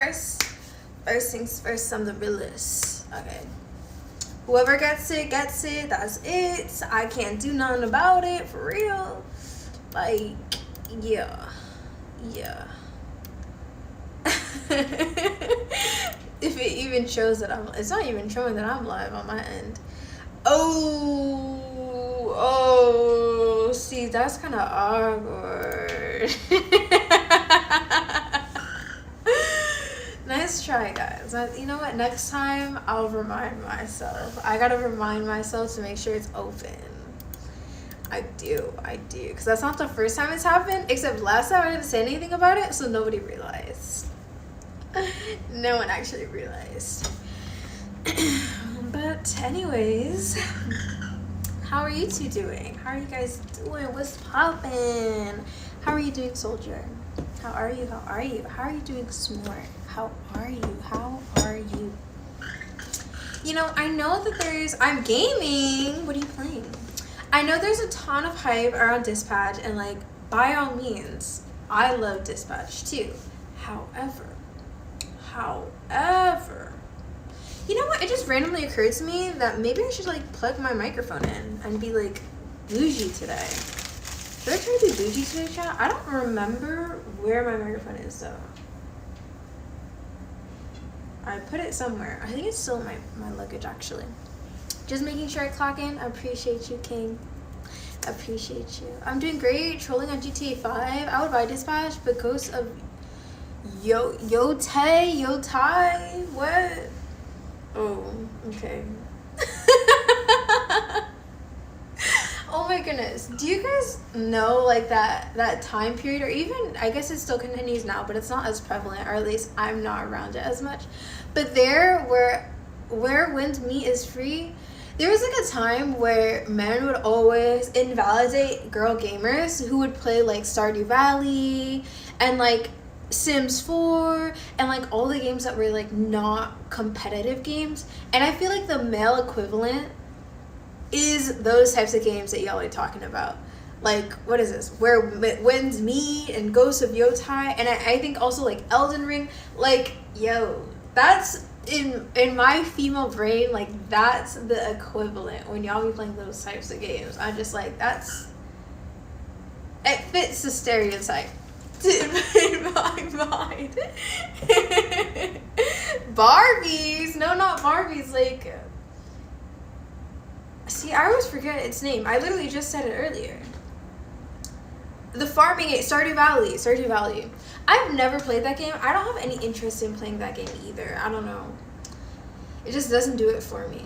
First things first, I'm the realist. Okay. Whoever gets it, that's it. I can't do nothing about it, for real. Like, yeah. Yeah. If it even shows that it's not even showing that I'm live on my end. Oh, see, that's kind of awkward. Nice try, guys. You know what? Next time, I'll remind myself. I gotta remind myself to make sure it's open. I do. Because that's not the first time it's happened, except last time I didn't say anything about it, so nobody realized. No one actually realized. But anyways, how are you two doing? How are you guys doing? What's poppin'? How are you doing, soldier? How are you? How are you doing, smart? How are you? You know, I know that I'm gaming. What are you playing? I know there's a ton of hype around Dispatch, and like, by all means, I love Dispatch too. However, you know what? It just randomly occurred to me that maybe I should like plug my microphone in and be like bougie today. Should I try to be bougie today, chat? I don't remember where my microphone is though. I put it somewhere. I think it's still in my luggage actually. Just making sure I clock in. I appreciate you, King. Appreciate you. I'm doing great. Trolling on GTA 5. I would buy Dispatch, but Ghost of Yotai? What? Oh, okay. Oh my goodness. Do you guys know like that time period, or even I guess it still continues now, but it's not as prevalent, or at least I'm not around it as much. But there where wind meet is free, there was like a time where men would always invalidate girl gamers who would play like Stardew Valley and like Sims 4 and like all the games that were like not competitive games. And I feel like the male equivalent is those types of games that y'all are talking about. Like, what is this? Where Winds Meet and Ghosts of Yotai, and I think also like Elden Ring. Like, yo, that's in my female brain, like that's the equivalent when y'all be playing those types of games. I'm just like, it fits the stereotype in my mind. Barbies? No, not Barbies. Like, see, I always forget its name. I literally just said it earlier. The farming game, Stardew Valley. I've never played that game. I don't have any interest in playing that game either. I don't know. It just doesn't do it for me.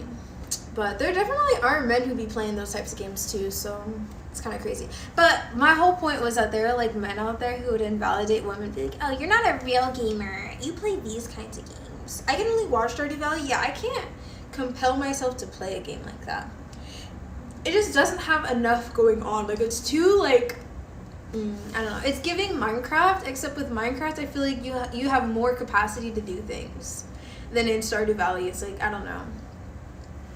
But there definitely are men who be playing those types of games too, so it's kind of crazy. But my whole point was that there are like men out there who would invalidate women, be like, oh, you're not a real gamer. You play these kinds of games. I can only watch Stardew Valley. Yeah, I can't compel myself to play a game like that. It just doesn't have enough going on. Like, it's too like, I don't know. It's giving Minecraft, except with Minecraft, I feel like you have more capacity to do things than in Stardew Valley. It's like, I don't know.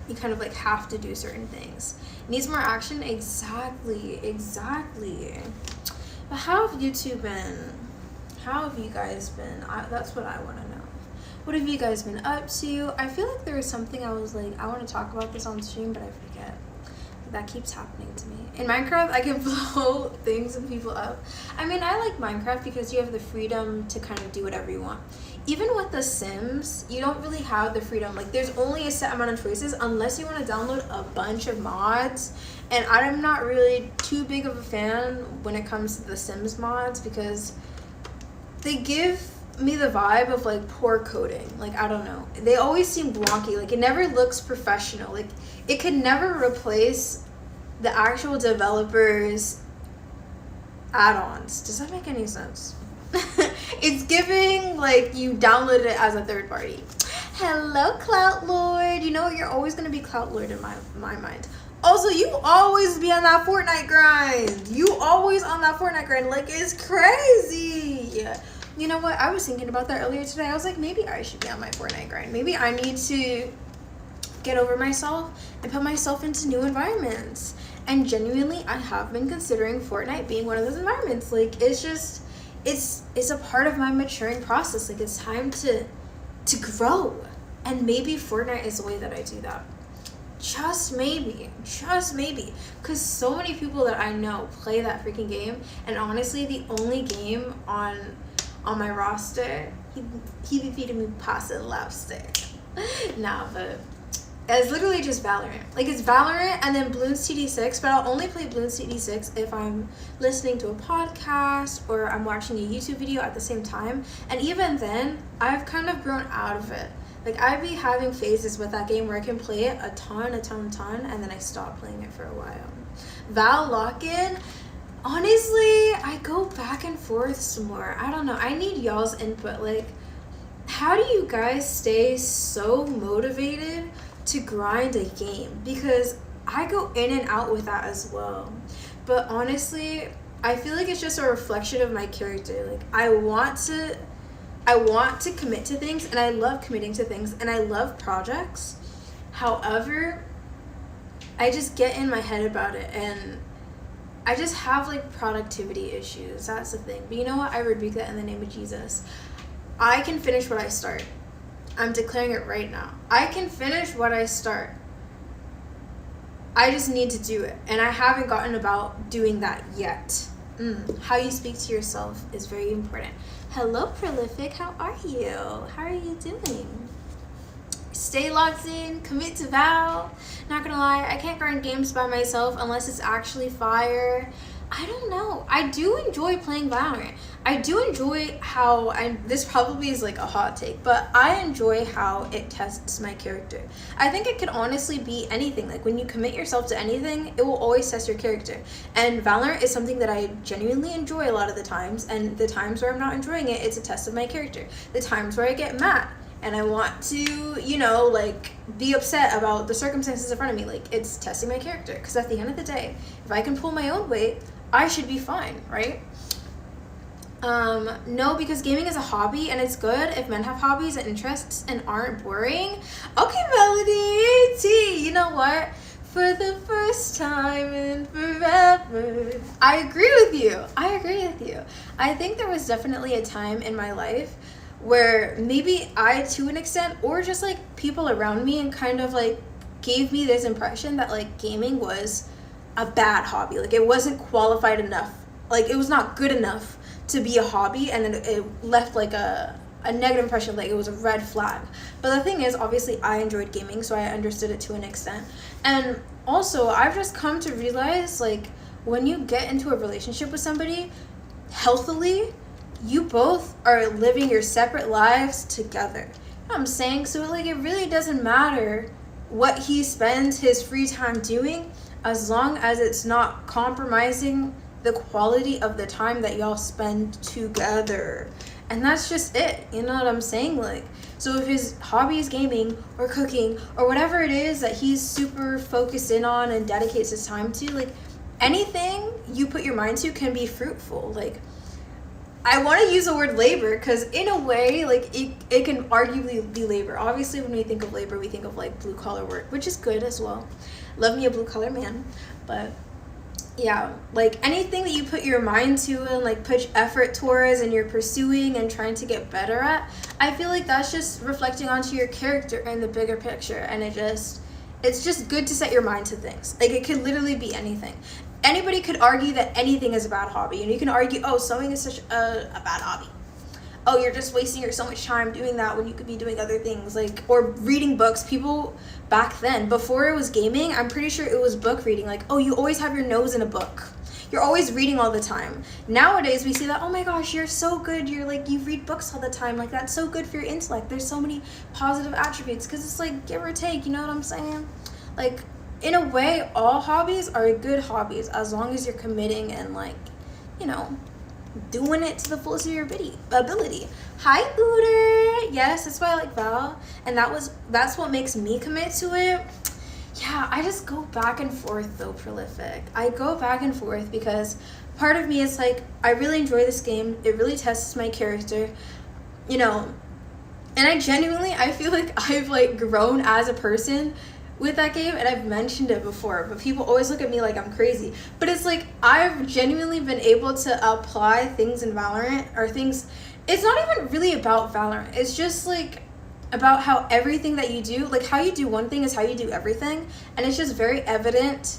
You kind of like have to do certain things. Needs more action? Exactly. But how have you two been? How have you guys been? That's what I want to know. What have you guys been up to? I feel like there was something I was like, I want to talk about this on stream, but I forget. That keeps happening to me. In Minecraft, I can blow things and people up. I mean, I like Minecraft because you have the freedom to kind of do whatever you want. Even with The Sims, you don't really have the freedom. Like, there's only a set amount of choices unless you want to download a bunch of mods. And I'm not really too big of a fan when it comes to The Sims mods because they give me the vibe of like poor coding. Like, I don't know. They always seem wonky. Like, it never looks professional. Like, it could never replace the actual developers' add-ons. Does that make any sense? It's giving like you downloaded it as a third party. Hello, Clout Lord. You know what? You're always gonna be Clout Lord in my mind. Also, you always be on that Fortnite grind. Like, it's crazy. You know what? I was thinking about that earlier today. I was like, maybe I should be on my Fortnite grind. Maybe I need to get over myself and put myself into new environments. And genuinely, I have been considering Fortnite being one of those environments. Like, it's just, it's a part of my maturing process. Like, it's time to grow. And maybe Fortnite is the way that I do that. Just maybe, because so many people that I know play that freaking game, and honestly, the only game on my roster, he be feeding me pasta lobster. Nah, but it's literally just Valorant. Like, it's Valorant and then Bloons TD6, but I'll only play Bloons TD6 if I'm listening to a podcast or I'm watching a YouTube video at the same time. And even then, I've kind of grown out of it. Like, I'd be having phases with that game where I can play it a ton, and then I stop playing it for a while. Val Lock-In, honestly, I go back and forth some more. I don't know. I need y'all's input. Like, how do you guys stay so motivated to grind a game? Because I go in and out with that as well. But honestly, I feel like it's just a reflection of my character. Like, I want to commit to things, and I love committing to things, and I love projects. However, I just get in my head about it, and I just have, like, productivity issues. That's the thing. But you know what? I rebuke that in the name of Jesus. I can finish what I start. I'm declaring it right now. I can finish what I start. I just need to do it, and I haven't gotten about doing that yet. How you speak to yourself is very important. Hello, Prolific. How are you? How are you doing? Stay locked in. Commit to Val. Not gonna lie, I can't grind games by myself unless it's actually fire. I don't know. I do enjoy playing Valorant. I do enjoy how this probably is like a hot take, but I enjoy how it tests my character. I think it could honestly be anything. Like, when you commit yourself to anything, it will always test your character. And Valorant is something that I genuinely enjoy a lot of the times, and the times where I'm not enjoying it, it's a test of my character. The times where I get mad and I want to, like, be upset about the circumstances in front of me, like, it's testing my character. Because at the end of the day, if I can pull my own weight, I should be fine, right? No, because gaming is a hobby, and it's good if men have hobbies and interests and aren't boring. Okay, Melody T, you know what? For the first time in forever. I agree with you. I think there was definitely a time in my life where maybe I, to an extent, or just, like, people around me, and kind of, like, gave me this impression that, like, gaming was a bad hobby. Like, it wasn't qualified enough. Like, it was not good enough to be a hobby, and then it left, like, a negative impression, like it was a red flag. But the thing is, obviously, I enjoyed gaming, so I understood it to an extent. And also, I've just come to realize, like, when you get into a relationship with somebody healthily, you both are living your separate lives together. You know what I'm saying? So, like, it really doesn't matter what he spends his free time doing, as long as it's not compromising the quality of the time that y'all spend together. And that's just it. You know what I'm saying? Like, so if his hobby is gaming or cooking or whatever it is that he's super focused in on and dedicates his time to, like, anything you put your mind to can be fruitful. Like, I want to use the word labor because, in a way, like, it can arguably be labor. Obviously, when we think of labor, we think of, like, blue-collar work, which is good as well. Love me a blue-collar man. But, yeah, like, anything that you put your mind to and, like, put effort towards and you're pursuing and trying to get better at, I feel like that's just reflecting onto your character and the bigger picture. And it's just good to set your mind to things. Like, it could literally be anything. Anybody could argue that anything is a bad hobby, and you can argue, oh, sewing is such a bad hobby. Oh, you're just wasting so much time doing that when you could be doing other things, like, or reading books. People back then, before it was gaming, I'm pretty sure it was book reading. Like, oh, you always have your nose in a book. You're always reading all the time. Nowadays, we see that, oh my gosh, you're so good. You're like, you read books all the time. Like, that's so good for your intellect. There's so many positive attributes because it's like give or take, you know what I'm saying? Like, in a way, all hobbies are good hobbies as long as you're committing and, like, you know, doing it to the fullest of your ability. Hi, Ooter. Yes, that's why I like Val, and that's what makes me commit to it. Yeah, I just go back and forth though, Prolific. I go back and forth because part of me is like, I really enjoy this game. It really tests my character, you know, and I feel like I've, like, grown as a person with that game, and I've mentioned it before, but people always look at me like I'm crazy. But it's like I've genuinely been able to apply things in Valorant, or things. It's not even really about Valorant. It's just like about how everything that you do, like how you do one thing is how you do everything, and it's just very evident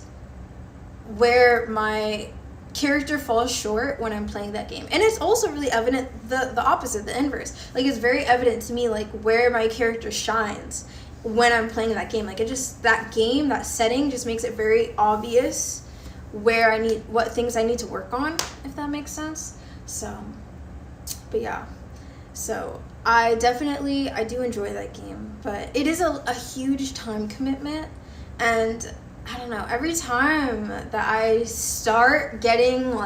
where my character falls short when I'm playing that game. And it's also really evident the opposite, the inverse. Like it's very evident to me like where my character shines when I'm playing that game. Like it just, that game, that setting just makes it very obvious where what things I need to work on, if that makes sense. So, but yeah. So I do enjoy that game, but it is a huge time commitment, and I don't know, every time that I start getting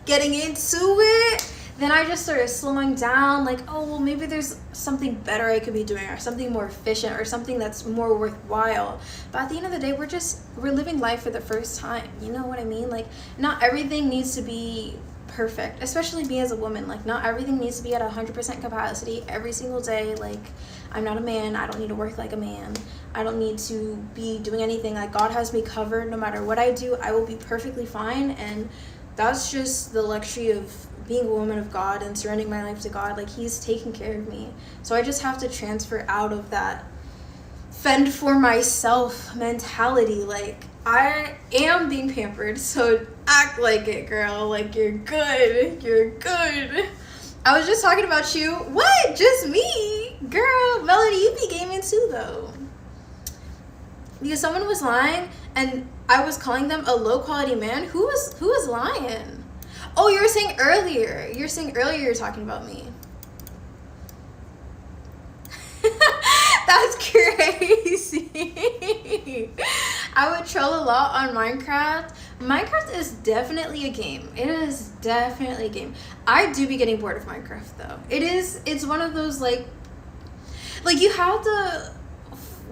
getting into it, then I just start slowing down, like, oh, well, maybe there's something better I could be doing, or something more efficient, or something that's more worthwhile. But at the end of the day, we're living life for the first time. You know what I mean? Like, not everything needs to be perfect, especially me as a woman. Like, not everything needs to be at 100% capacity every single day. Like, I'm not a man. I don't need to work like a man. I don't need to be doing anything. Like, God has me covered. No matter what I do, I will be perfectly fine. And that's just the luxury of being a woman of God and surrendering my life to God. Like, He's taking care of me. So I just have to transfer out of that fend for myself mentality. Like, I am being pampered, so act like it, girl. Like, you're good. You're good. I was just talking about you. What? Just me? Girl, Melody, you be gaming too, though. Because someone was lying, and I was calling them a low-quality man. Who was lying? Oh, you were saying earlier. You're talking about me. That's crazy. I would troll a lot on Minecraft. Minecraft is definitely a game. It is definitely a game. I do be getting bored of Minecraft, though. It's one of those, like you have to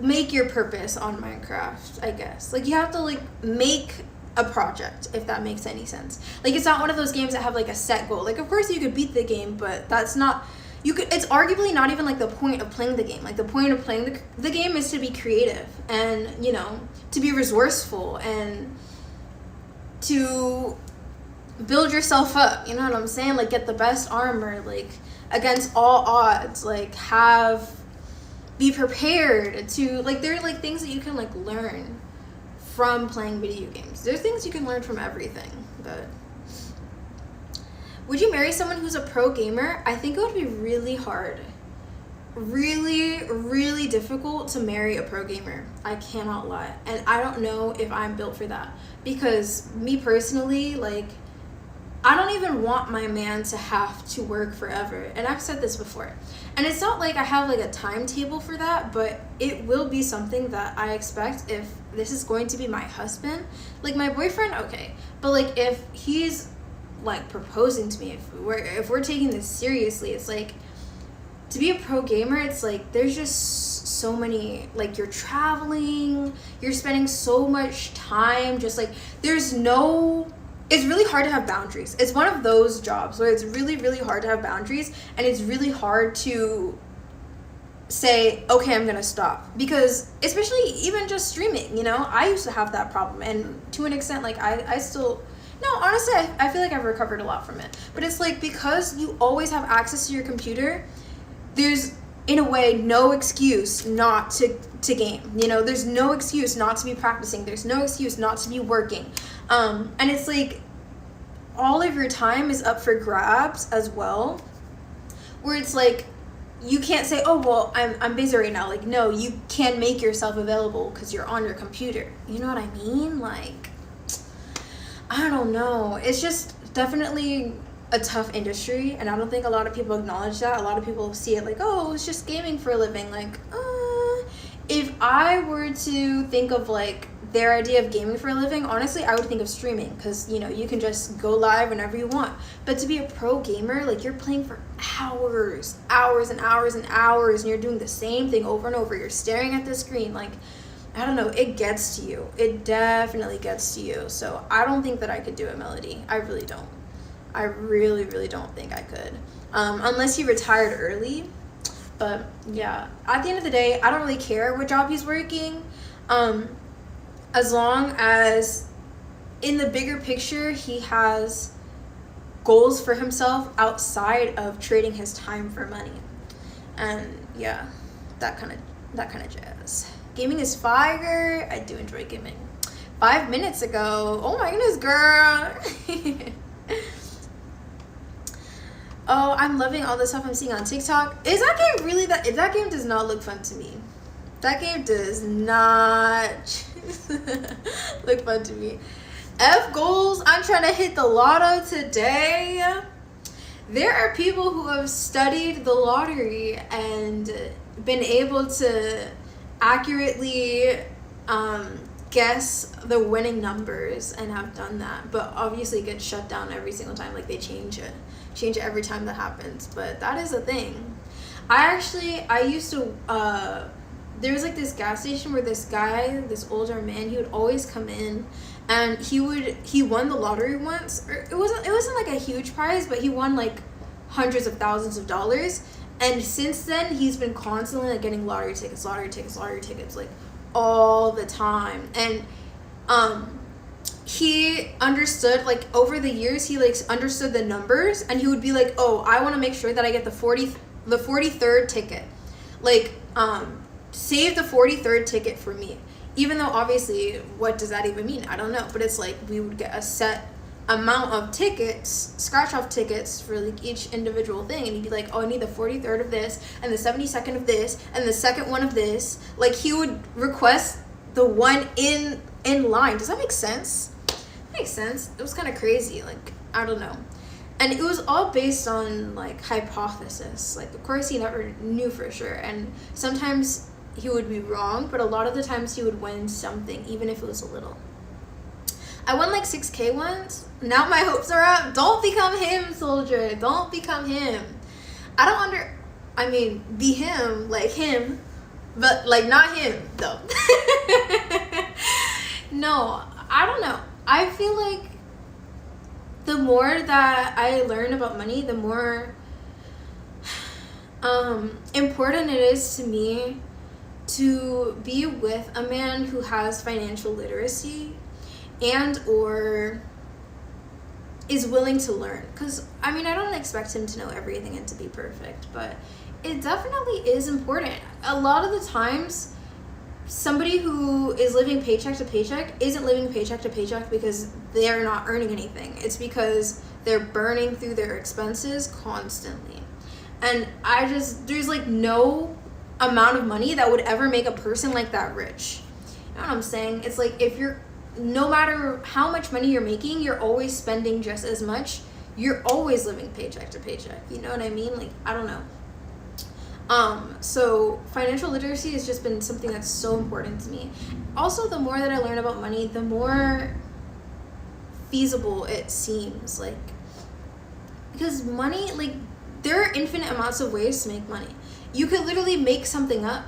make your purpose on Minecraft, I guess. Like, you have to, like, make a project, if that makes any sense. Like, it's not one of those games that have, like, a set goal. Like, of course you could beat the game, but that's not... It's arguably not even, like, the point of playing the game. Like, the point of playing the game is to be creative and, you know, to be resourceful and to build yourself up. You know what I'm saying? Like, get the best armor, like, against all odds. Like, be prepared to, like, there are, like, things that you can, like, learn from playing video games. There's things you can learn from everything, but... Would you marry someone who's a pro gamer? I think it would be really hard. Really, really difficult to marry a pro gamer. I cannot lie. And I don't know if I'm built for that. Because me personally, like, I don't even want my man to have to work forever. And I've said this before. And it's not like I have, like, a timetable for that, but it will be something that I expect if this is going to be my husband. Like, my boyfriend, okay. But, like, if he's, like, proposing to me, if we're taking this seriously, it's like, to be a pro gamer, it's like, there's just so many, like, you're traveling, you're spending so much time, just, like, it's really hard to have boundaries. It's one of those jobs where it's really, really hard to have boundaries, and it's really hard to say, okay, I'm gonna stop. Because, especially even just streaming, you know, I used to have that problem, and to an extent, like, I still... No, honestly, I feel like I've recovered a lot from it. But it's like, because you always have access to your computer, there's, in a way, no excuse not to game. You know, there's no excuse not to be practicing. There's no excuse not to be working. And it's like, all of your time is up for grabs as well. Where it's like, you can't say, oh, well, I'm busy right now. Like, no, you can make yourself available because you're on your computer. You know what I mean? Like... I don't know. It's just definitely a tough industry, and I don't think a lot of people acknowledge that. A lot of people see it like, oh, it's just gaming for a living. Like, if I were to think of, like, their idea of gaming for a living, honestly, I would think of streaming, because, you know, you can just go live whenever you want. But to be a pro gamer, like, you're playing for hours and hours and hours, and you're doing the same thing over and over. You're staring at the screen, like... I don't know, it gets to you. It definitely gets to you. So I don't think that I could do a Melody. I really don't. I really, really don't think I could. Unless he retired early. But yeah, at the end of the day, I don't really care what job he's working. As long as in the bigger picture he has goals for himself outside of trading his time for money. And yeah, that kind of jazz. Gaming is fire. I do enjoy gaming. 5 minutes ago. Oh my goodness, girl. Oh, I'm loving all the stuff I'm seeing on TikTok. Is that game really that game does not look fun to me. That game does not look fun to me. F goals, I'm trying to hit the lotto today. There are people who have studied the lottery and been able to accurately guess the winning numbers and have done that, but obviously it gets shut down every single time. Like, they change it every time that happens, but that is a thing. I used to there was like this gas station where this guy, this older man, he would always come in and he won the lottery once. Or it wasn't like a huge prize, but he won like hundreds of thousands of dollars. And since then he's been constantly like getting lottery tickets like all the time. And he understood, like, over the years he like understood the numbers, and he would be like, oh, I want to make sure that I get the 43rd ticket, like, save the 43rd ticket for me, even though obviously what does that even mean? I don't know, but it's like we would get a set amount of tickets, scratch off tickets for like each individual thing, and he'd be like, oh, I need the 43rd of this and the 72nd of this and the second one of this. Like, he would request the one in line. Does that make sense? Makes sense. It was kind of crazy. Like, I don't know. And it was all based on like hypothesis. Like, of course he never knew for sure, and sometimes he would be wrong, but a lot of the times he would win something, even if it was a little. I won like 6K once. Now my hopes are up. Don't become him, soldier. Don't become him. I mean, be him, like him, but like not him though. No, I don't know. I feel like the more that I learn about money, the more important it is to me to be with a man who has financial literacy and or is willing to learn. Because, I mean, I don't expect him to know everything and to be perfect, but it definitely is important. A lot of the times, somebody who is living paycheck to paycheck isn't living paycheck to paycheck because they're not earning anything. It's because they're burning through their expenses constantly. And there's like no amount of money that would ever make a person like that rich. You know what I'm saying? It's like, no matter how much money you're making, you're always spending just as much. You're always living paycheck to paycheck. You know what I mean? Like, I don't know. So financial literacy has just been something that's so important to me. Also, the more that I learn about money, the more feasible it seems. Like, because money, like, there are infinite amounts of ways to make money. You could literally make something up,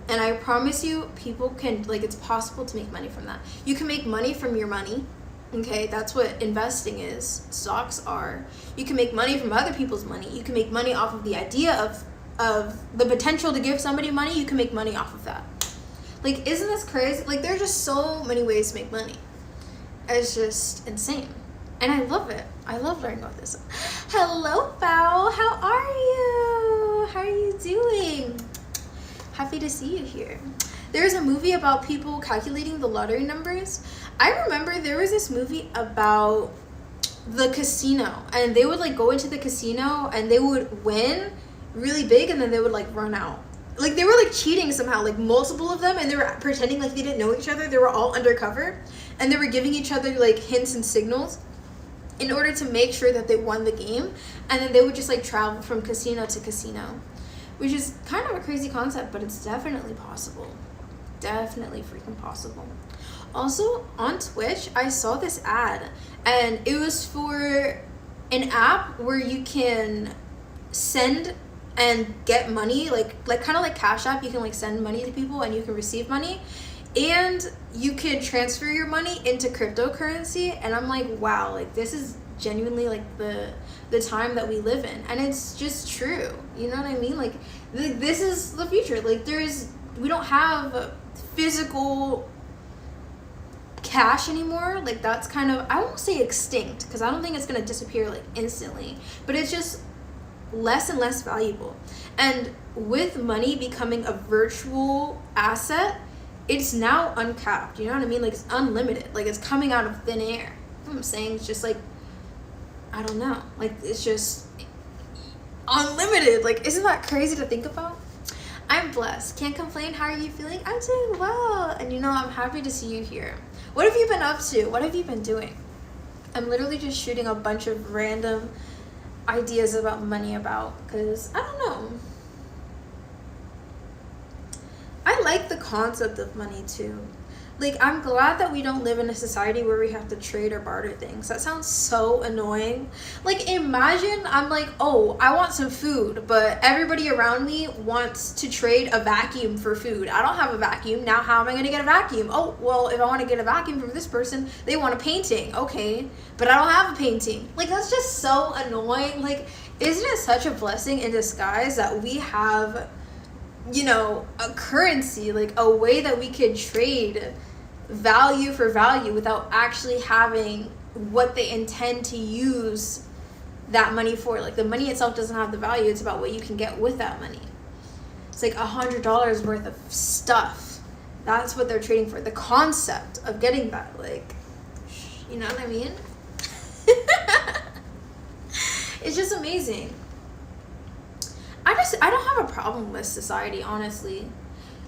and I promise you, people can, like, it's possible to make money from that. You can make money from your money. Okay, that's what investing is. Stocks are. You can make money from other people's money. You can make money off of the idea of the potential to give somebody money. You can make money off of that. Like, isn't this crazy? Like, there's just so many ways to make money. It's just insane. And I love it. I love learning about this. Hello, Bao. How are you? How are you doing? Happy to see you here. There's a movie about people calculating the lottery numbers. I remember there was this movie about the casino, and they would like go into the casino and they would win really big, and then they would like run out. Like, they were like cheating somehow, like multiple of them, and they were pretending like they didn't know each other. They were all undercover, and they were giving each other like hints and signals in order to make sure that they won the game. And then they would just like travel from casino to casino, which is kind of a crazy concept, but it's definitely possible. Definitely freaking possible. Also, on Twitch, I saw this ad, and it was for an app where you can send and get money, like kind of like Cash App. You can like send money to people and you can receive money, and you can transfer your money into cryptocurrency. And I'm like, wow, like, this is genuinely like the time that we live in, and it's just true. You know what I mean? Like, this is the future. Like, we don't have physical cash anymore. Like that's kind of, I won't say extinct because I don't think it's going to disappear like instantly, but it's just less and less valuable. And with money becoming a virtual asset, it's now uncapped. You know what I mean? Like it's unlimited. Like it's coming out of thin air. You know what I'm saying? It's just like, I don't know. Like it's just unlimited. Like, isn't that crazy to think about? I'm blessed. Can't complain. How are you feeling? I'm doing well. And you know, I'm happy to see you here. What have you been up to? What have you been doing? I'm literally just shooting a bunch of random ideas about money because I don't know. I like the concept of money too. Like, I'm glad that we don't live in a society where we have to trade or barter things. That sounds so annoying. Like, imagine I'm like, oh, I want some food, but everybody around me wants to trade a vacuum for food. I don't have a vacuum. Now, how am I going to get a vacuum? Oh, well, if I want to get a vacuum from this person, they want a painting. Okay, but I don't have a painting. Like, that's just so annoying. Like, isn't it such a blessing in disguise that we have, you know, a currency, like a way that we could trade value for value without actually having what they intend to use that money for. Like the money itself doesn't have the value, it's about what you can get with that money. It's like $100 worth of stuff. That's what they're trading for. The concept of getting that, like, you know what I mean? It's just amazing. I don't have a problem with society, honestly.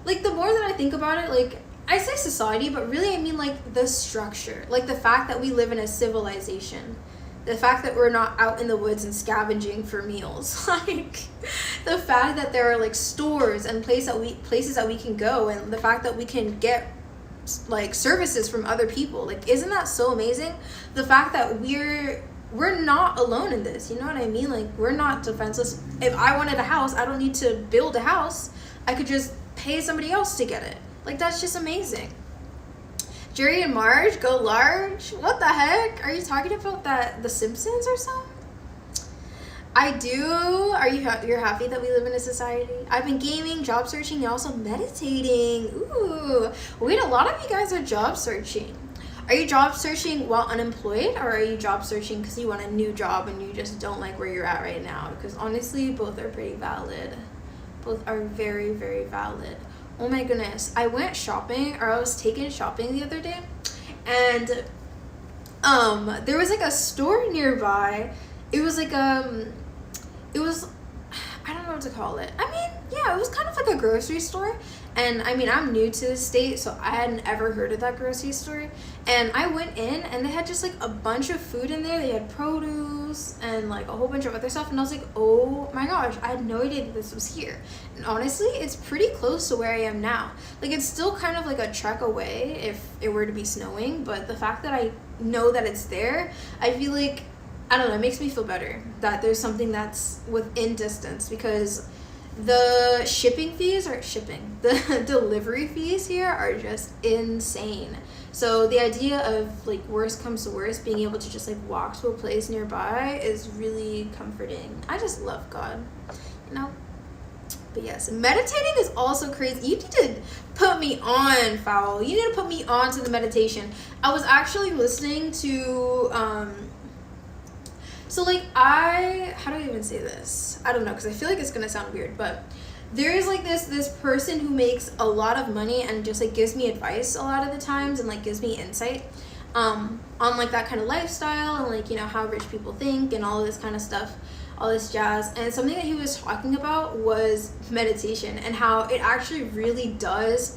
Like, the more that I think about it, like, I say society, but really I mean, like, the structure. Like, the fact that we live in a civilization. The fact that we're not out in the woods and scavenging for meals. Like, the fact that there are, like, stores and places that we can go, and the fact that we can get, like, services from other people. Like, isn't that so amazing? The fact that we're not alone in this, you know what I mean? Like, we're not defenseless. If I wanted a house, I don't need to build a house. I could just pay somebody else to get it. Like, that's just amazing. Jerry and Marge go large? What the heck? Are you talking about The Simpsons or something? I do. You're happy that we live in a society? I've been gaming, job searching, and also meditating. Ooh. Wait, a lot of you guys are job searching. Are you job searching while unemployed, or are you job searching because you want a new job and you just don't like where you're at right now? Because honestly, both are pretty valid. Both are very, very valid. Oh my goodness. I went shopping, or I was taken shopping the other day, and there was like a store nearby. It was like it was, I don't know what to call it. I mean, yeah, it was kind of like a grocery store. And I mean, I'm new to the state, so I hadn't ever heard of that grocery store. And I went in, and they had just like a bunch of food in there. They had produce and like a whole bunch of other stuff. And I was like, oh my gosh, I had no idea that this was here. And honestly, it's pretty close to where I am now. Like, it's still kind of like a trek away if it were to be snowing. But the fact that I know that it's there, I feel like, I don't know, it makes me feel better that there's something that's within distance, because the the delivery fees here are just insane. So the idea of, like, worst comes to worst, being able to just like walk to a place nearby is really comforting. I just love God, you know. But yes, meditating is also crazy. You need to put me on, Fowl. You need to put me on to the meditation. I was actually listening to so like how do I even say this? I don't know, because I feel like it's gonna sound weird, but there is like this person who makes a lot of money and just like gives me advice a lot of the times, and like gives me insight on like that kind of lifestyle, and like, you know, how rich people think and all of this kind of stuff, all this jazz. And something that he was talking about was meditation, and how it actually really does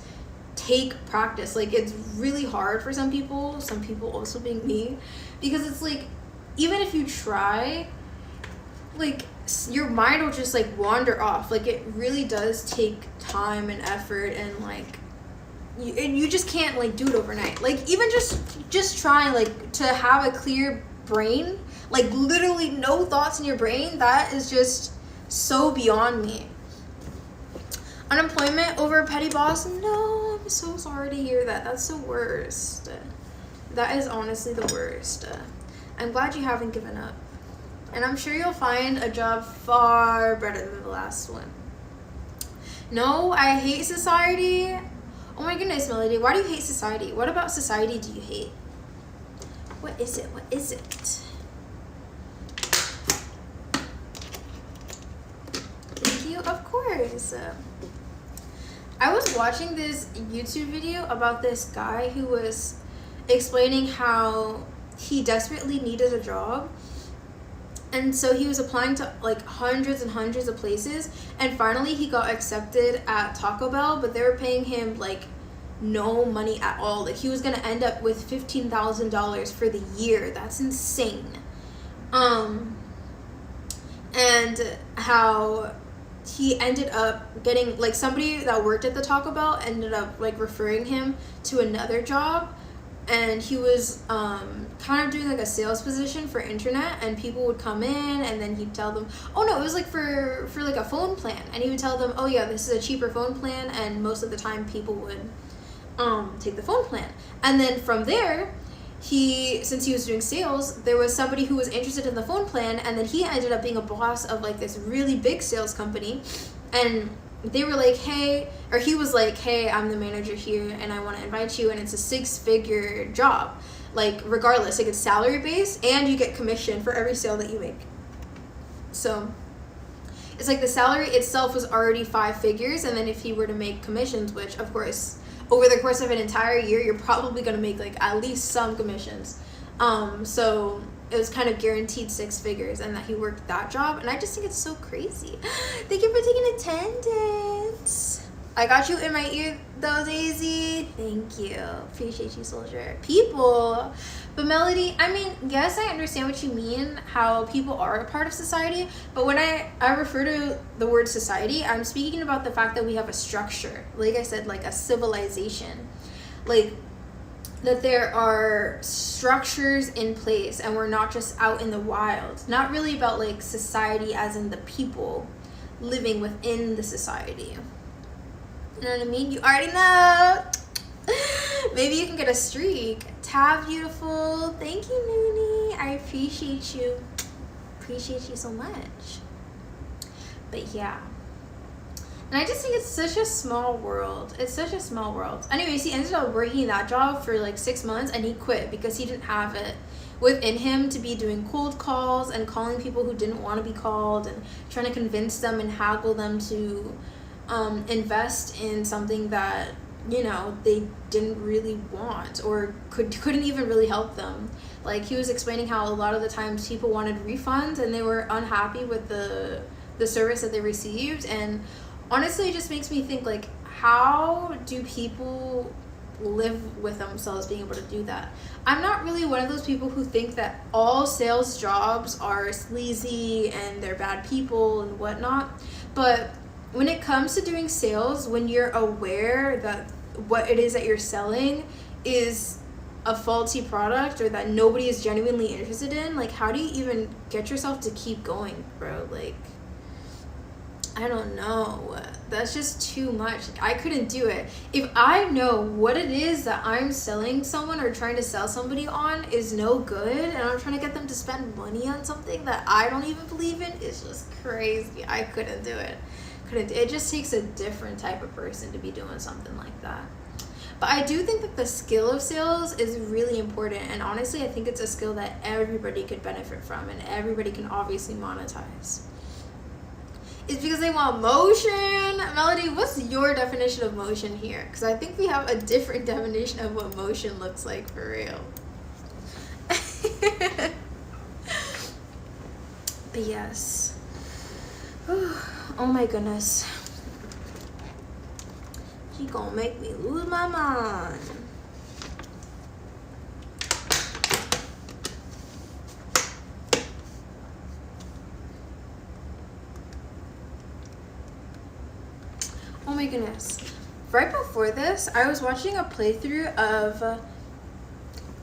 take practice. Like, it's really hard for some people also being me, because it's like, even if you try, like, your mind will just like wander off. Like, it really does take time and effort, and like you just can't like do it overnight. Like, even just trying like to have a clear brain, like literally no thoughts in your brain, that is just so beyond me. Unemployment over a petty boss? No, I'm so sorry to hear that. That's the worst. That is honestly the worst. I'm glad you haven't given up. And I'm sure you'll find a job far better than the last one. No, I hate society. Oh my goodness, Melody, why do you hate society? What about society do you hate? What is it? What is it? Thank you, of course. I was watching this YouTube video about this guy who was explaining how he desperately needed a job. And so he was applying to like hundreds and hundreds of places, and finally he got accepted at Taco Bell, but they were paying him like no money at all. Like he was gonna end up with $15,000 for the year. That's insane. And how he ended up getting like somebody that worked at the Taco Bell ended up like referring him to another job, and he was kind of doing like a sales position for internet, and people would come in and then he'd tell them, oh no, it was like for like a phone plan, and he would tell them, oh yeah, this is a cheaper phone plan, and most of the time people would take the phone plan. And then from there, since he was doing sales, there was somebody who was interested in the phone plan, and then he ended up being a boss of like this really big sales company, and they were like, hey, or he was like, hey, I'm the manager here and I want to invite you, and it's a 6-figure job, like regardless, like it's salary based and you get commission for every sale that you make. So it's like the salary itself was already 5 figures, and then if he were to make commissions, which of course over the course of an entire year you're probably going to make like at least some commissions, so it was kind of guaranteed 6 figures, and that he worked that job. And I just think it's so crazy. Thank you for taking attendance. I got you in my ear though, Daisy. Thank you. Appreciate you, soldier. People. But Melody, I mean, yes, I understand what you mean, how people are a part of society. But when I refer to the word society, I'm speaking about the fact that we have a structure. Like I said, like a civilization. Like that there are structures in place, and we're not just out in the wild. Not really about like society as in the people living within the society. You know what I mean? You already know. Maybe you can get a streak. Tab, beautiful. Thank you, Noonie. I appreciate you. Appreciate you so much. But yeah. And I just think it's such a small world. It's such a small world. Anyways, he ended up working that job for like 6 months, and he quit because he didn't have it within him to be doing cold calls and calling people who didn't want to be called, and trying to convince them and haggle them to invest in something that, you know, they didn't really want or couldn't even really help them. Like he was explaining how a lot of the times people wanted refunds and they were unhappy with the service that they received. And honestly, it just makes me think, like, how do people live with themselves being able to do that? I'm not really one of those people who think that all sales jobs are sleazy and they're bad people and whatnot. But when it comes to doing sales, when you're aware that what it is that you're selling is a faulty product or that nobody is genuinely interested in, like, how do you even get yourself to keep going, bro? Like, I don't know. That's just too much. Like, I couldn't do it. If I know what it is that I'm selling someone or trying to sell somebody on is no good, and I'm trying to get them to spend money on something that I don't even believe in, it's just crazy. I couldn't do it. It just takes a different type of person to be doing something like that. But I do think that the skill of sales is really important, and honestly, I think it's a skill that everybody could benefit from and everybody can obviously monetize. It's because they want motion. Melody, what's your definition of motion here? Because I think we have a different definition of what motion looks like for real. But yes. Oh my goodness. She gonna make me lose my mind. Oh my goodness. Right before this, I was watching a playthrough of,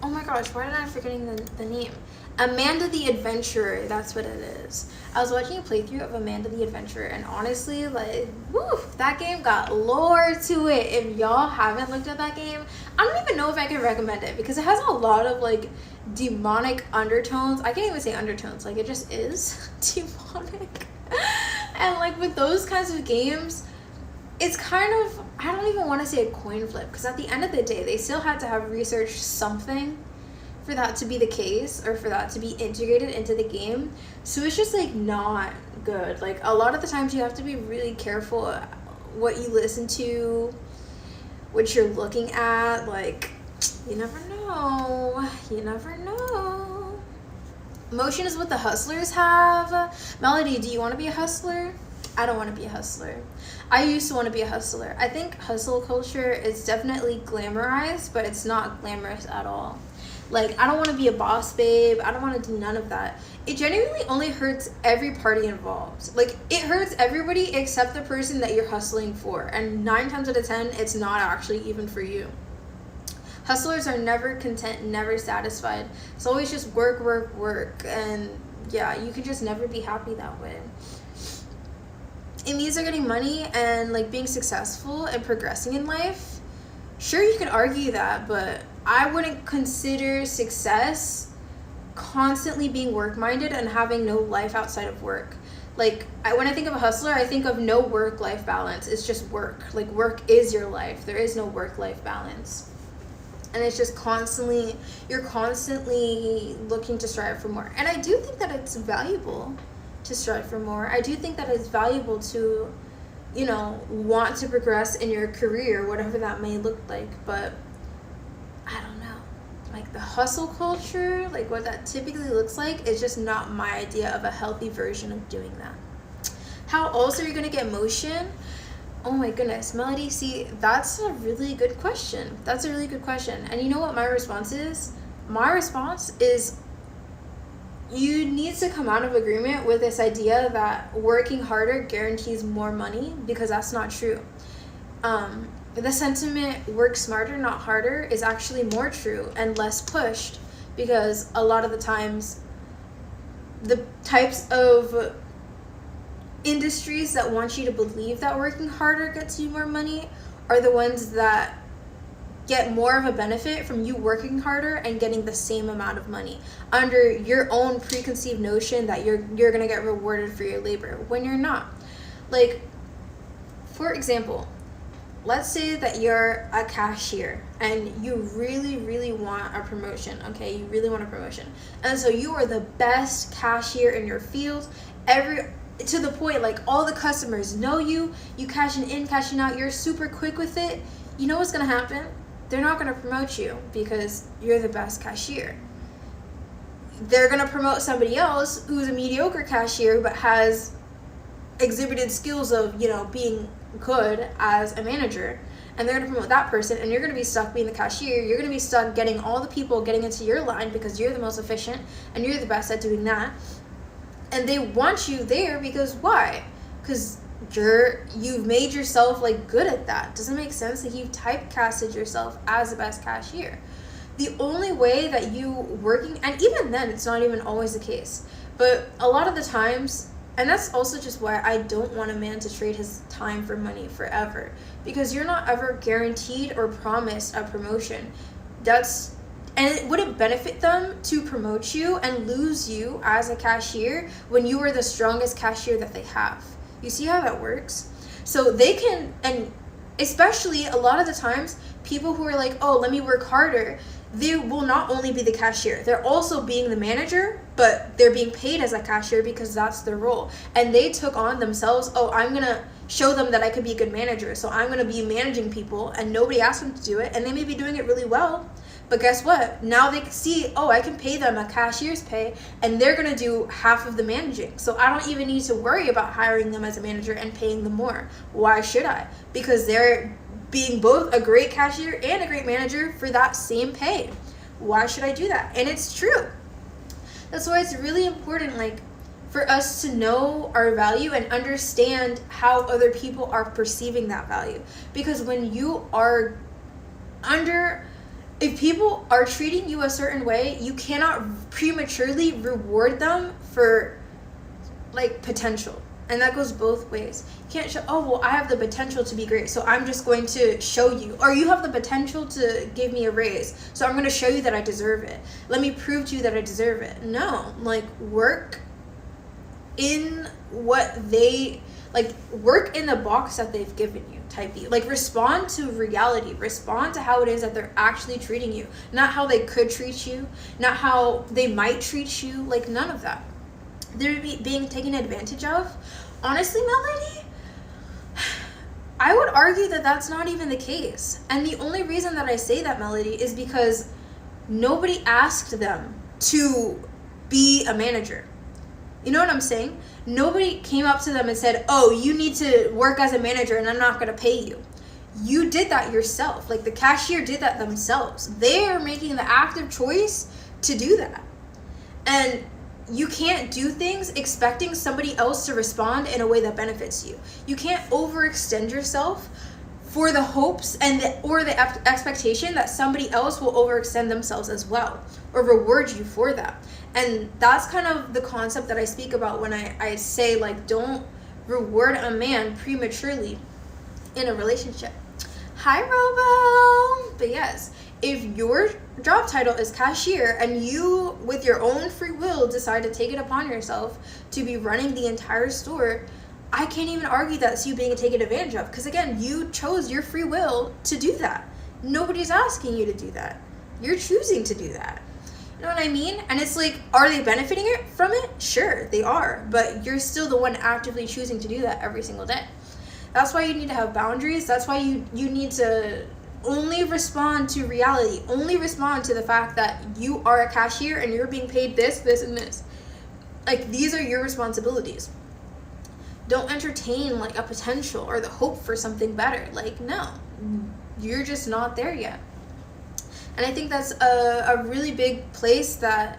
oh my gosh, why did I forgetting the name? Amanda the Adventurer, that's what it is. I was watching a playthrough of Amanda the Adventurer, and honestly, like, woo, that game got lore to it. If y'all haven't looked at that game, I don't even know if I can recommend it because it has a lot of like demonic undertones. I can't even say undertones, like it just is demonic. And like with those kinds of games, it's kind of, I don't even want to say a coin flip, because at the end of the day, they still had to have researched something for that to be the case, or for that to be integrated into the game. So it's just like not good. Like a lot of the times you have to be really careful what you listen to, what you're looking at. Like, you never know. You never know. Motion is what the hustlers have. Melody, do you want to be a hustler? I don't want to be a hustler. I used to want to be a hustler. I think hustle culture is definitely glamorized, but it's not glamorous at all. Like, I don't want to be a boss babe. I don't want to do none of that. It genuinely only hurts every party involved. Like, it hurts everybody except the person that you're hustling for. And 9 times out of 10, it's not actually even for you. Hustlers are never content, never satisfied. It's always just work, work, work. And yeah, you can just never be happy that way. And these are getting money and like being successful and progressing in life. Sure, you can argue that, but I wouldn't consider success constantly being work-minded and having no life outside of work. Like, when I think of a hustler, I think of no work-life balance. It's just work. Like, work is your life. There is no work-life balance. And it's just you're constantly looking to strive for more. And I do think that it's valuable to strive for more. I do think that it's valuable to, want to progress in your career, whatever that may look like. But I don't know. Like, the hustle culture, like what that typically looks like, is just not my idea of a healthy version of doing that. How else are you going to get motion? Oh my goodness, Melody, see, that's a really good question. That's a really good question. And you know what my response is? My response is you need to come out of agreement with this idea that working harder guarantees more money, because that's not true. The sentiment work smarter, not harder, is actually more true and less pushed, because a lot of the times the types of industries that want you to believe that working harder gets you more money are the ones that get more of a benefit from you working harder and getting the same amount of money under your own preconceived notion that you're going to get rewarded for your labor, when you're not. Like, for example, let's say that you're a cashier and you really, really want a promotion, okay? You really want a promotion. And so you are the best cashier in your field, to the point, like, all the customers know you cashing in, cashing out, you're super quick with it. You know what's going to happen? They're not going to promote you because you're the best cashier. They're going to promote somebody else who's a mediocre cashier but has exhibited skills of, being good as a manager, and they're going to promote that person, and you're going to be stuck being the cashier. You're going to be stuck getting all the people getting into your line because you're the most efficient and you're the best at doing that. And they want you there because why? Because you've made yourself like good at that. Doesn't make sense that you've typecasted yourself as the best cashier. The only way that you working, and even then it's not even always the case, but a lot of the times, and that's also just why I don't want a man to trade his time for money forever, because you're not ever guaranteed or promised a promotion. And it wouldn't benefit them to promote you and lose you as a cashier when you are the strongest cashier that they have. You see how that works? So they can, and especially a lot of the times, people who are like, oh, let me work harder, they will not only be the cashier, they're also being the manager, but they're being paid as a cashier because that's their role. And they took on themselves, oh, I'm going to show them that I could be a good manager, so I'm going to be managing people, and nobody asked them to do it, and they may be doing it really well. But guess what? Now they can see, oh, I can pay them a cashier's pay, and they're going to do half of the managing. So I don't even need to worry about hiring them as a manager and paying them more. Why should I? Because they're being both a great cashier and a great manager for that same pay. Why should I do that? And it's true. That's why it's really important, like, for us to know our value and understand how other people are perceiving that value. Because when you are if people are treating you a certain way, you cannot prematurely reward them for, like, potential. And that goes both ways. You can't show, oh, well, I have the potential to be great, so I'm just going to show you. Or you have the potential to give me a raise, so I'm going to show you that I deserve it. Let me prove to you that I deserve it. No, like, work in what they Like, work in the box that they've given you, type B. Like, respond to reality. Respond to how it is that they're actually treating you. Not how they could treat you. Not how they might treat you. Like, none of that. They're being taken advantage of. Honestly, Melody, I would argue that that's not even the case. And the only reason that I say that, Melody, is because nobody asked them to be a manager. You know what I'm saying? Nobody came up to them and said, oh, you need to work as a manager and I'm not going to pay you. You did that yourself. Like, the cashier did that themselves. They are making the active choice to do that. And you can't do things expecting somebody else to respond in a way that benefits you. You can't overextend yourself for the hopes or the expectation that somebody else will overextend themselves as well, or reward you for that. And that's kind of the concept that I speak about when I say, like, don't reward a man prematurely in a relationship. Hi, Robo! But yes, if your job title is cashier and you, with your own free will, decide to take it upon yourself to be running the entire store, I can't even argue that's you being taken advantage of. Because again, you chose your free will to do that. Nobody's asking you to do that. You're choosing to do that. You know what I mean? And it's like, are they benefiting from it? Sure, they are. But you're still the one actively choosing to do that every single day. That's why you need to have boundaries. That's why you need to only respond to reality. Only respond to the fact that you are a cashier and you're being paid this, this, and this. Like, these are your responsibilities. Don't entertain, like, a potential or the hope for something better. Like, no. You're just not there yet. And I think that's a really big place that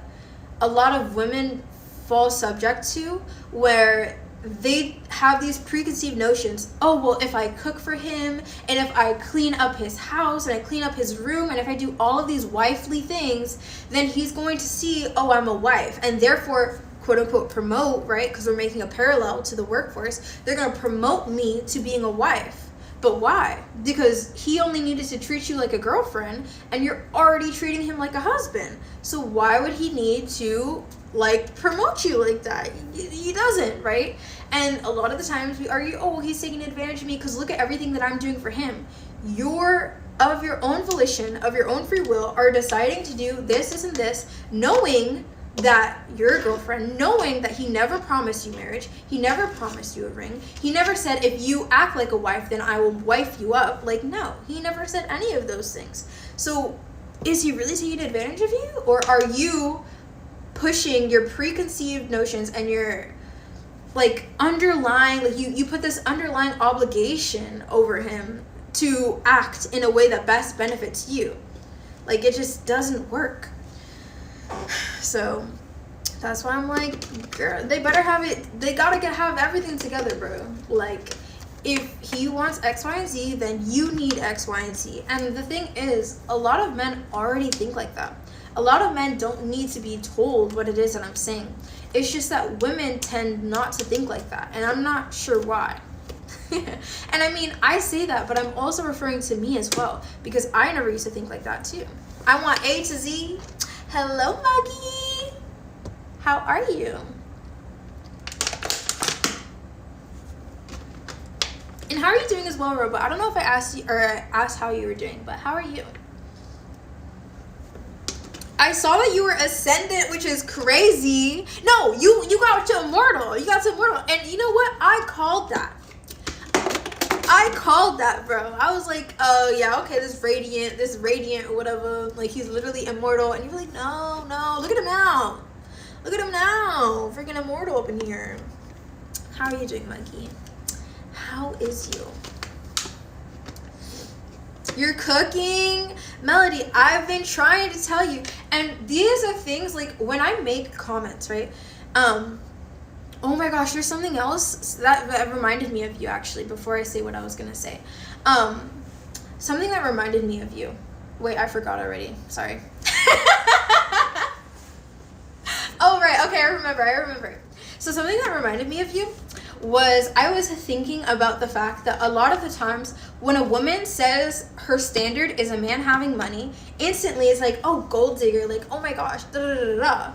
a lot of women fall subject to, where they have these preconceived notions. Oh, well, if I cook for him, and if I clean up his house, and I clean up his room, and if I do all of these wifely things, then he's going to see, oh, I'm a wife. And therefore, quote unquote, promote, right? Because we're making a parallel to the workforce. They're going to promote me to being a wife. But why? Because he only needed to treat you like a girlfriend, and you're already treating him like a husband. So why would he need to, like, promote you like that? He doesn't, right? And a lot of the times we argue, oh, he's taking advantage of me because look at everything that I'm doing for him. You're, of your own volition, of your own free will, are deciding to do this, and this, knowing that you're a girlfriend, knowing that he never promised you marriage, he never promised you a ring, he never said, if you act like a wife, then I will wife you up. Like, no, he never said any of those things. So is he really taking advantage of you? Or are you pushing your preconceived notions and your, like, underlying, like, you put this underlying obligation over him to act in a way that best benefits you? Like, it just doesn't work. So that's why I'm like, girl, they better have it. They gotta have everything together, bro. Like, if he wants X, Y, and Z, then you need X, Y, and Z. And the thing is, a lot of men already think like that. A lot of men don't need to be told what it is that I'm saying. It's just that women tend not to think like that, and I'm not sure why. And I mean, I say that, but I'm also referring to me as well, because I never used to think like that too. I want A to Z. Hello, Muggy. How are you? And how are you doing as well, Robo? I don't know if I asked you or asked how you were doing, but how are you? I saw that you were Ascendant, which is crazy. No, you got to Immortal. You got to Immortal. And you know what? I called that. Bro. I was like, oh yeah, okay, this radiant, whatever. Like, he's literally immortal. And you're like, no, look at him now. Freaking immortal up in here. How are you doing, Monkey? How is you? You're cooking? Melody, I've been trying to tell you. And these are things, like, when I make comments, right? Oh my gosh, there's something else that reminded me of you, actually, before I say what I was going to say. Something that reminded me of you. Wait, I forgot already. Sorry. Oh, right. Okay, I remember. So something that reminded me of you was, I was thinking about the fact that a lot of the times when a woman says her standard is a man having money, instantly it's like, oh, gold digger, like, oh my gosh, da da da da.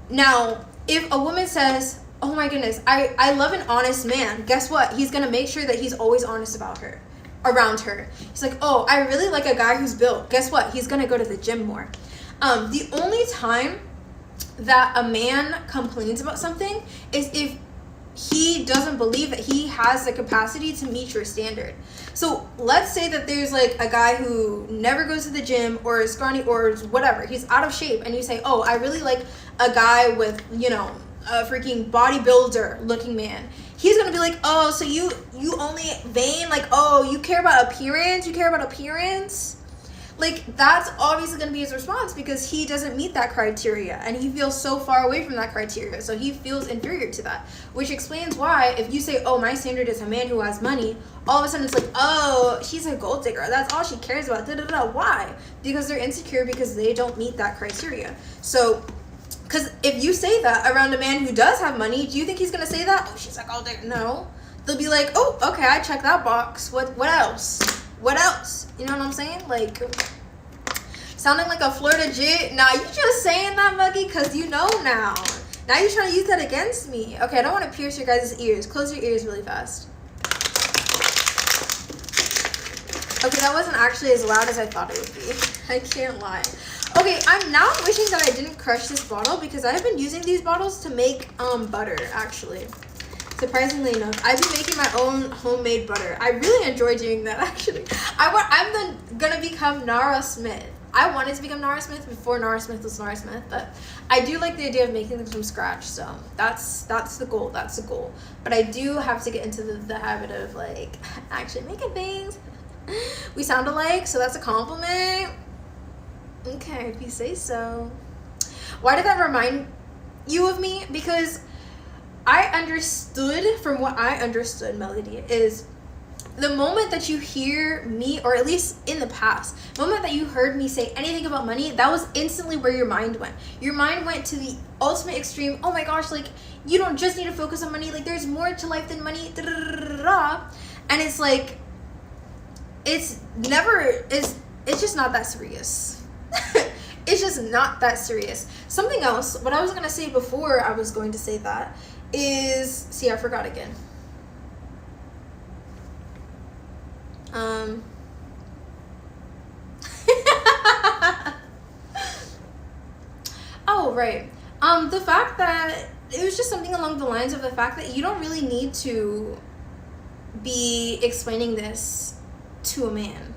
Now, if a woman says, Oh my goodness, I love an honest man. Guess what? He's gonna make sure that he's always honest about her, around her. He's like, oh, I really like a guy who's built. Guess what? He's gonna go to the gym more. The only time that a man complains about something is if he doesn't believe that he has the capacity to meet your standard. So let's say that there's like a guy who never goes to the gym or is scrawny or whatever, he's out of shape, and you say, oh, I really like a guy with, you know, a freaking bodybuilder looking man. He's gonna be like, oh, so you only vain, like, oh, you care about appearance. Like, that's obviously going to be his response because he doesn't meet that criteria and he feels so far away from that criteria. So he feels inferior to that, which explains why if you say, oh, my standard is a man who has money, all of a sudden it's like, oh, she's a gold digger. That's all she cares about. Da-da-da. Why? Because they're insecure because they don't meet that criteria. So, because if you say that around a man who does have money, do you think he's going to say that? Oh, she's a gold digger. No. They'll be like, oh, okay, I checked that box. What else? What else? You know what I'm saying? Like, sounding like a Florida jit. Nah, you just saying that, Muggy, because you know now. Now you're trying to use that against me. Okay, I don't want to pierce your guys' ears. Close your ears really fast. Okay, that wasn't actually as loud as I thought it would be. I can't lie. Okay, I'm now wishing that I didn't crush this bottle because I've been using these bottles to make butter, actually. Surprisingly enough, I've been making my own homemade butter. I really enjoy doing that, actually. I'm gonna become Nara Smith. I wanted to become Nara Smith before Nara Smith was Nara Smith, but I do like the idea of making them from scratch. So that's the goal. That's the goal. But I do have to get into the habit of like actually making things. We sound alike, so that's a compliment. Okay, if you say so. Why did that remind you of me? Because I understood, from what I understood, Melody, is the moment that you hear me, or at least in the past, the moment that you heard me say anything about money, that was instantly where your mind went. Your mind went to the ultimate extreme. Oh my gosh, like, you don't just need to focus on money. Like, there's more to life than money. And it's like, it's just not that serious. It's just not that serious. Something else, what I was going to say before I was going to say that is, see, I forgot again. Oh, right. The fact that it was just something along the lines of the fact that you don't really need to be explaining this to a man.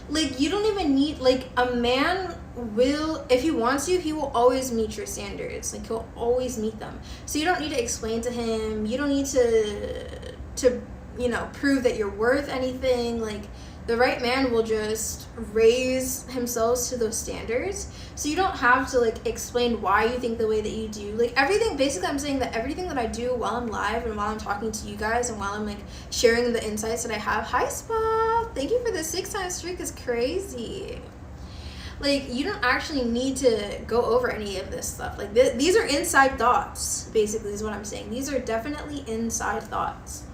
Like, you don't even need, like, a man will, if he wants you, he will always meet your standards. Like, he'll always meet them. So you don't need to explain to him. You don't need to you know, prove that you're worth anything. Like, the right man will just raise himself to those standards. So you don't have to, like, explain why you think the way that you do. Like, everything, basically I'm saying that everything that I do while I'm live and while I'm talking to you guys and while I'm, like, sharing the insights that I have. Hi, Spa. Thank you for the 6-time streak. Is crazy. Like, you don't actually need to go over any of this stuff. Like, these are inside thoughts, basically, is what I'm saying. These are definitely inside thoughts.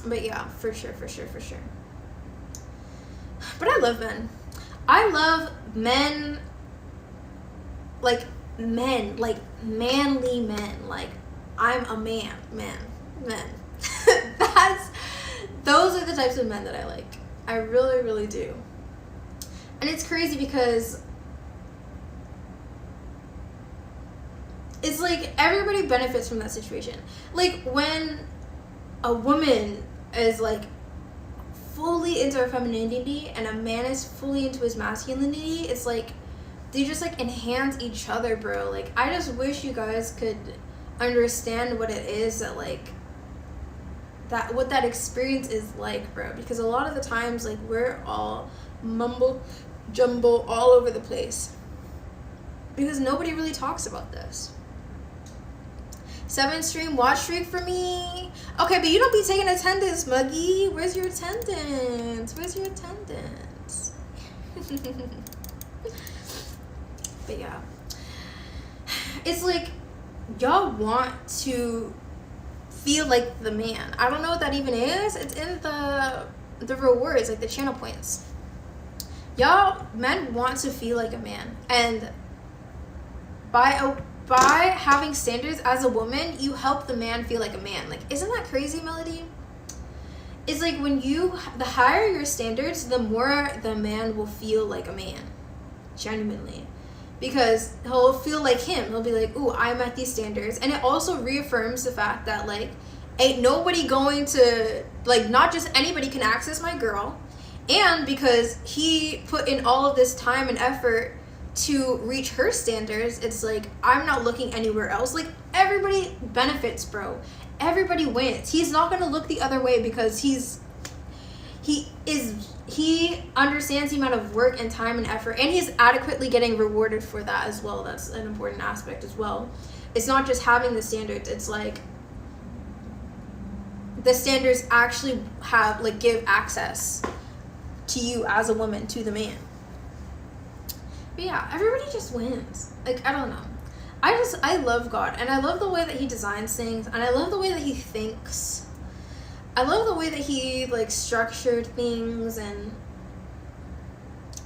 But yeah, for sure. But I love men. I love men, like manly men. Like, I'm a man. Those are the types of men that I like. I really, really do. And it's crazy because it's like everybody benefits from that situation. Like, when a woman is like fully into her femininity and a man is fully into his masculinity, it's like they just like enhance each other, bro. Like, I just wish you guys could understand what it is that like that, what that experience is like, bro. Because a lot of the times, like, we're all mumble jumble all over the place because nobody really talks about this. 7-stream watch streak for me. Okay, but you don't be taking attendance, Muggy. Where's your attendance? But yeah, it's like y'all want to feel like the man. I don't know what that even is. It's in the rewards, like the channel points. Y'all men want to feel like a man, and by by having standards as a woman, you help the man feel like a man. Like, isn't that crazy, Melody? It's like when the higher your standards, the more the man will feel like a man. Genuinely. Because he'll feel like him. He'll be like, ooh, I met these standards. And it also reaffirms the fact that, like, ain't nobody going to, like, not just anybody can access my girl. And because he put in all of this time and effort to reach her standards, it's like, I'm not looking anywhere else. Like, everybody benefits, bro. Everybody wins. He's not going to look the other way because he understands the amount of work and time and effort, and he's adequately getting rewarded for that as well. That's an important aspect as well. It's not just having the standards. It's like the standards actually have, like, give access to you as a woman to the man. But yeah, everybody just wins. Like, I don't know. I love God, and I love the way that he designs things, and I love the way that he thinks. I love the way that he, like, structured things, and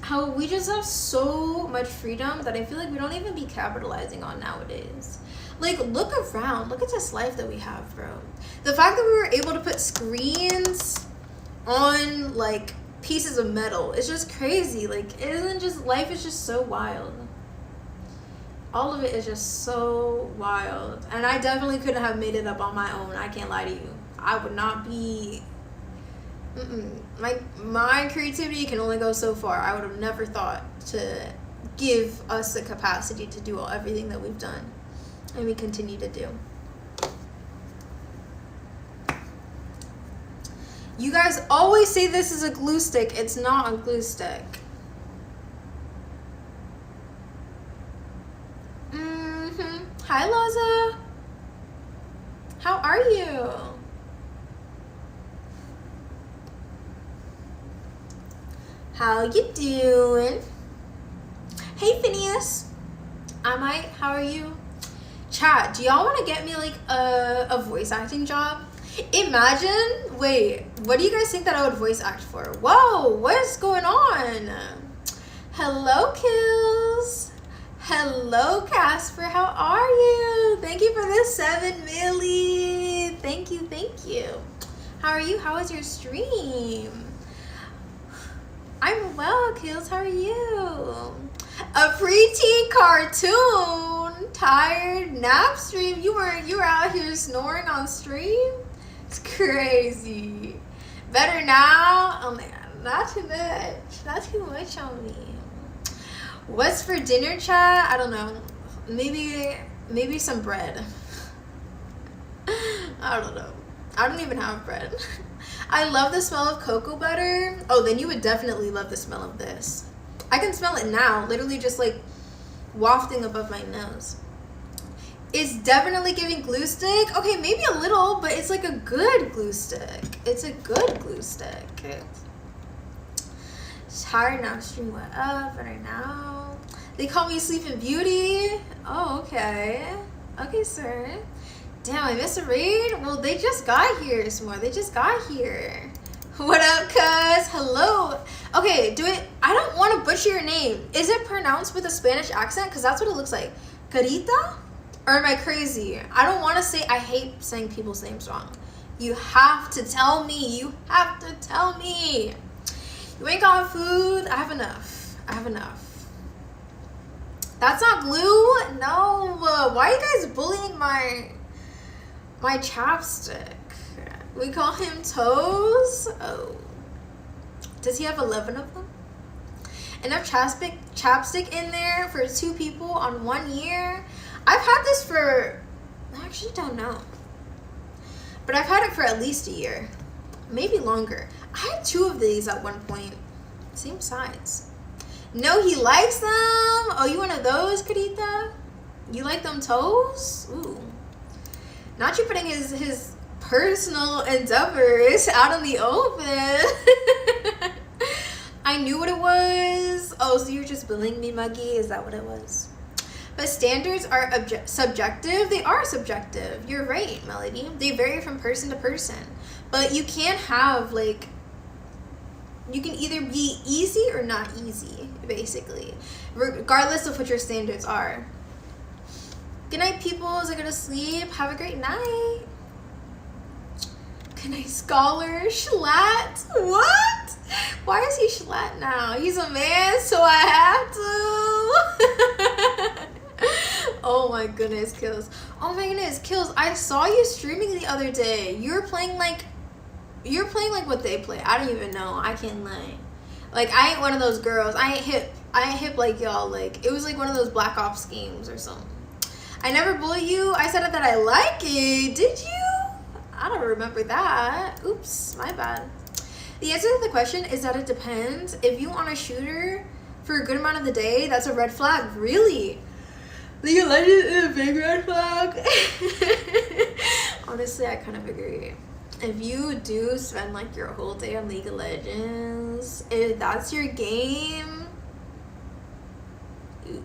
how we just have so much freedom that I feel like we don't even be capitalizing on nowadays. Like, look around. Look at this life that we have, bro. The fact that we were able to put screens on, like, pieces of metal, it's just crazy. Like, life is just so wild. All of it is just so wild. And I definitely couldn't have made it up on my own. I can't lie to you. I would not be... My creativity can only go so far. I would have never thought to give us the capacity to do everything that we've done. And we continue to do. You guys always say this is a glue stick. It's not a glue stick. Hi, Laza. How are you? How you doing? Hey, Phineas. How are you? Chat, do y'all want to get me, like, a voice acting job? Imagine, wait, what do you guys think that I would voice act for? Whoa, what's going on? Hello, Kills. Hello, Casper. How are you? Thank you for the 7 milli. Thank you, thank you. How are you? How was your stream? I'm well, Kills. How are you? A preteen cartoon. Tired nap stream. You were out here snoring on stream? It's crazy. Better now? Oh my god, not too much. Not too much on me. What's for dinner, chat? I don't know. Maybe some bread. I don't know. I don't even have bread. I love the smell of cocoa butter. Oh, then you would definitely love the smell of this. I can smell it now, literally just, like, wafting above my nose. It's definitely giving glue stick. Okay, maybe a little, but it's like a good glue stick. It's a good glue stick. Tired now, stream what up right now. They call me Sleeping Beauty. Oh, okay. Okay, sir. Damn, I missed a raid? Well, they just got here, S'more. They just got here. What up, cuz? Hello. Okay, I don't want to butcher your name. Is it pronounced with a Spanish accent? Because that's what it looks like. Carita? Or am I crazy? I don't want to say, I hate saying people's names wrong. You have to tell me. You have to tell me. You ain't got food? I have enough. I have enough. That's not glue? No. Why are you guys bullying my chapstick? We call him Toes? Oh. Does he have 11 of them? Enough chapstick in there for 2 people on 1 year? I've had this for, I actually don't know. But I've had it for at least a year. Maybe longer. I had 2 of these at one point. Same size. No, he likes them? Oh, you one of those, Carita? You like them toes? Ooh. Not you putting his personal endeavors out in the open. I knew what it was. Oh, so you're just bullying me, Muggy? Is that what it was? But standards are subjective. They are subjective. You're right, Melody. They vary from person to person. But you can't have, like, you can either be easy or not easy, basically, regardless of what your standards are. Good night, peoples. I go to sleep. Have a great night. Good night, Scholar. Schlatt. What? Why is he Schlatt now? He's a man, so I have to. Oh my goodness, Kills. Oh my goodness, Kills. I saw you streaming the other day. You're playing like what they play. I don't even know. I can't lie. Like, I ain't one of those girls. I ain't hip like y'all. Like, it was like one of those Black Ops games or something. I never bully you. I said that I like it. Did you? I don't remember that. Oops, my bad. The answer to the question is that it depends. If you want a shooter for a good amount of the day, that's a red flag. Really? League of Legends is a big red flag. Honestly, I kind of agree. If you do spend like your whole day on League of Legends, if that's your game, oof.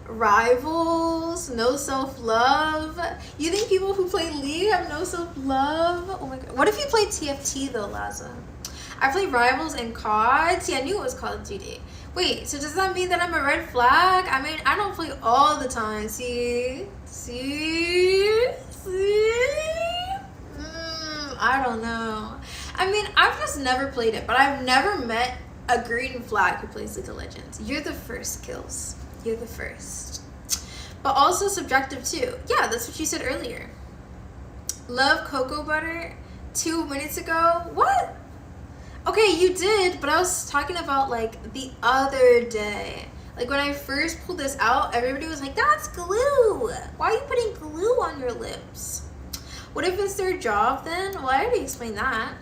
Rivals, no self-love. You think people who play League have no self-love? Oh my god. What if you played TFT though, Laza? I played Rivals and COD. See, I knew it was Call of Duty. Wait, so does that mean that I'm a red flag? I mean, I don't play all the time. See? I don't know. I mean, I've just never played it, but I've never met a green flag who plays League of Legends. You're the first, Kills. You're the first. But also subjective too. Yeah, that's what you said earlier. Love cocoa butter 2 minutes ago. What? Okay, you did, but I was talking about like the other day. Like when I first pulled this out, everybody was like, that's glue. Why are you putting glue on your lips? What if it's their job then? Well, I already explained that.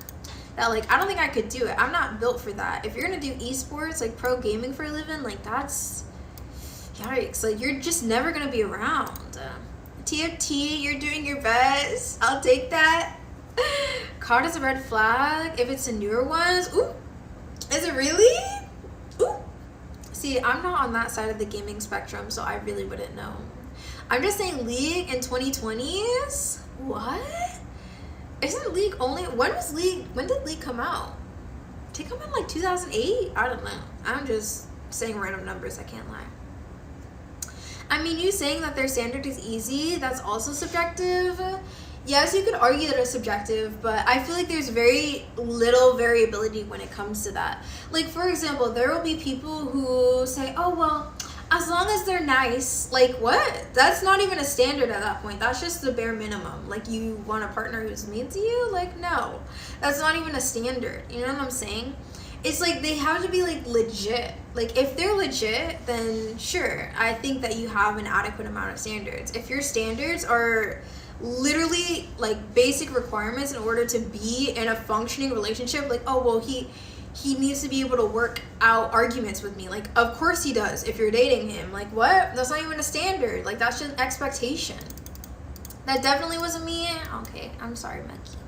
That like, I don't think I could do it. I'm not built for that. If you're gonna do esports, like pro gaming for a living, like that's, yikes. Like you're just never gonna be around. TFT, you're doing your best. I'll take that. COD is a red flag if it's the newer ones. Ooh, is it really? Ooh. See, I'm not on that side of the gaming spectrum, so I really wouldn't know. I'm just saying League in 2020s? What? Isn't League only, when did League come out? Did it come out in like 2008? I don't know. I'm just saying random numbers, I can't lie. I mean, you saying that their standard is easy, that's also subjective. Yes, you could argue that it's subjective, but I feel like there's very little variability when it comes to that. Like, for example, there will be people who say, oh, well, as long as they're nice. Like, what? That's not even a standard at that point. That's just the bare minimum. Like, you want a partner who's mean to you? Like, no. That's not even a standard. You know what I'm saying? It's like they have to be, like, legit. Like, if they're legit, then sure. I think that you have an adequate amount of standards. If your standards are literally like basic requirements in order to be in a functioning relationship, like, oh well, he needs to be able to work out arguments with me. Like, of course he does if you're dating him. Like, what? That's not even a standard. Like, that's just an expectation. That definitely wasn't me. Okay, I'm sorry, Monkey.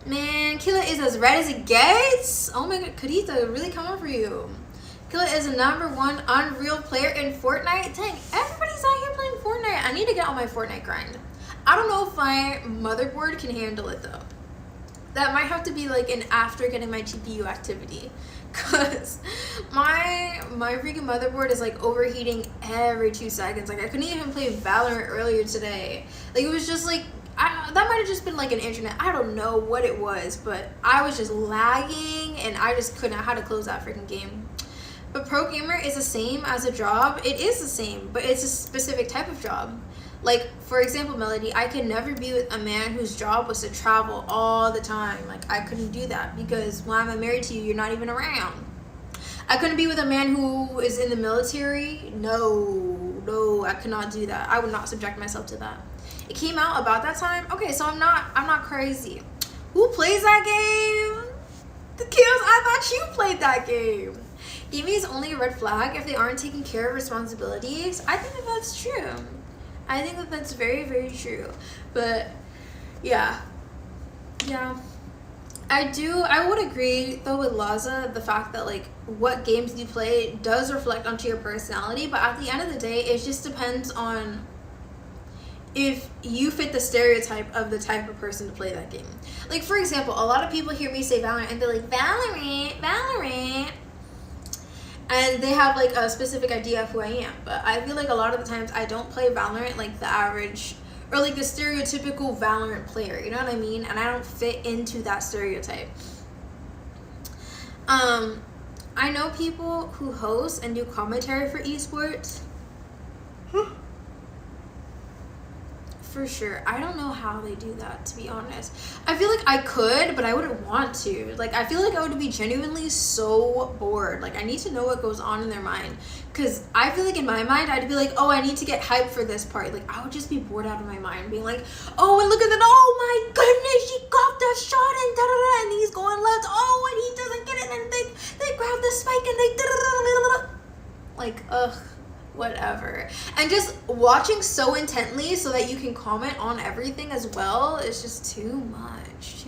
Man, Killa is as red as it gets. Oh my god, Kadita really coming for you. Killa is a #1 Unreal player in Fortnite. Dang, everybody's out here playing Fortnite. I need to get on my Fortnite grind. I don't know if my motherboard can handle it though. That might have to be like an after getting my GPU activity. Cause my freaking motherboard is like overheating every 2 seconds. Like I couldn't even play Valorant earlier today. Like it was just like, that might have just been like an internet. I don't know what it was, but I was just lagging and I just couldn't. I had to close that freaking game. But pro gamer is the same as a job. It is the same, but it's a specific type of job. Like, for example, Melody, I could never be with a man whose job was to travel all the time. Like, I couldn't do that because when I'm married to you, you're not even around. I couldn't be with a man who is in the military. No, I could not do that. I would not subject myself to that. It came out about that time. Okay, so I'm not crazy. Who plays that game? The Kills, I thought you played that game. Gaming is only a red flag if they aren't taking care of responsibilities. I think that that's true. I think that that's very, very true. But yeah. I would agree though with Laza, the fact that like what games you play does reflect onto your personality, but at the end of the day, it just depends on if you fit the stereotype of the type of person to play that game. Like, for example, a lot of people hear me say Valorant and they're like, Valorant. and they have like a specific idea of who I am. But I feel like a lot of the times I don't play Valorant like the average or like the stereotypical Valorant player, you know what I mean? And I don't fit into that stereotype. I know people who host and do commentary for esports. For sure. I don't know how they do that, to be honest. I feel like I could, but I wouldn't want to. Like, I feel like I would be genuinely so bored. Like, I need to know what goes on in their mind. Because I feel like in my mind, I'd be like, oh, I need to get hyped for this part. Like, I would just be bored out of my mind, being like, oh, and look at that. Oh, my goodness, she got the shot and da-da-da, and he's going left. Oh, and he doesn't get it, and they grab the spike, and they da-da-da-da-da-da. Like, ugh. Whatever. And just watching so intently so that you can comment on everything as well is just too much.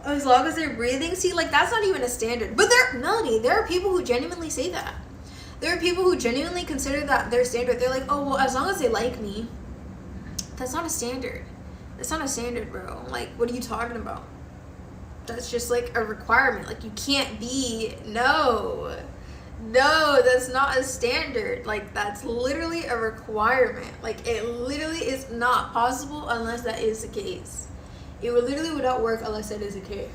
As long as they're breathing, see, like, that's not even a standard. But Melody, there are people who genuinely say that. There are people who genuinely consider that their standard. They're like, oh, well, as long as they like me. That's not a standard. That's not a standard, bro. Like, what are you talking about? That's just like a requirement. Like, you can't be, no, that's not a standard. Like, that's literally a requirement. Like, it literally is not possible unless that is the case. It literally would not work unless that is the case.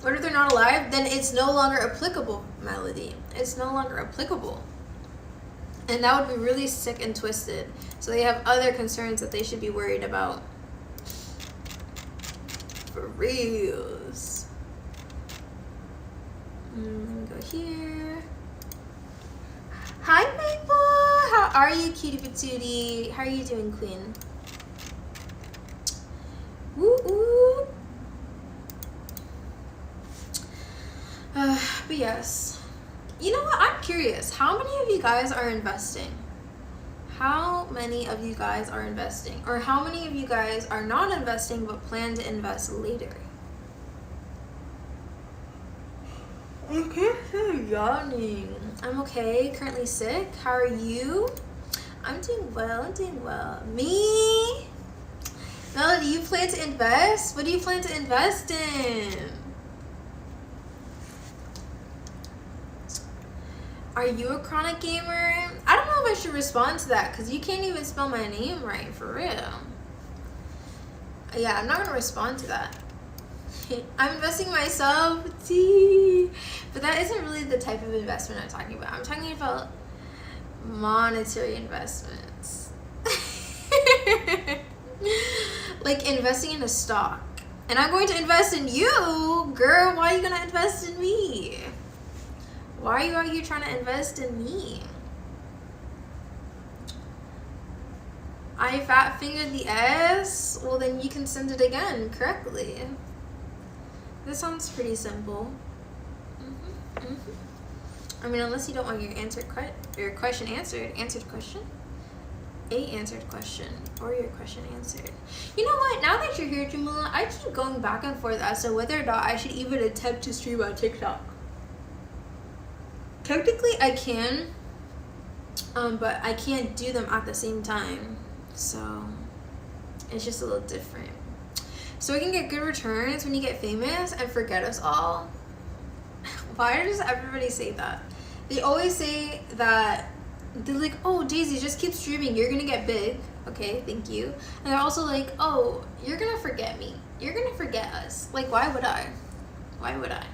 What if they're not alive? Then it's no longer applicable, Melody. It's no longer applicable. And that would be really sick and twisted. So they have other concerns that they should be worried about. For reals. Let me go here. Hi, Maple. How are you, cutie patootie? How are you doing, Queen? Woo woo. But yes. You know what? I'm curious. How many of you guys are investing? How many of you guys are investing? Or how many of you guys are not investing but plan to invest later? Okay, I'm yawning. I'm okay, currently sick. How are you? I'm doing well. Me? Melody, you plan to invest? What do you plan to invest in? Are you a chronic gamer? I don't know if I should respond to that because you can't even spell my name right, for real. Yeah, I'm not going to respond to that. I'm investing myself, tea. But that isn't really the type of investment I'm talking about. I'm talking about monetary investments. Like investing in a stock. And I'm going to invest in you, girl. Why are you going to invest in me? Why are you out here trying to invest in me? I fat fingered the S? Well, then you can send it again correctly. This sounds pretty simple. I mean, unless you don't want your question answered. Answered question? A answered question. Or your question answered. You know what? Now that you're here, Jamila, I keep going back and forth as to whether or not I should even attempt to stream on TikTok. Technically, I can. But I can't do them at the same time. So, it's just a little different. So we can get good returns when you get famous and forget us all. Why does everybody say that? They always say that, they're like, oh, Daisy, just keep streaming. You're going to get big. Okay, thank you. And they're also like, oh, you're going to forget me. You're going to forget us. Like, why would I? Why would I?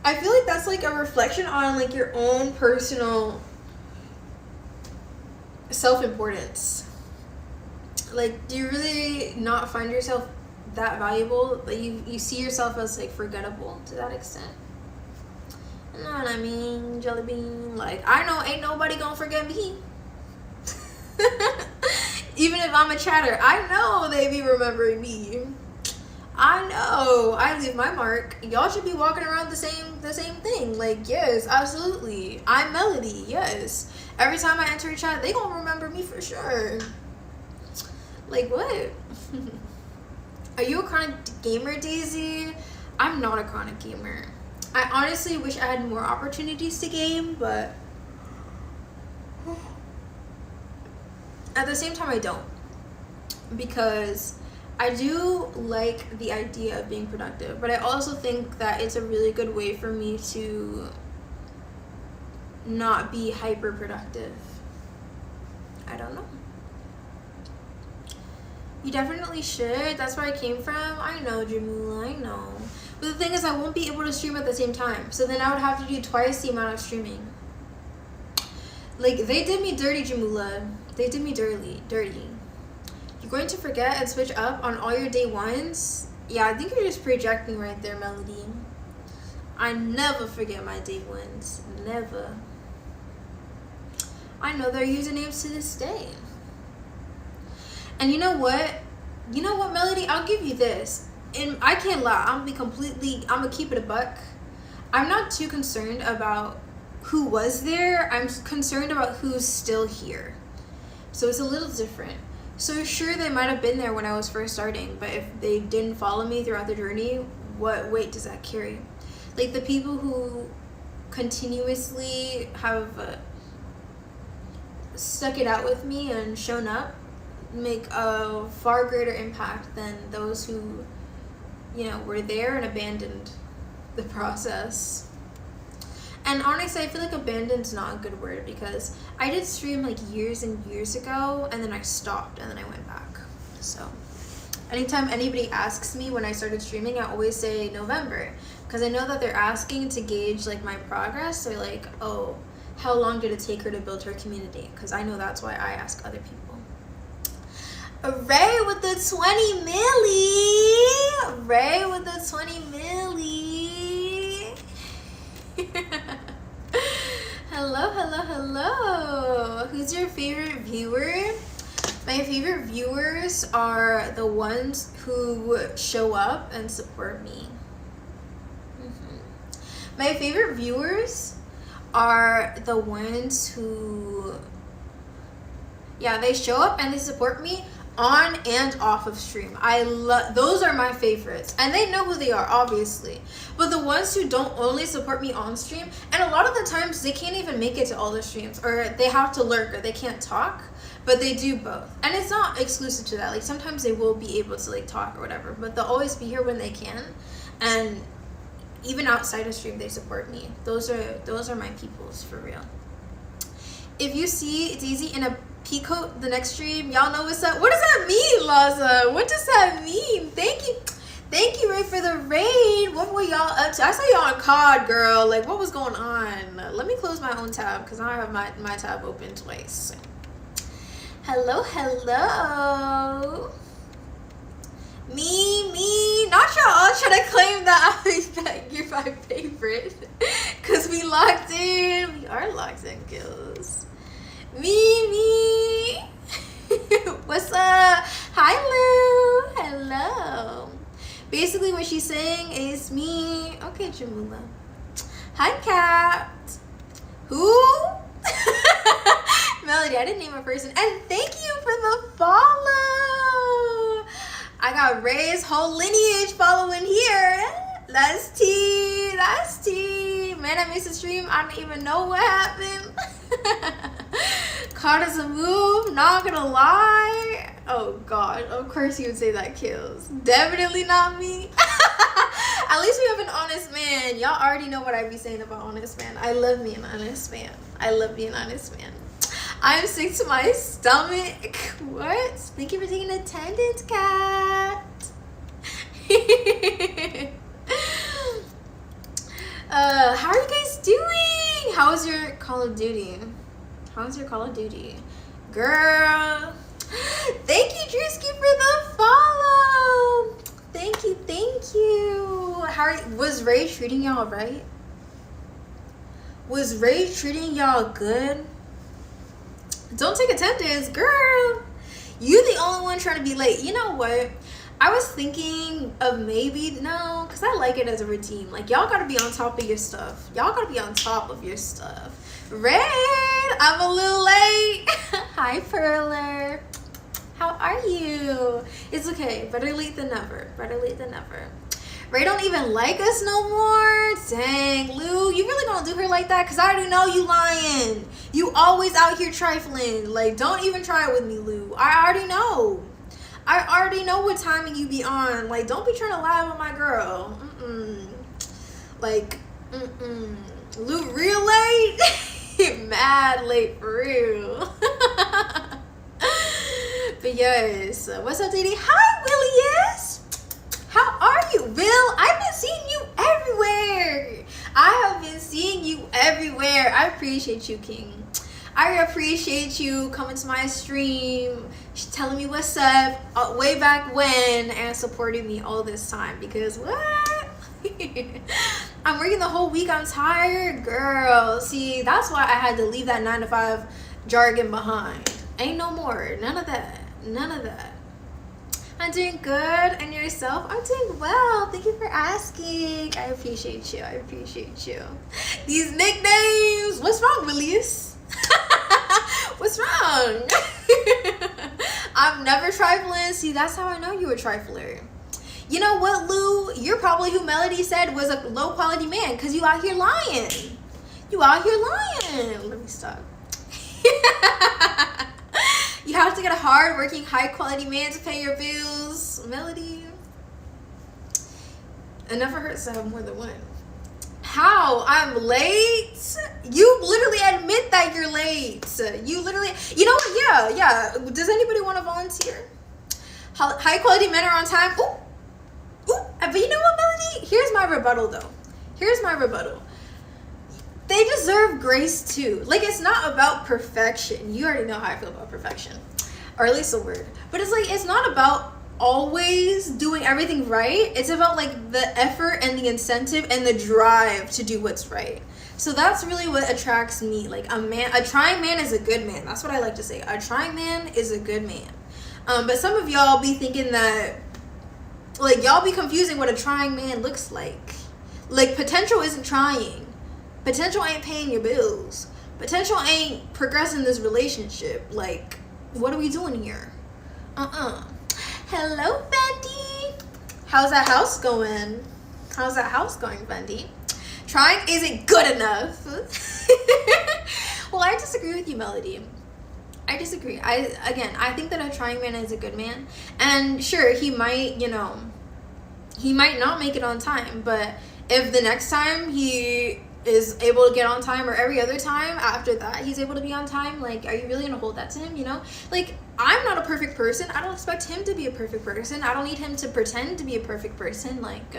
I feel like that's like a reflection on like your own personal self-importance. Like, do you really not find yourself that valuable? Like, you see yourself as like forgettable to that extent? You know what I mean, Jelly Bean? Like, I know ain't nobody gonna forget me. Even if I'm a chatter, I know they be remembering me. I know I leave my mark. Y'all should be walking around the same thing. Like, yes, absolutely. I'm Melody, yes. Every time I enter a chat, they gonna remember me for sure. Like, what? Are you a chronic gamer, Daisy? I'm not a chronic gamer. I honestly wish I had more opportunities to game, but at the same time I don't. Because I do like the idea of being productive, but I also think that it's a really good way for me to not be hyper productive. I don't know. You definitely should. That's where I came from. I know, Jamula, I know. But the thing is, I won't be able to stream at the same time. So then I would have to do twice the amount of streaming. Like, they did me dirty, Jamula. They did me dirty. You're going to forget and switch up on all your day ones? Yeah, I think you're just projecting right there, Melody. I never forget my day ones. Never. I know their usernames to this day. And you know what? You know what, Melody? I'll give you this. And I can't lie. I'm gonna keep it a buck. I'm not too concerned about who was there. I'm concerned about who's still here. So it's a little different. So sure, they might have been there when I was first starting, but if they didn't follow me throughout the journey, what weight does that carry? Like the people who continuously have stuck it out with me and shown up make a far greater impact than those who, you know, were there and abandoned the process. And honestly, I feel like abandoned's not a good word, because I did stream like years and years ago, and then I stopped, and then I went back. So anytime anybody asks me when I started streaming, I always say November, because I know that they're asking to gauge like my progress. They're like, oh, how long did it take her to build her community? Because I know that's why I ask other people. Ray with the 20 milli. Ray with the 20 milli. Hello. Who's your favorite viewer? My favorite viewers are the ones who show up and support me. My favorite viewers are the ones who, yeah, they show up and they support me on and off of stream. Those are my favorites, and they know who they are, obviously. But the ones who don't only support me on stream, and a lot of the times they can't even make it to all the streams, or they have to lurk, or they can't talk, but they do both. And it's not exclusive to that. Like sometimes they will be able to like talk or whatever, but they'll always be here when they can. And even outside of stream, they support me. Those are my peoples, for real. If you see Daisy in a peacoat the next stream, y'all know what's up. What does that mean, Laza? What does that mean? Thank you, Ray, for the raid. What were y'all up to? I saw y'all on COD, girl. Like, what was going on? Let me close my own tab, because I have my tab open twice. Hello. Me, not y'all trying to claim that you're my favorite, because we locked in. We are locked in, kills. Me. What's up? Hi, Lou. Hello. Basically, what she's saying is me. Okay, Jamula. Hi, Cat. Who? Melody, I didn't name a person. And thank you for the follow. I got Ray's whole lineage following here. That's T. Man, I missed the stream. I don't even know what happened. Caught as a move, not gonna lie. Oh god, of course you would say that, kills. Definitely not me. At least we have an honest man. Y'all already know what I be saying about honest man. I love me an honest man. I'm sick to my stomach. What? Thank you for taking attendance, Cat. How are you guys doing? How's your Call of Duty? Girl. Thank you, Drewski, for the follow. Thank you. Was Ray treating y'all right? Was Ray treating y'all good? Don't take attendance, girl. You the only one trying to be late. You know what? I was thinking of maybe, no, because I like it as a routine. Like, y'all got to be on top of your stuff. Red, I'm a little late. Hi, Perler. How are you? It's okay. Better late than never. Ray don't even like us no more. Dang, Lou, you really gonna do her like that? Because I already know you lying. You always out here trifling. Like, don't even try it with me, Lou. I already know. I already know what timing you be on. Like, don't be trying to lie with my girl. Like, real late. Mad late for real. But yes, what's up, Didi? Hi, Willius. How are you, Will? I've been seeing you everywhere. I have been seeing you everywhere. I appreciate you, King. I appreciate you coming to my stream, telling me what's up way back when, and supporting me all this time. Because what? I'm working the whole week. I'm tired, girl. See, that's why I had to leave that 9 to 5 jargon behind. Ain't no more. None of that. None of that. I'm doing good. And yourself? I'm doing well. Thank you for asking. I appreciate you. I appreciate you. These nicknames. What's wrong, Willius? What's wrong? I'm never trifling. See, that's how I know you a trifler. You know what, Lou? You're probably who Melody said was a low quality man, because you out here lying. You out here lying. Let me stop. You have to get a hard working, high quality man to pay your bills. Melody. It never hurts to have more than one. How? I'm late? You literally admit that you're late. You literally, you know what? Yeah. Does anybody want to volunteer? High quality men are on time. Ooh. But you know what, Melody? Here's my rebuttal, though. Here's my rebuttal. They deserve grace, too. Like, it's not about perfection. You already know how I feel about perfection. Or at least a word. But it's like, it's not about always doing everything right. It's about, like, the effort and the incentive and the drive to do what's right. So that's really what attracts me. Like, a trying man is a good man. That's what I like to say. A trying man is a good man. But some of y'all be thinking that, like, y'all be confusing what a trying man looks like. Like, potential isn't trying. Potential ain't paying your bills. Potential ain't progressing this relationship. Like, what are we doing here? Hello, Fendi. How's that house going? How's that house going, Fendi? Trying isn't good enough. Well, I disagree with you, Melody. I disagree. I think that a trying man is a good man. And sure, he might not make it on time. But if the next time he is able to get on time, or every other time after that he's able to be on time, like, are you really gonna hold that to him? You know, like, I'm not a perfect person. I don't expect him to be a perfect person. I don't need him to pretend to be a perfect person. Like,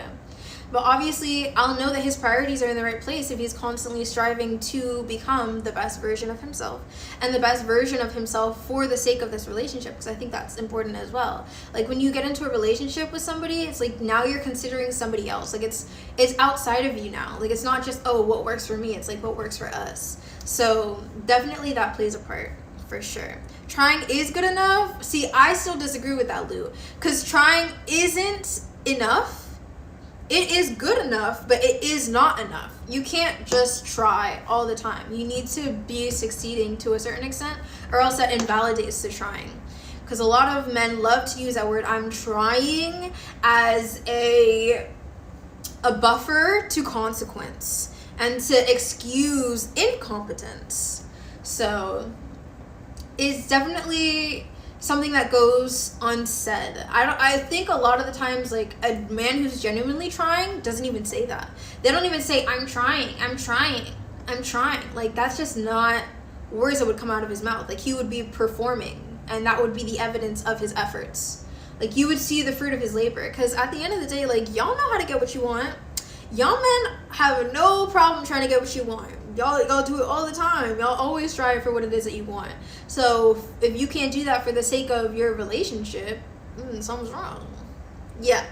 but obviously I'll know that his priorities are in the right place if he's constantly striving to become the best version of himself, and the best version of himself for the sake of this relationship, because I think that's important as well. Like, when you get into a relationship with somebody, it's like, now you're considering somebody else. Like, it's outside of you now. Like, it's not just, oh, what works for me. It's like, what works for us. So definitely that plays a part, for sure. Trying is good enough. See, I still disagree with that, Lou, because trying isn't enough. It is good enough, but it is not enough. You can't just try all the time. You need to be succeeding to a certain extent, or else that invalidates the trying. Because a lot of men love to use that word, I'm trying, as a buffer to consequence and to excuse incompetence. So it's definitely something that goes unsaid. I think a lot of the times, like, a man who's genuinely trying doesn't even say that. They don't even say, I'm trying. Like, that's just not words that would come out of his mouth. Like, he would be performing, and that would be the evidence of his efforts. Like, you would see the fruit of his labor, because at the end of the day, like, y'all know how to get what you want. Y'all men have no problem trying to get what you want. Y'all do it all the time. Y'all always strive for what it is that you want. So if you can't do that for the sake of your relationship, something's wrong. Yeah.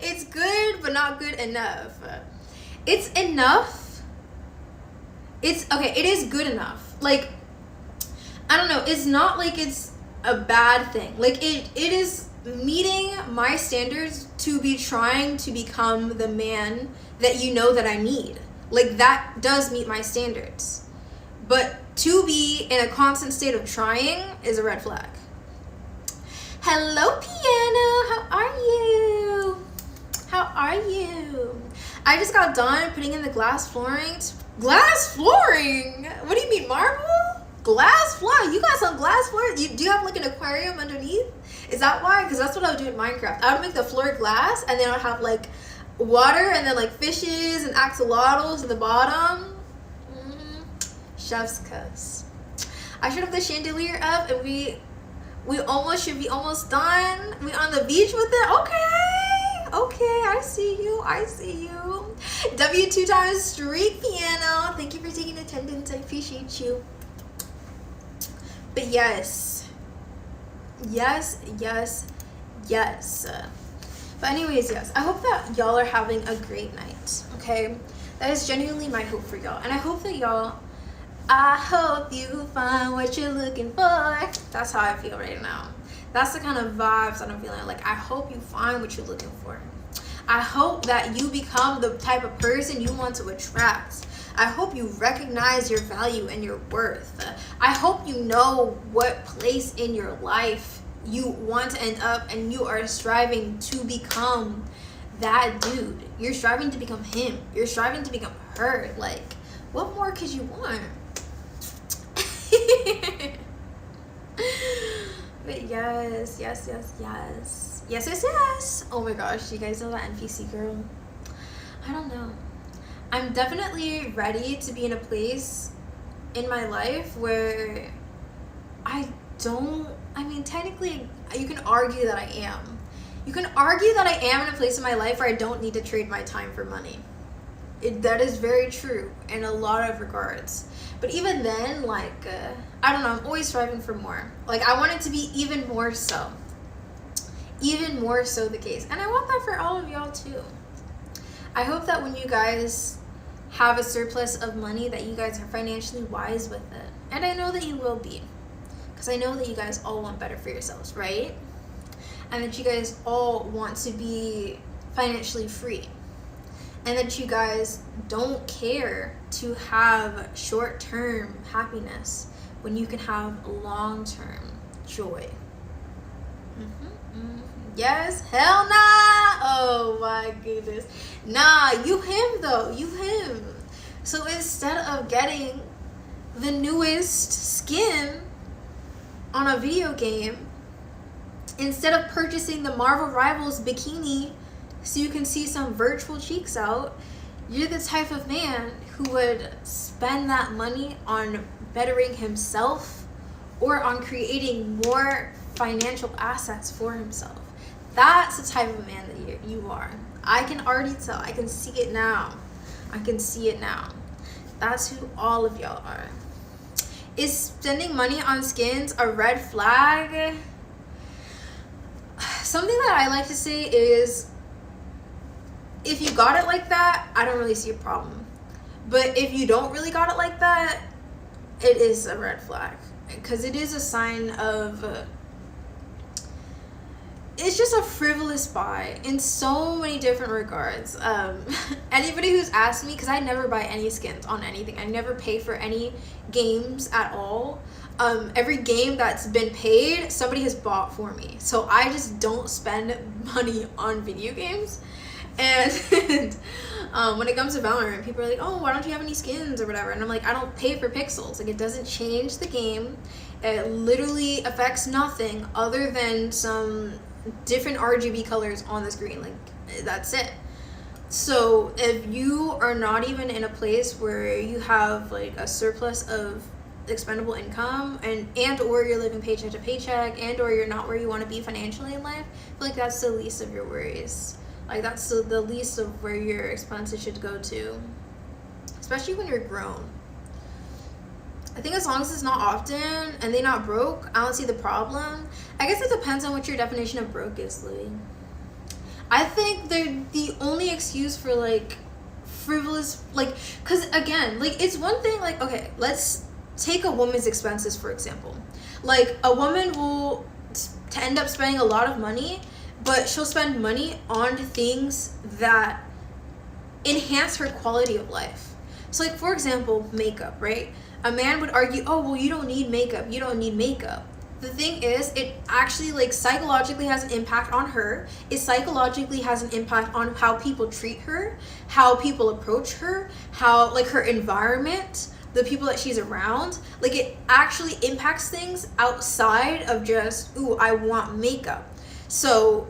It's good, but not good enough. It's enough. It's okay. It is good enough. Like, I don't know. It's not like it's a bad thing. Like, it is meeting my standards to be trying to become the man that you know that I need. Like, that does meet my standards. But to be in a constant state of trying is a red flag. Hello, Piano. How are you? How are you? I just got done putting in the glass flooring. Glass flooring? What do you mean, marble? Glass flooring? You got some glass flooring? Do you have like an aquarium underneath? Is that why? Because that's what I would do in Minecraft. I would make the floor glass, and then I would have like water, and then like fishes and axolotls at the bottom. Chef's kiss. I should have the chandelier up, and we almost should be almost done. We on the beach with it. Okay, I see you. W2 times street piano. Thank you for taking attendance. I appreciate you. But yes. But anyways, yes. I hope that y'all are having a great night. Okay? That is genuinely my hope for y'all. And I hope that I hope you find what you're looking for. That's how I feel right now. That's the kind of vibes that I'm feeling. Like, I hope you find what you're looking for. I hope that you become the type of person you want to attract. I hope you recognize your value and your worth. I hope you know what place in your life you want to end up, and you are striving to become that dude. You're striving to become him. You're striving to become her. Like, what more could you want? But yes. Oh my gosh, you guys know that NPC girl? I don't know. I'm definitely ready to be in a place in my life where technically you can argue that I am. You can argue that I am in a place in my life where I don't need to trade my time for money. That is very true in a lot of regards. But even then, like, I don't know, I'm always striving for more. Like, I want it to be even more so. Even more so the case. And I want that for all of y'all too. I hope that when you guys have a surplus of money, that you guys are financially wise with it. And I know that you will be. Because I know that you guys all want better for yourselves, right? And that you guys all want to be financially free. And that you guys don't care to have short-term happiness when you can have long-term joy. Yes? Hell nah! Oh my goodness. Nah, you him though. You him. So instead of getting the newest skin on a video game, instead of purchasing the Marvel Rivals bikini so you can see some virtual cheeks out, you're the type of man who would spend that money on bettering himself or on creating more financial assets for himself. That's the type of man that you are. I can already tell. I can see it now. That's who all of y'all are. Is spending money on skins a red flag? Something that I like to say is, if you got it like that, I don't really see a problem. But if you don't really got it like that, it is a red flag. Because it is a sign of... it's just a frivolous buy in so many different regards. Anybody who's asked me, because I never buy any skins on anything. I never pay for any games at all. Every game that's been paid, somebody has bought for me. So I just don't spend money on video games. And when it comes to Valorant, people are like, oh, why don't you have any skins or whatever? And I'm like, I don't pay for pixels. Like, it doesn't change the game. It literally affects nothing other than some different RGB colors on the screen. Like, that's it. So if you are not even in a place where you have like a surplus of expendable income and or you're living paycheck to paycheck and or you're not where you want to be financially in life, I feel like that's the least of your worries. Like, that's the least of where your expenses should go to, especially when you're grown. I think as long as it's not often and they're not broke, I don't see the problem. I guess it depends on what your definition of broke is, Louis. I think they're the only excuse for, like, frivolous, like, because, again, like, it's one thing, like, okay, let's take a woman's expenses, for example. Like, a woman will end up spending a lot of money, but she'll spend money on things that enhance her quality of life. So, like, for example, makeup, right? A man would argue, oh, well, you don't need makeup. You don't need makeup. The thing is, it actually, like, psychologically has an impact on her. It psychologically has an impact on how people treat her, how people approach her, how, like, her environment, the people that she's around. Like, it actually impacts things outside of just, ooh, I want makeup. So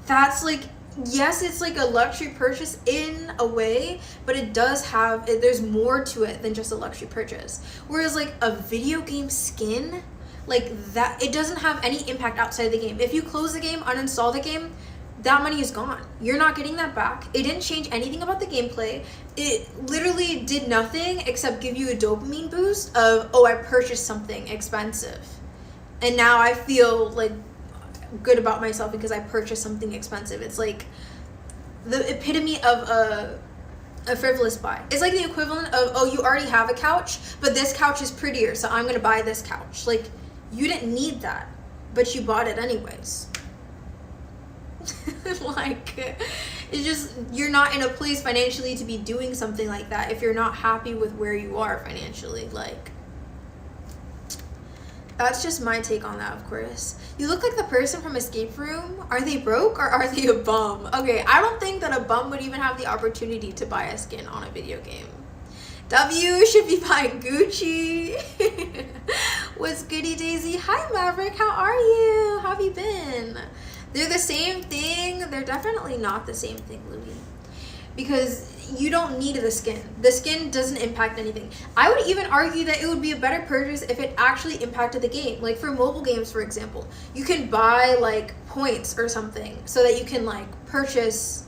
that's like, yes, it's like a luxury purchase in a way, but it does have, there's more to it than just a luxury purchase. Whereas like a video game skin, like that, it doesn't have any impact outside of the game. If you close the game, uninstall the game, that money is gone. You're not getting that back. It didn't change anything about the gameplay. It literally did nothing except give you a dopamine boost of, oh, I purchased something expensive. And now I feel like good about myself because I purchased something expensive. It's like the epitome of a frivolous buy. It's like the equivalent of, oh, you already have a couch, but this couch is prettier, so I'm gonna buy this couch. Like, you didn't need that, but you bought it anyways. Like, it's just, you're not in a place financially to be doing something like that if you're not happy with where you are financially. Like, that's just my take on that, of course. You look like the person from Escape Room. Are they broke or are they a bum? Okay, I don't think that a bum would even have the opportunity to buy a skin on a video game. W should be buying Gucci. What's goody Daisy? Hi Maverick, how are you? How have you been? They're the same thing. They're definitely not the same thing, Louie. Because you don't need the skin. The skin doesn't impact anything. I would even argue that it would be a better purchase if it actually impacted the game. Like for mobile games, for example, you can buy like points or something so that you can like purchase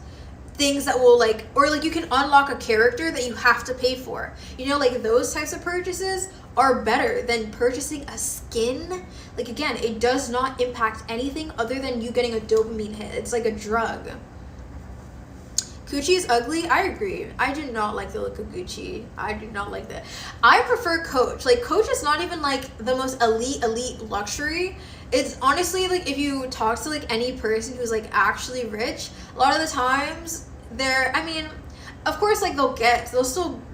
things that will like, or like you can unlock a character that you have to pay for. You know, like those types of purchases are better than purchasing a skin. Like again, it does not impact anything other than you getting a dopamine hit. It's like a drug. Gucci is ugly. I agree. I do not like the look of Gucci. I do not like that. I prefer Coach. Like Coach is not even like the most elite luxury. It's honestly like if you talk to like any person who's like actually rich, a lot of the times they're, I mean, of course like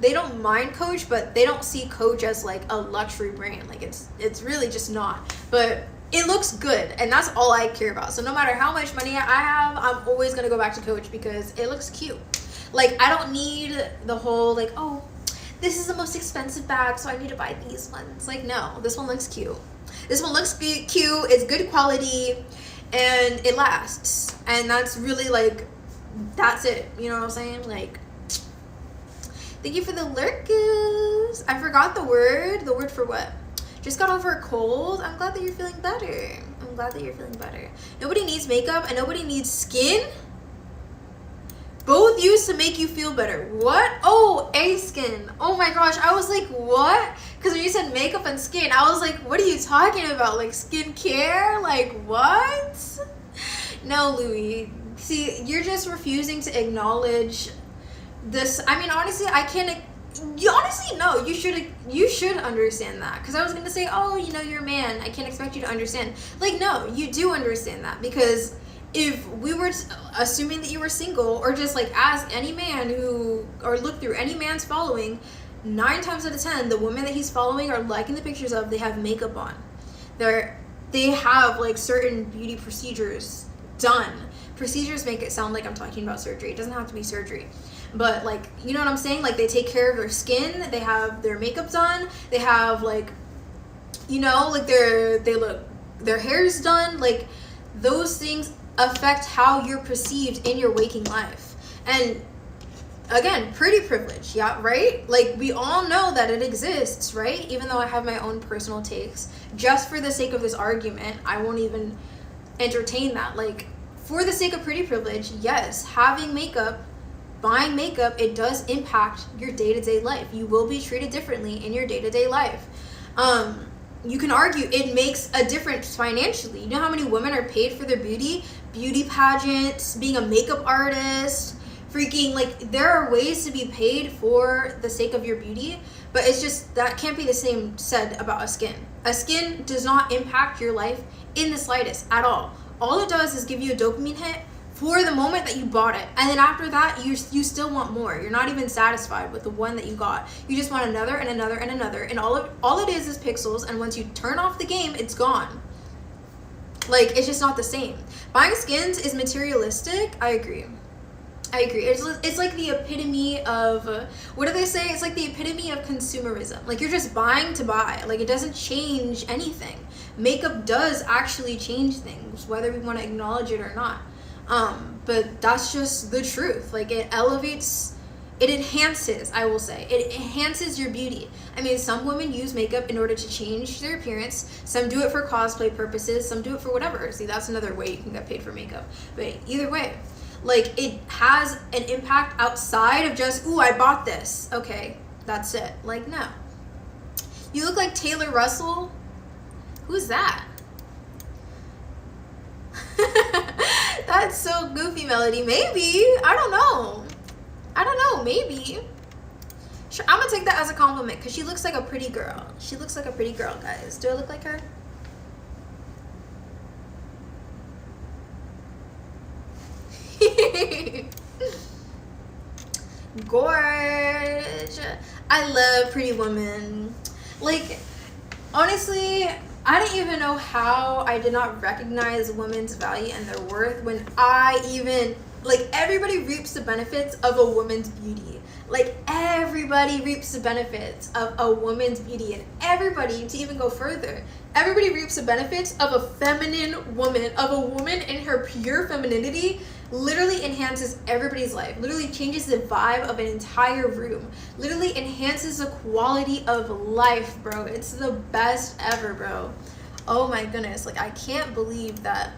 they don't mind Coach, but they don't see Coach as like a luxury brand. Like it's really just not. But it looks good, and that's all I care about. So no matter how much money I have, I'm always gonna go back to Coach because it looks cute. Like I don't need the whole like, oh, this is the most expensive bag, so I need to buy these ones. Like no, this one looks cute. This one looks cute. It's good quality, and it lasts. And that's really like, that's it. You know what I'm saying? Like, thank you for the lurkers. I forgot the word. The word for what? Just got over a cold. I'm glad that you're feeling better. I'm glad that you're feeling better. Nobody needs makeup and nobody needs skin. Both used to make you feel better. What? Oh, a skin. Oh my gosh. I was like, what? Because when you said makeup and skin, I was like, what are you talking about? Like skincare? Like what? No, Louie. See, you're just refusing to acknowledge this. I mean, honestly, I can't. No, you should understand that. Because I was gonna say, oh, you know, you're a man, I can't expect you to understand. Like, no, you do understand that. Because if we were assuming that you were single, or just like ask any man or look through any man's following, 9 times out of 10 the women that he's following are liking the pictures of, they have makeup on. They have like certain beauty procedures done. Procedures make it sound like I'm talking about surgery. It doesn't have to be surgery. But like, you know what I'm saying? Like they take care of their skin, they have their makeup done, they have like, you know, like their hair's done. Like those things affect how you're perceived in your waking life. And again, pretty privilege, yeah, right? Like we all know that it exists, right? Even though I have my own personal takes, just for the sake of this argument, I won't even entertain that. Like for the sake of pretty privilege, yes, having makeup, buying makeup, it does impact your day-to-day life. You will be treated differently in your day-to-day life. You can argue it makes a difference financially. You know how many women are paid for their beauty pageants, being a makeup artist, freaking, like there are ways to be paid for the sake of your beauty, but it's just that can't be the same said about a skin. A skin does not impact your life in the slightest at all. All it does is give you a dopamine hit for the moment that you bought it, and then after that you still want more. You're not even satisfied with the one that you got. You just want another and another and another, and all it is pixels, and once you turn off the game, it's gone. Like it's just not the same. Buying skins is materialistic. I agree. I agree. It's like the epitome of, what do they say? It's like the epitome of consumerism. Like, you're just buying to buy. Like, it doesn't change anything. Makeup does actually change things, whether we want to acknowledge it or not. But that's just the truth. Like, it elevates, it enhances, I will say. It enhances your beauty. I mean, some women use makeup in order to change their appearance. Some do it for cosplay purposes. Some do it for whatever. See, that's another way you can get paid for makeup. But either way, like, it has an impact outside of just, ooh, I bought this. Okay, that's it. Like, no. You look like Taylor Russell. Who's that? That's so goofy, Melody. Maybe. I don't know. Maybe. Sure, I'm gonna take that as a compliment because she looks like a pretty girl. She looks like a pretty girl, guys. Do I look like her? Gorge. I love Pretty Woman. Like, honestly, I didn't even know how I did not recognize women's value and their worth when I even, like, everybody reaps the benefits of a woman's beauty. Like, everybody reaps the benefits of a woman's beauty, and everybody, to even go further, everybody reaps the benefits of a feminine woman, of a woman in her pure femininity. Literally enhances everybody's life, literally changes the vibe of an entire room, literally enhances the quality of life, bro. It's the best ever, bro. Oh my goodness, like, I can't believe that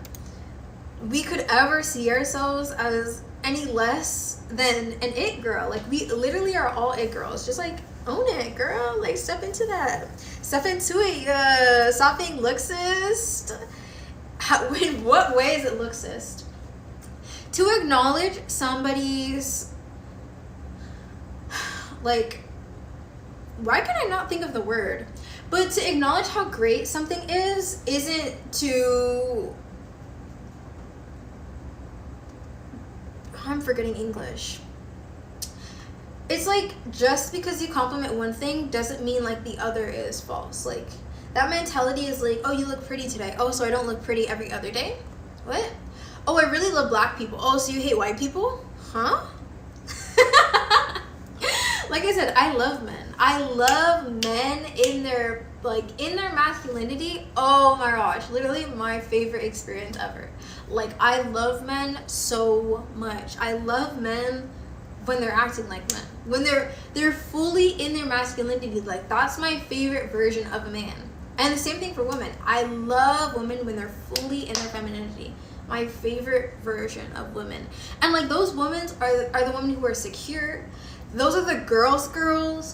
we could ever see ourselves as any less than an it girl. Like, we literally are all it girls. Just, like, own it, girl. Like, step into that, step into it. Stop being looksist. In what way is it looksist? To acknowledge somebody's, like, why can I not think of the word? But to acknowledge how great something is isn't to, I'm forgetting English. It's like, just because you compliment one thing doesn't mean like the other is false. Like, that mentality is like, oh, you look pretty today. Oh, so I don't look pretty every other day? What? Oh, I really love black people. Oh, so you hate white people? Huh? Like I said, I love men. I love men in their, like, in their masculinity. Oh my gosh, literally my favorite experience ever. Like, I love men so much. I love men when they're acting like men. When they're fully in their masculinity. Like, that's my favorite version of a man. And the same thing for women. I love women when they're fully in their femininity. My favorite version of women. And like, those women are the women who are secure. Those are the girls.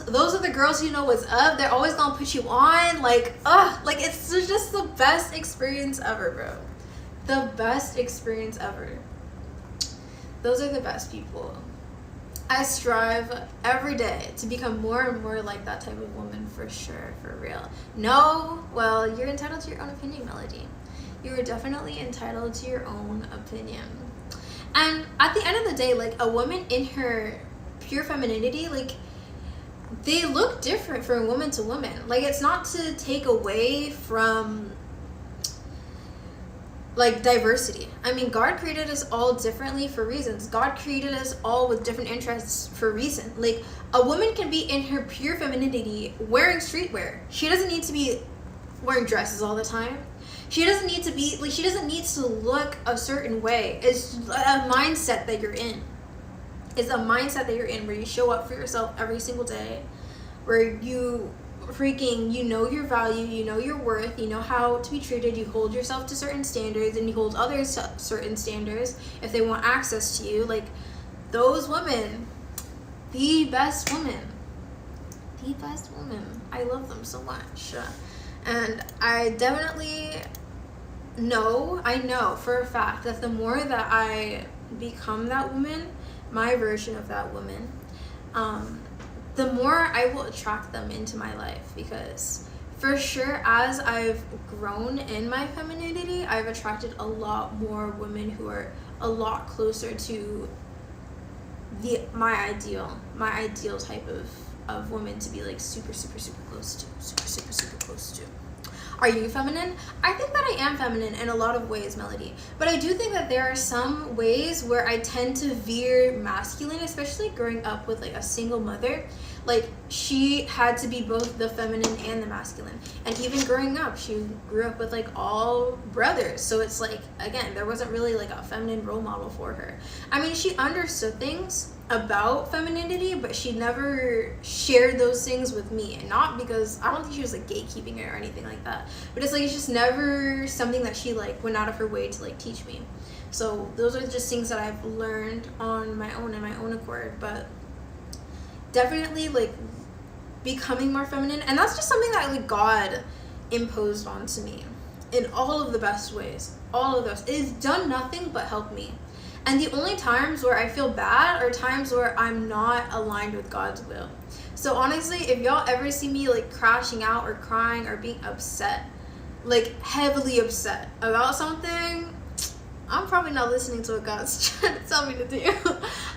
Those are the girls who know what's up. They're always gonna put you on. Like, like, it's just the best experience ever, bro. The best experience ever. Those are the best people. I strive every day to become more and more like that type of woman, for sure, for real. No, well, you're entitled to your own opinion, Melody. You are definitely entitled to your own opinion. And at the end of the day, like, a woman in her pure femininity, like, they look different from woman to woman. Like, it's not to take away from, like, diversity. I mean, God created us all differently for reasons. God created us all with different interests for a reason. Like, a woman can be in her pure femininity wearing streetwear. She doesn't need to be wearing dresses all the time. She doesn't need to be, like, she doesn't need to look a certain way. It's a mindset that you're in. It's a mindset that you're in where you show up for yourself every single day, where you freaking, you know your value, you know your worth, you know how to be treated, you hold yourself to certain standards, and you hold others to certain standards if they want access to you. Like, those women, the best women. I love them so much. And I definitely I know for a fact that the more that I become that woman, my version of that woman, the more I will attract them into my life. Because for sure, as I've grown in my femininity, I've attracted a lot more women who are a lot closer to my ideal type of woman to be, like, super close to. Are you feminine? I think that I am feminine in a lot of ways, Melody. But I do think that there are some ways where I tend to veer masculine, especially growing up with like a single mother. Like, she had to be both the feminine and the masculine. And even growing up, she grew up with like all brothers. So it's like, again, there wasn't really like a feminine role model for her. I mean, she understood things about femininity, but she never shared those things with me. And not because, I don't think she was like gatekeeping it or anything like that. But it's like, it's just never something that she like went out of her way to like teach me. So those are just things that I've learned on my own, in my own accord. But definitely like becoming more feminine, and that's just something that like God imposed onto me in all of the best ways. All of those, it's done nothing but help me. And the only times where I feel bad are times where I'm not aligned with God's will. So honestly, if y'all ever see me like crashing out or crying or being upset, like heavily upset about something, I'm probably not listening to what God's trying to tell me to do.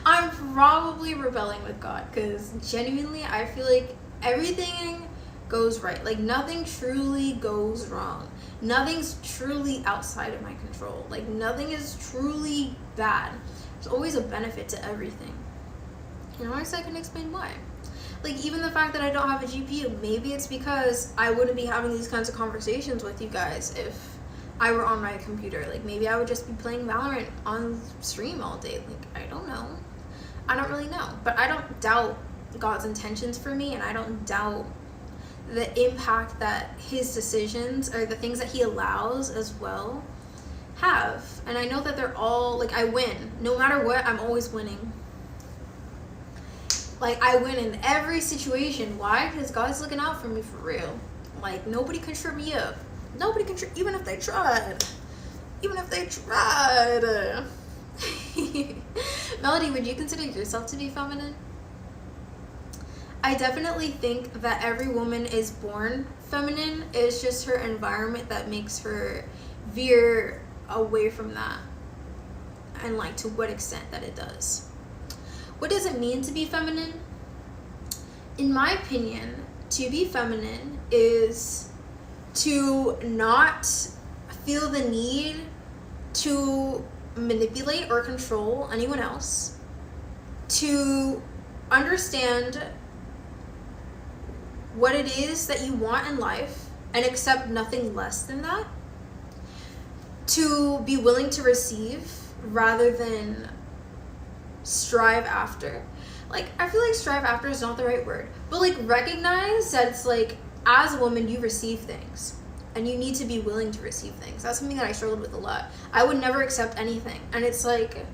I'm probably rebelling with God, because genuinely I feel like everything goes right. Like, nothing truly goes wrong. Nothing's truly outside of my control. Like, nothing is truly bad. There's always a benefit to everything. And honestly, I can explain why. Like, even the fact that I don't have a GPU, maybe it's because I wouldn't be having these kinds of conversations with you guys if I were on my computer. Like, maybe I would just be playing Valorant on stream all day. Like, I don't know. I don't really know. But I don't doubt God's intentions for me, and I don't doubt the impact that his decisions, or the things that he allows as well, have. And I know that they're all, like, I win. No matter what, I'm always winning. Like, I win in every situation. Why? Because God's looking out for me for real. Like, nobody can trip me up. Nobody can trip, even if they tried. Even if they tried. Melody, would you consider yourself to be feminine? I definitely think that every woman is born feminine. It's just her environment that makes her veer away from that. And like, to what extent that it does. What does it mean to be feminine? In my opinion, to be feminine is to not feel the need to manipulate or control anyone else, to understand what it is that you want in life and accept nothing less than that, to be willing to receive rather than strive after. Like, I feel like strive after is not the right word, but like, recognize that it's like, as a woman, you receive things and you need to be willing to receive things. That's something that I struggled with a lot. I would never accept anything, and it's like,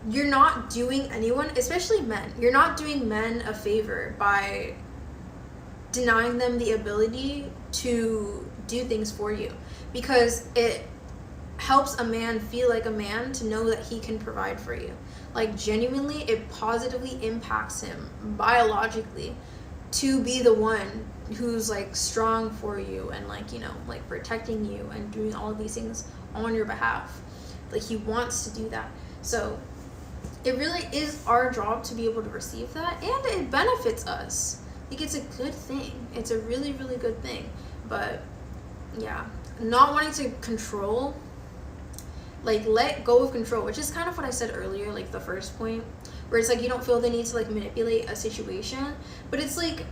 you're not doing anyone, especially men, you're not doing men a favor by denying them the ability to do things for you, because it helps a man feel like a man to know that he can provide for you. Like, genuinely, it positively impacts him biologically to be the one who's like strong for you and like, you know, like protecting you and doing all of these things on your behalf. Like, he wants to do that. So it really is our job to be able to receive that, and it benefits us. Like, it's a good thing. It's a really, really good thing. But yeah, not wanting to control, like, let go of control, which is kind of what I said earlier, like the first point, where it's like, you don't feel the need to like manipulate a situation. But it's like,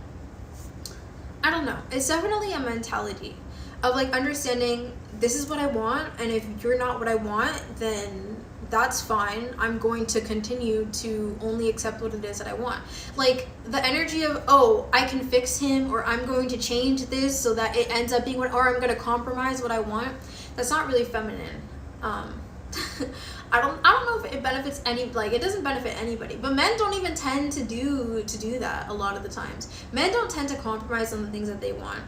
I don't know, it's definitely a mentality of like understanding, this is what I want, and if you're not what I want, then that's fine. I'm going to continue to only accept what it is that I want. Like, the energy of, oh, I can fix him, or I'm going to change this so that it ends up being what, or I'm going to compromise what I want, that's not really feminine. I don't know if it benefits like, it doesn't benefit anybody, but men don't even tend to do that a lot of the times. Men don't tend to compromise on the things that they want,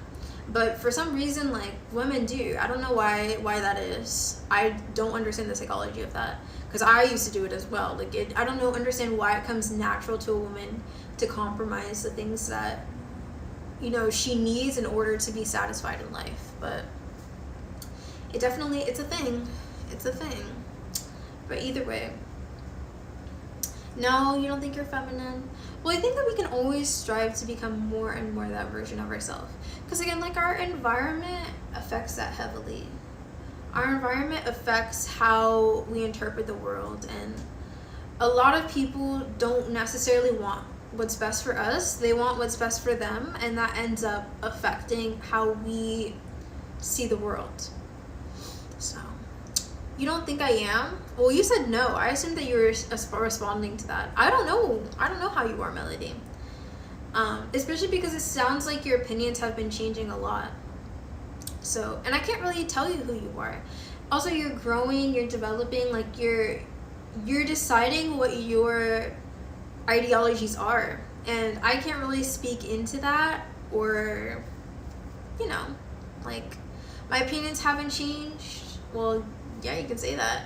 but for some reason, like, women do. I don't know why that is. I don't understand the psychology of that, because I used to do it as well. Like, I don't understand why it comes natural to a woman to compromise the things that, you know, she needs in order to be satisfied in life. But it's a thing. It's a thing. But either way, no, you don't think you're feminine? Well, I think that we can always strive to become more and more that version of ourselves. Because again, like, our environment affects that heavily. Our environment affects how we interpret the world, and a lot of people don't necessarily want what's best for us. They want what's best for them, and that ends up affecting how we see the world. So, you don't think I am? Well, you said no. I assumed that you were responding to that. I don't know how you are, Melody. Especially because it sounds like your opinions have been changing a lot. So, and I can't really tell you who you are. Also, you're growing, you're developing, like you're deciding what your ideologies are. And I can't really speak into that, or, you know, like, my opinions haven't changed. Well, yeah, you can say that.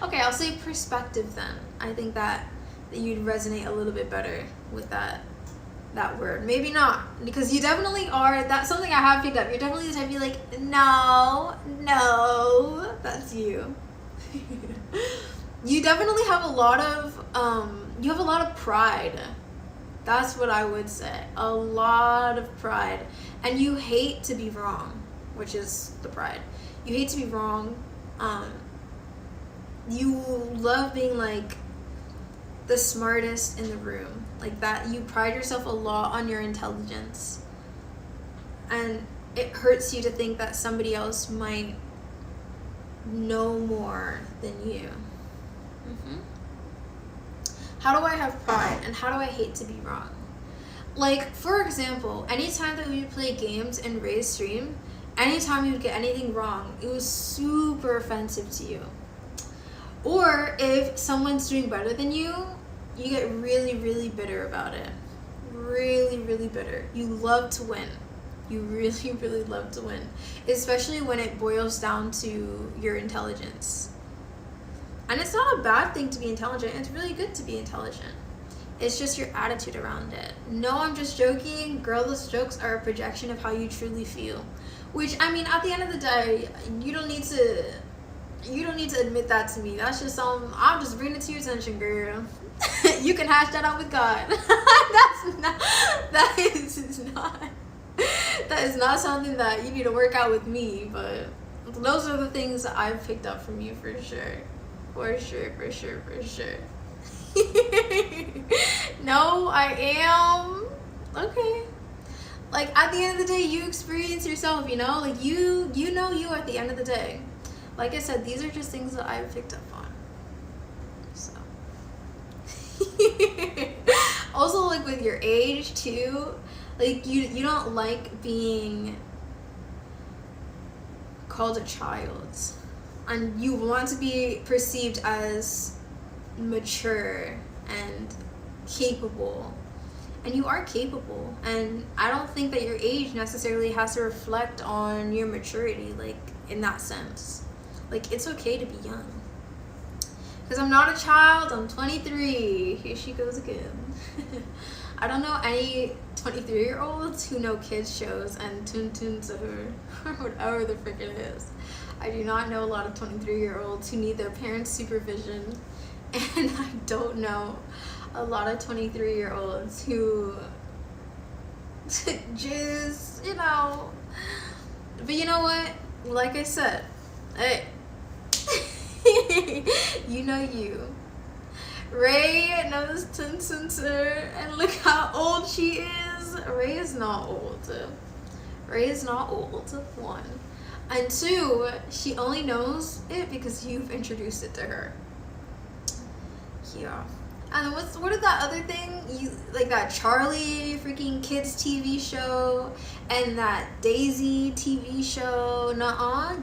Okay, I'll say perspective then. I think that you'd resonate a little bit better with that word. Maybe not, because you definitely are. That's something I have picked up. You're definitely the type to be like, no, that's you. You definitely have a lot of pride. That's what I would say. A lot of pride. And you hate to be wrong, which is the pride. You hate to be wrong. You love being like the smartest in the room. Like that, you pride yourself a lot on your intelligence. And it hurts you to think that somebody else might know more than you. How do I have pride, and how do I hate to be wrong? Like, for example, anytime that we would play games in Ray's stream, anytime you would get anything wrong, it was super offensive to you. Or if someone's doing better than you, you get really, really bitter about it. Really, really bitter. You love to win. You really, really love to win. Especially when it boils down to your intelligence. And it's not a bad thing to be intelligent. It's really good to be intelligent. It's just your attitude around it. No, I'm just joking. Girlless jokes are a projection of how you truly feel. Which, I mean, at the end of the day, you don't need to admit that to me. That's just I'm just bringing it to your attention, girl. You can hash that out with God. That is not something that you need to work out with me, but those are the things that I've picked up from you for sure. For sure. No, I am. Okay. Like, at the end of the day, you experience yourself, you know? Like, you know you at the end of the day. Like I said, these are just things that I've picked up on. So. Also, like, with your age, too, like, you don't like being called a child. And you want to be perceived as mature and capable. And you are capable. And I don't think that your age necessarily has to reflect on your maturity, like, in that sense. Like, it's okay to be young. Because I'm not a child, I'm 23. Here she goes again. I don't know any 23-year-olds who know kids shows and Tune to her, or whatever the frick it is. I do not know a lot of 23-year-olds who need their parents' supervision. And I don't know a lot of 23-year-olds who just, you know. But you know what? Like I said, hey, you know you. Ray knows Tunsunter, and look how old she is. Ray is not old. Ray is not old, one. And two, she only knows it because you've introduced it to her. Yeah. And what is that other thing? You like that Charlie freaking kids TV show and that Daisy TV show? Nuh-uh.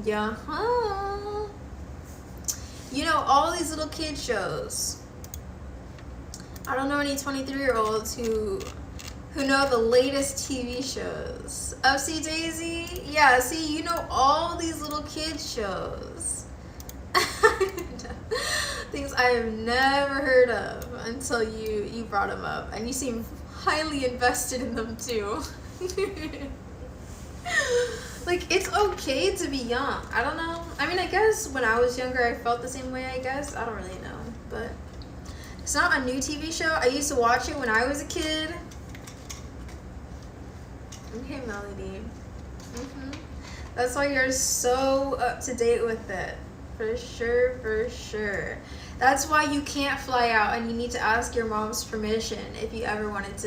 Yeah. You know, all these little kid shows. I don't know any 23-year-olds who know the latest TV shows. Upsy Daisy? Yeah, see, you know all these little kid shows. Things I have never heard of until you brought them up. And you seem highly invested in them too. Like, it's okay to be young. I don't know. I mean, I guess when I was younger, I felt the same way, I guess. I don't really know. But it's not a new TV show. I used to watch it when I was a kid. Okay, Melody. That's why you're so up to date with it. For sure, for sure. That's why you can't fly out and you need to ask your mom's permission if you ever wanted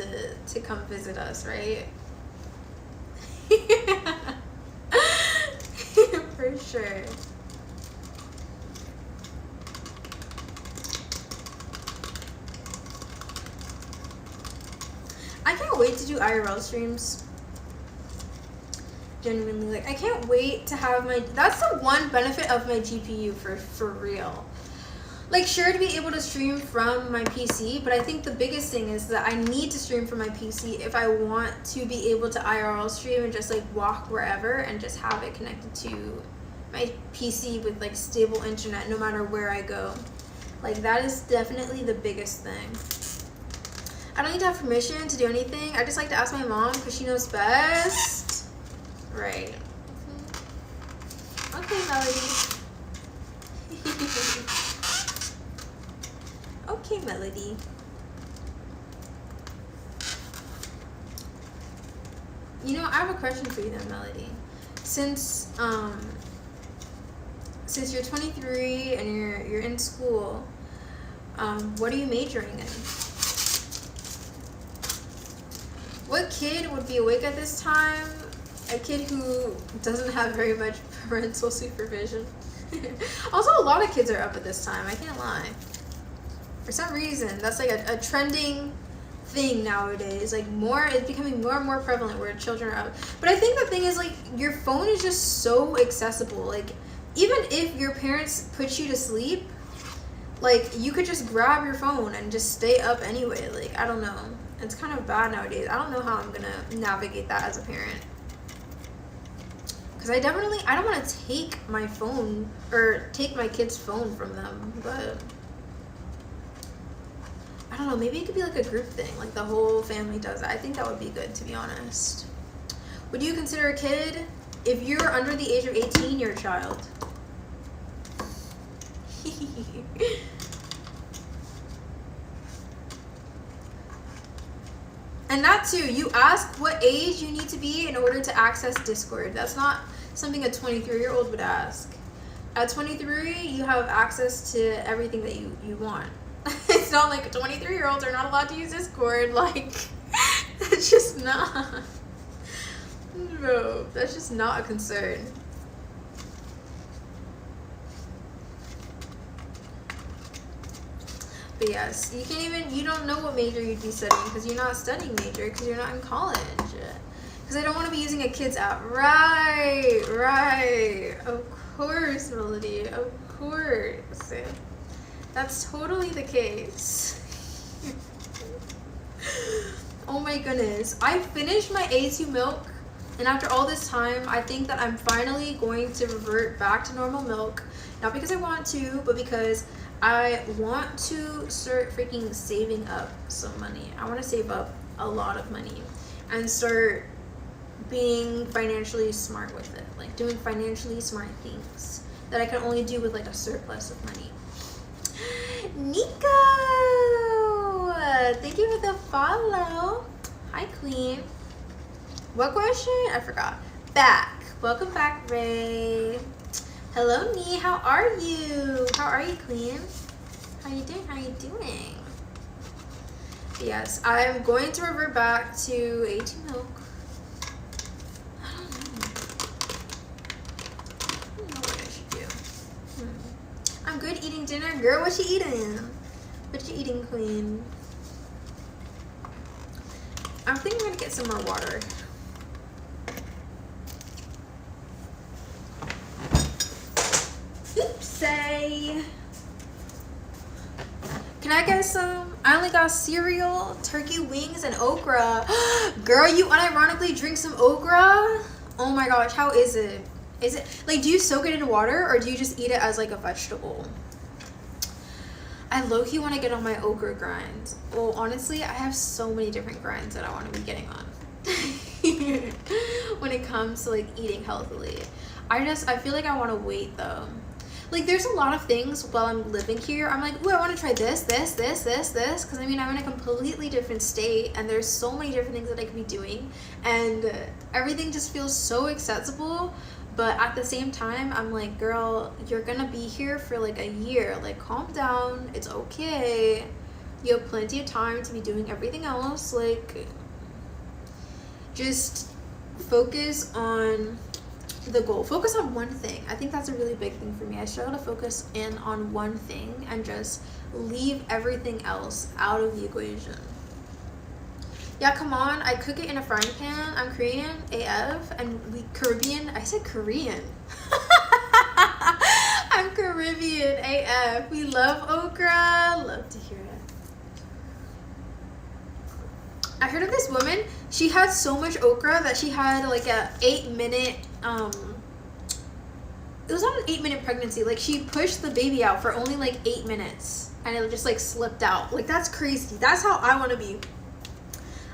to come visit us, right? For sure. I can't wait to do IRL streams. Genuinely, like, I can't wait to have my, that's the one benefit of my GPU for real. Like, sure, to be able to stream from my PC, but I think the biggest thing is that I need to stream from my PC if I want to be able to IRL stream and just like walk wherever and just have it connected to my PC with like stable internet no matter where I go. Like, that is definitely the biggest thing. I don't need to have permission to do anything. I just like to ask my mom because she knows best. Right. Okay, Melody. Okay, Melody. You know, I have a question for you then, Melody. Since you're 23 and you're in school, what are you majoring in? What kid would be awake at this time? A kid who doesn't have very much parental supervision. Also, a lot of kids are up at this time. I can't lie. For some reason, that's like a trending thing nowadays. Like, it's becoming more and more prevalent where children are up. But I think the thing is, like, your phone is just so accessible. Like, even if your parents put you to sleep, like, you could just grab your phone and just stay up anyway. Like, I don't know. It's kind of bad nowadays. I don't know how I'm gonna navigate that as a parent. Because I don't want to take my phone or take my kid's phone from them, but I don't know, maybe it could be like a group thing, like the whole family does it. I think that would be good, to be honest. Would you consider a kid, if you're under the age of 18, you're a child? And that too, you ask what age you need to be in order to access Discord. That's not something a 23-year-old would ask. At 23, you have access to everything that you want. It's not like 23-year-olds are not allowed to use Discord. Like, that's just not. Bro, that's just not a concern. But yes, you don't know what major you'd be studying because you're not studying major because you're not in college. Because I don't want to be using a kid's app. Right. Of course, Melody. Of course. That's totally the case. Oh my goodness. I finished my A2 milk. And after all this time, I think that I'm finally going to revert back to normal milk. Not because I want to, but because I want to start freaking saving up some money. I want to save up a lot of money and start being financially smart with it. Like doing financially smart things that I can only do with like a surplus of money. Nico! Thank you for the follow. Hi, Queen. What question? I forgot. Back. Welcome back, Ray. Hello, Nee. How are you? How are you, Queen? How you doing? How you doing? Yes, I'm going to revert back to A2 milk. I don't know what I should do. I'm good eating dinner. Girl, what you eating? What you eating, Queen? I think I'm gonna get some more water. Oopsie. Can I get some? I only got cereal, turkey wings, and okra. Girl, you unironically drink some okra? Oh my gosh, how is it? Is it like, do you soak it in water or do you just eat it as like a vegetable? I low-key want to get on my okra grind. Well, honestly, I have so many different grinds that I want to be getting on when it comes to like eating healthily. I feel like I want to wait though. Like, there's a lot of things while I'm living here. I'm like, ooh, I want to try this, because I mean, I'm in a completely different state, and there's so many different things that I could be doing, and everything just feels so accessible. But at the same time, I'm like, girl, you're gonna be here for like a year. Like, calm down. It's okay. You have plenty of time to be doing everything else. Like, just focus on the goal. Focus on one thing. I think that's a really big thing for me. I struggle to focus in on one thing and just leave everything else out of the equation. Yeah, come on. I cook it in a frying pan. I'm Korean AF, and we Caribbean. I said Korean. I'm Caribbean AF. We love okra. Love to hear it. I heard of this woman. She had so much okra that she had like a 8-minute it was not an 8-minute pregnancy. Like, she pushed the baby out for only like 8 minutes, and it just like slipped out. Like, that's crazy. That's how I want to be.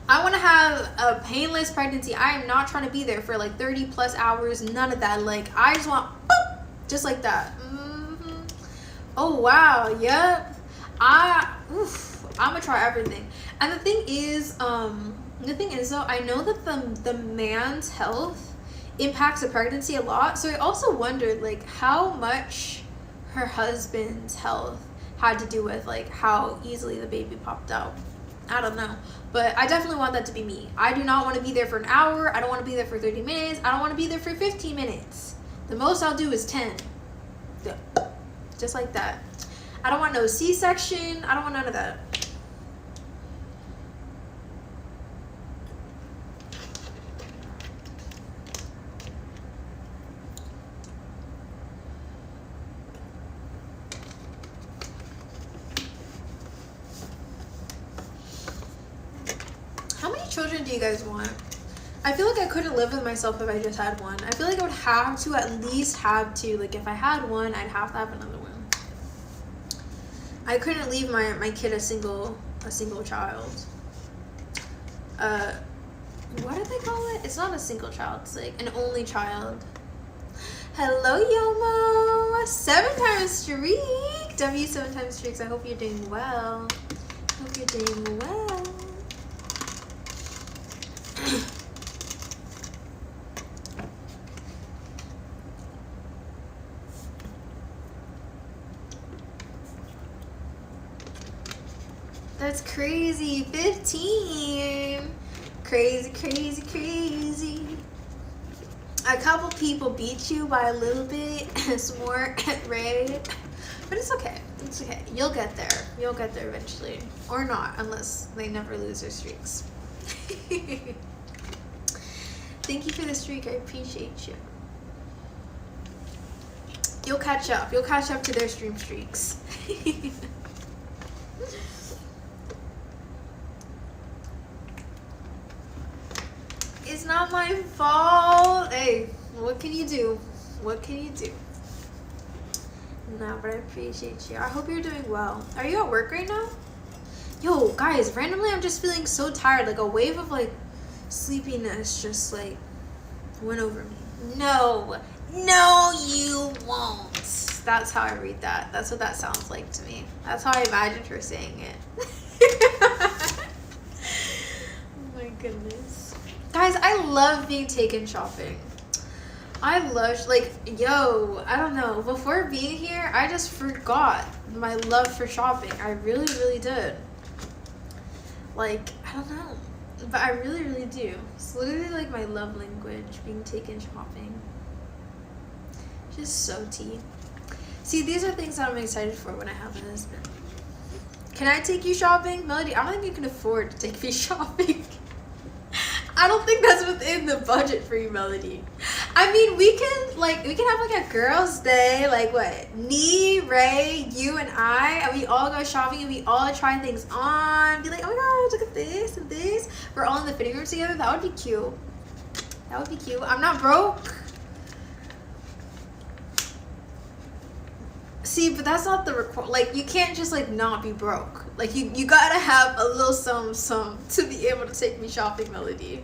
I want to have a painless pregnancy. I am not trying to be there for like 30 plus hours. None of that. Like, I just want boop, just like that. Oh wow, yep. I'm gonna try everything. And the thing is though, I know that the man's health impacts the pregnancy a lot. So I also wondered like how much her husband's health had to do with like how easily the baby popped out. I don't know. But I definitely want that to be me. I do not want to be there for an hour. I don't want to be there for 30 minutes. I don't want to be there for 15 minutes. The most I'll do is 10. Just like that. I don't want no C-section. I don't want none of that. How many children do you guys want? I feel like I couldn't live with myself if I just had one. I feel like I would have to at least have two. Like, if I had one, I'd have to have another one. I couldn't leave my kid a single child. What do they call it? It's not a single child. It's like an only child. Hello, Yomo. 7-time streak. W 7-time streaks. I hope you're doing well. Hope you're doing well. That's crazy. 15. Crazy, crazy, crazy. A couple people beat you by a little bit. Smart, Ray. But it's okay. It's okay. You'll get there. You'll get there eventually. Or not, unless they never lose their streaks. Thank you for the streak. I appreciate you. You'll catch up. You'll catch up to their stream streaks. It's not my fault. Hey, what can you do? What can you do? No, but I appreciate you. I hope you're doing well. Are you at work right now? Yo, guys, randomly I'm just feeling so tired. Like a wave of like sleepiness just like went over me. No, you won't. That's how I read that. That's what that sounds like to me. That's how I imagined her saying it. Oh my goodness. Guys, I love being taken shopping. I love, like, yo, I don't know. Before being here, I just forgot my love for shopping. I really, really did. Like, I don't know. But I really, really do. It's literally like my love language, being taken shopping. Just so tea. See, these are things that I'm excited for when I have a husband. Can I take you shopping? Melody, I don't think you can afford to take me shopping. I don't think that's within the budget for you, Melody. I mean, we can have like a girls' day, like what? Me, Ray, you, and I, and we all go shopping and we all try things on. Be like, oh my god, look at this and this. We're all in the fitting room together. That would be cute. That would be cute. I'm not broke. See, but that's not the record. Like, you can't just like not be broke. Like, you gotta have a little some to be able to take me shopping, Melody.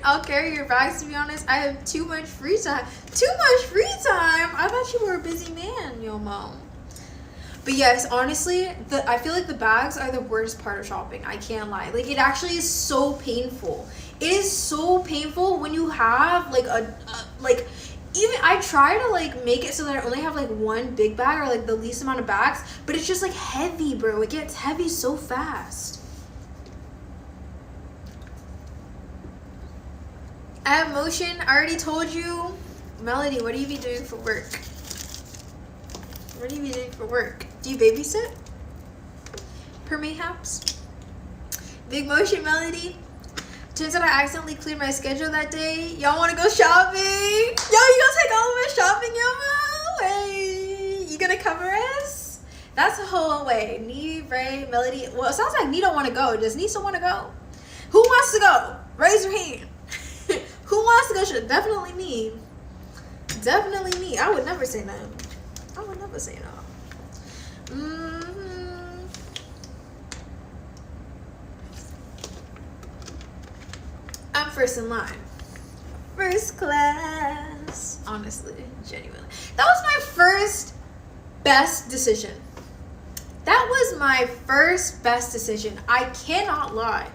I'll carry your bags, to be honest. I have too much free time. Too much free time? I thought you were a busy man, yo mom. But yes, honestly, I feel like the bags are the worst part of shopping. I can't lie. Like, it actually is so painful. It is so painful when you have like like, even I try to like make it so that I only have like one big bag or like the least amount of bags, but it's just like heavy, bro. It gets heavy so fast. I have motion. I already told you. Melody, what do you be doing for work? What do you be doing for work? Do you babysit? Per mayhaps? Big motion, Melody. Turns out I accidentally cleared my schedule that day. Y'all want to go shopping? Yo, you gonna take all of us shopping, Yomo? Hey, you gonna cover us? That's the whole way. Nee, Ray, Melody. Well, it sounds like Nee don't want to go. Does Nisa want to go? Who wants to go? Raise your hand. Who wants to go? Definitely me. Definitely me. I would never say no. I would never say no. I'm first in line. First class. Honestly, genuinely. That was my first best decision. That was my first best decision. I cannot lie.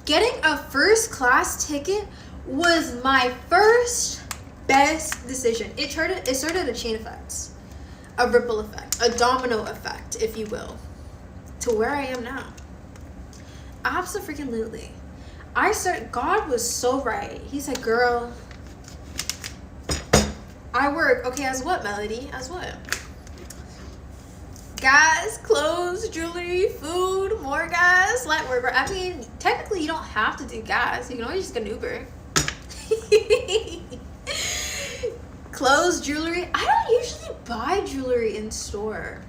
Getting a first class ticket was my first best decision. It started a chain effect. A ripple effect. A domino effect, if you will. To where I am now. Absolutely. God was so right. He said, girl, I work. Okay, as what, Melody? As what? Gas, clothes, jewelry, food, more gas, light work. I mean, technically you don't have to do gas. You can always just get an Uber. Clothes, jewelry. I don't usually buy jewelry in store.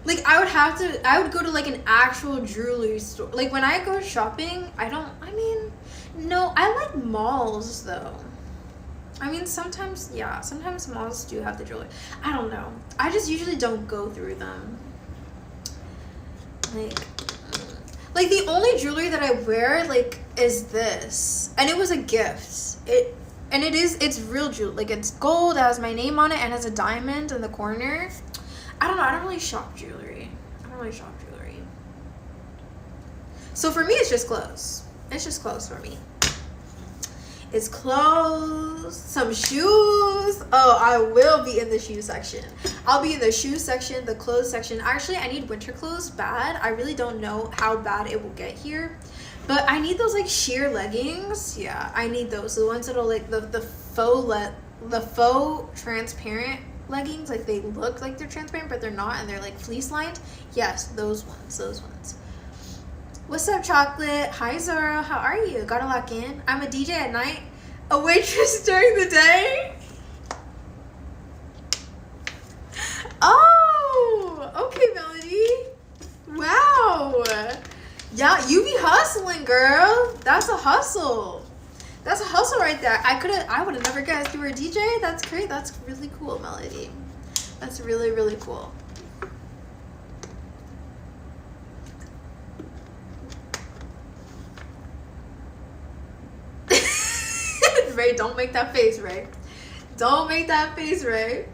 Like, I would go to like an actual jewelry store. Like, when I go shopping, no, I like malls though. I mean, sometimes malls do have the jewelry. I don't know. I just usually don't go through them. Like the only jewelry that I wear, like, is this. And it was a gift. It's real jewelry. Like, it's gold, it has my name on it, and has a diamond in the corner. I don't know. I don't really shop jewelry. So for me, it's just clothes. It's just clothes for me. It's clothes, some shoes. Oh, I will be in the shoe section. I'll be in the shoe section, the clothes section. Actually, I need winter clothes bad. I really don't know how bad it will get here. But I need those like sheer leggings. Yeah, I need those. The ones that'll like the faux transparent leggings. Like, they look like they're transparent, but they're not, and they're like fleece lined. Yes, those ones. What's up, Chocolate? Hi, Zara. How are you? Gotta lock in. I'm a DJ at night, a waitress during the day. Oh, okay, Melody. Wow. Yeah, you be hustling, girl. That's a hustle. That's a hustle right there. I would have never guessed you were a DJ. That's great. That's really cool, Melody. That's really, really cool. Ray, don't make that face, Ray. Don't make that face, Ray.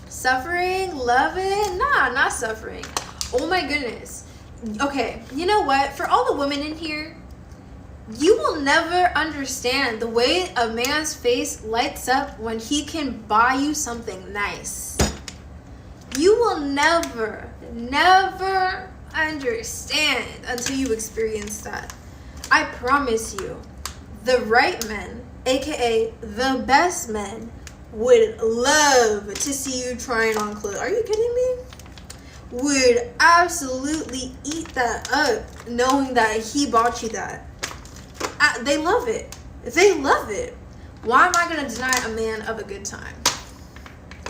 Suffering, loving, nah, not suffering. Oh my goodness. Okay, you know what? For all the women in here, you will never understand the way a man's face lights up when he can buy you something nice. You will never understand until you experience that. I promise you, the right men, aka the best men, would love to see you trying on clothes. Are you kidding me? Would absolutely eat that up knowing that he bought you that. They love it. They love it. Why am I going to deny a man of a good time?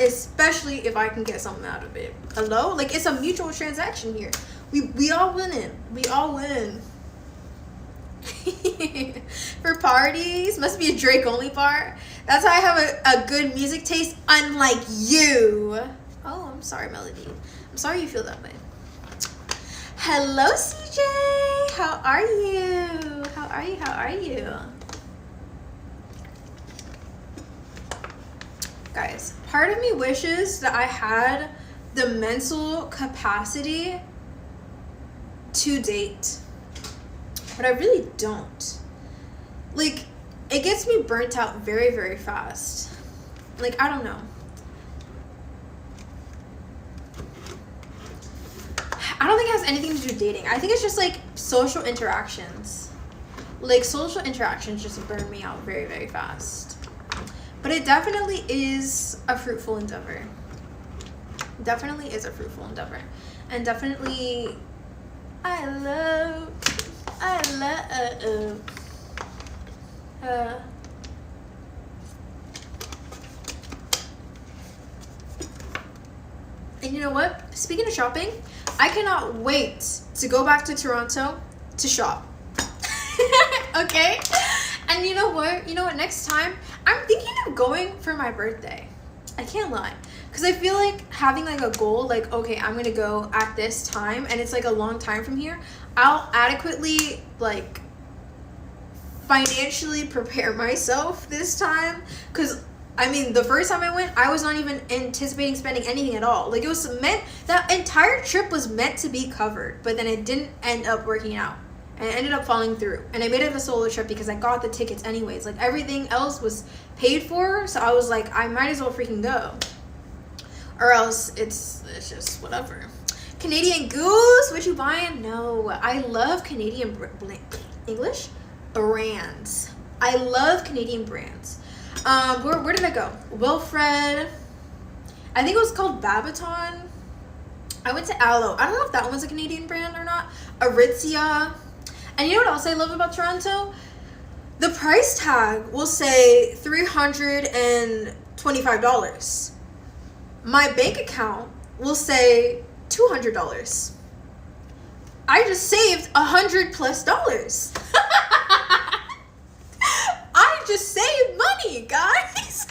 Especially if I can get something out of it. Hello? Like, it's a mutual transaction here. We all win. We all win. For parties, must be a Drake only part. That's how I have a good music taste, unlike you. Oh, I'm sorry, Melody. I'm sorry you feel that way. Hello, CJ. How are you? How are you? How are you? Guys, part of me wishes that I had the mental capacity to date, but I really don't. Like, it gets me burnt out very, very fast. Like, I don't know. I don't think it has anything to do with dating. I think it's just like social interactions. Like, social interactions just burn me out very, very fast. But it definitely is a fruitful endeavor. Definitely is a fruitful endeavor. And definitely, I love. And you know what? Speaking of shopping, I cannot wait to go back to Toronto to shop. Okay? And you know what? Next time, I'm thinking of going for my birthday. I can't lie. Because I feel like having like a goal, like, okay, I'm going to go at this time, and it's like a long time from here, I'll adequately, like, financially prepare myself this time. Because I mean, the first time I went, I was not even anticipating spending anything at all. Like, it was meant, that entire trip was meant to be covered, but then it didn't end up working out. And it ended up falling through. And I made it a solo trip because I got the tickets anyways. Like, everything else was paid for, so I was like, I might as well freaking go. Or else it's just whatever. Canadian Goose, what you buying? No, I love Canadian English brands. I love Canadian brands. Where did I go? Wilfred. I think it was called Babaton. I went to Aloe. I don't know if that one's a Canadian brand or not. Aritzia. And you know what else I love about Toronto? The price tag will say $325. My bank account will say $200. I just saved $100+. I just saved money, guys.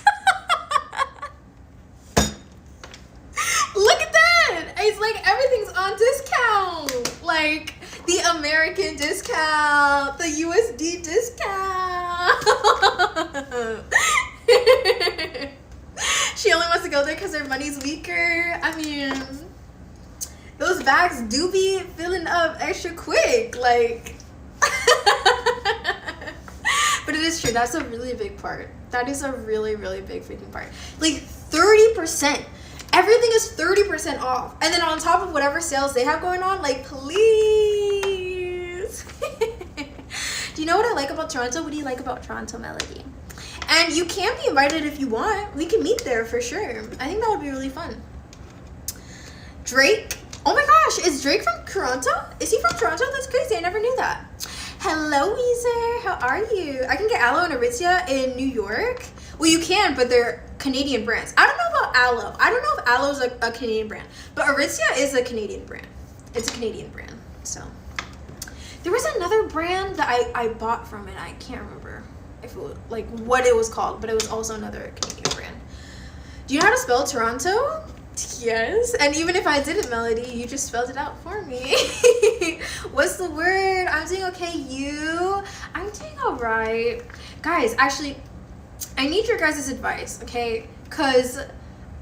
Look at that. It's like everything's on discount. Like the American discount, the USD discount. She only wants to go there because her money's weaker. I mean, those bags do be filling up extra quick. Like, but it is true. That's a really big part. That is a really, really big freaking part. Like 30%. Everything is 30% off. And then on top of whatever sales they have going on, like, please. Do you know what I like about Toronto? What do you like about Toronto, Melody? And you can be invited if you want. We can meet there for sure. I think that would be really fun. Drake. Oh my gosh, is Drake from Toronto? Is he from Toronto? That's crazy. I never knew that. Hello, Weezer. How are you? I can get Aloe and Aritzia in New York. Well, you can, but they're Canadian brands. I don't know about Aloe. I don't know if Aloe is a Canadian brand, but Aritzia is a Canadian brand. It's a Canadian brand. So there was another brand that I bought from it. I can't remember if it was, like, what it was called, but it was also another Canadian brand. Do you know how to spell Toronto? Yes. And even if I didn't, Melody, you just spelled it out for me. What's the word? I'm doing okay. You? I'm doing all right. Guys, actually, I need your guys' advice, okay? Because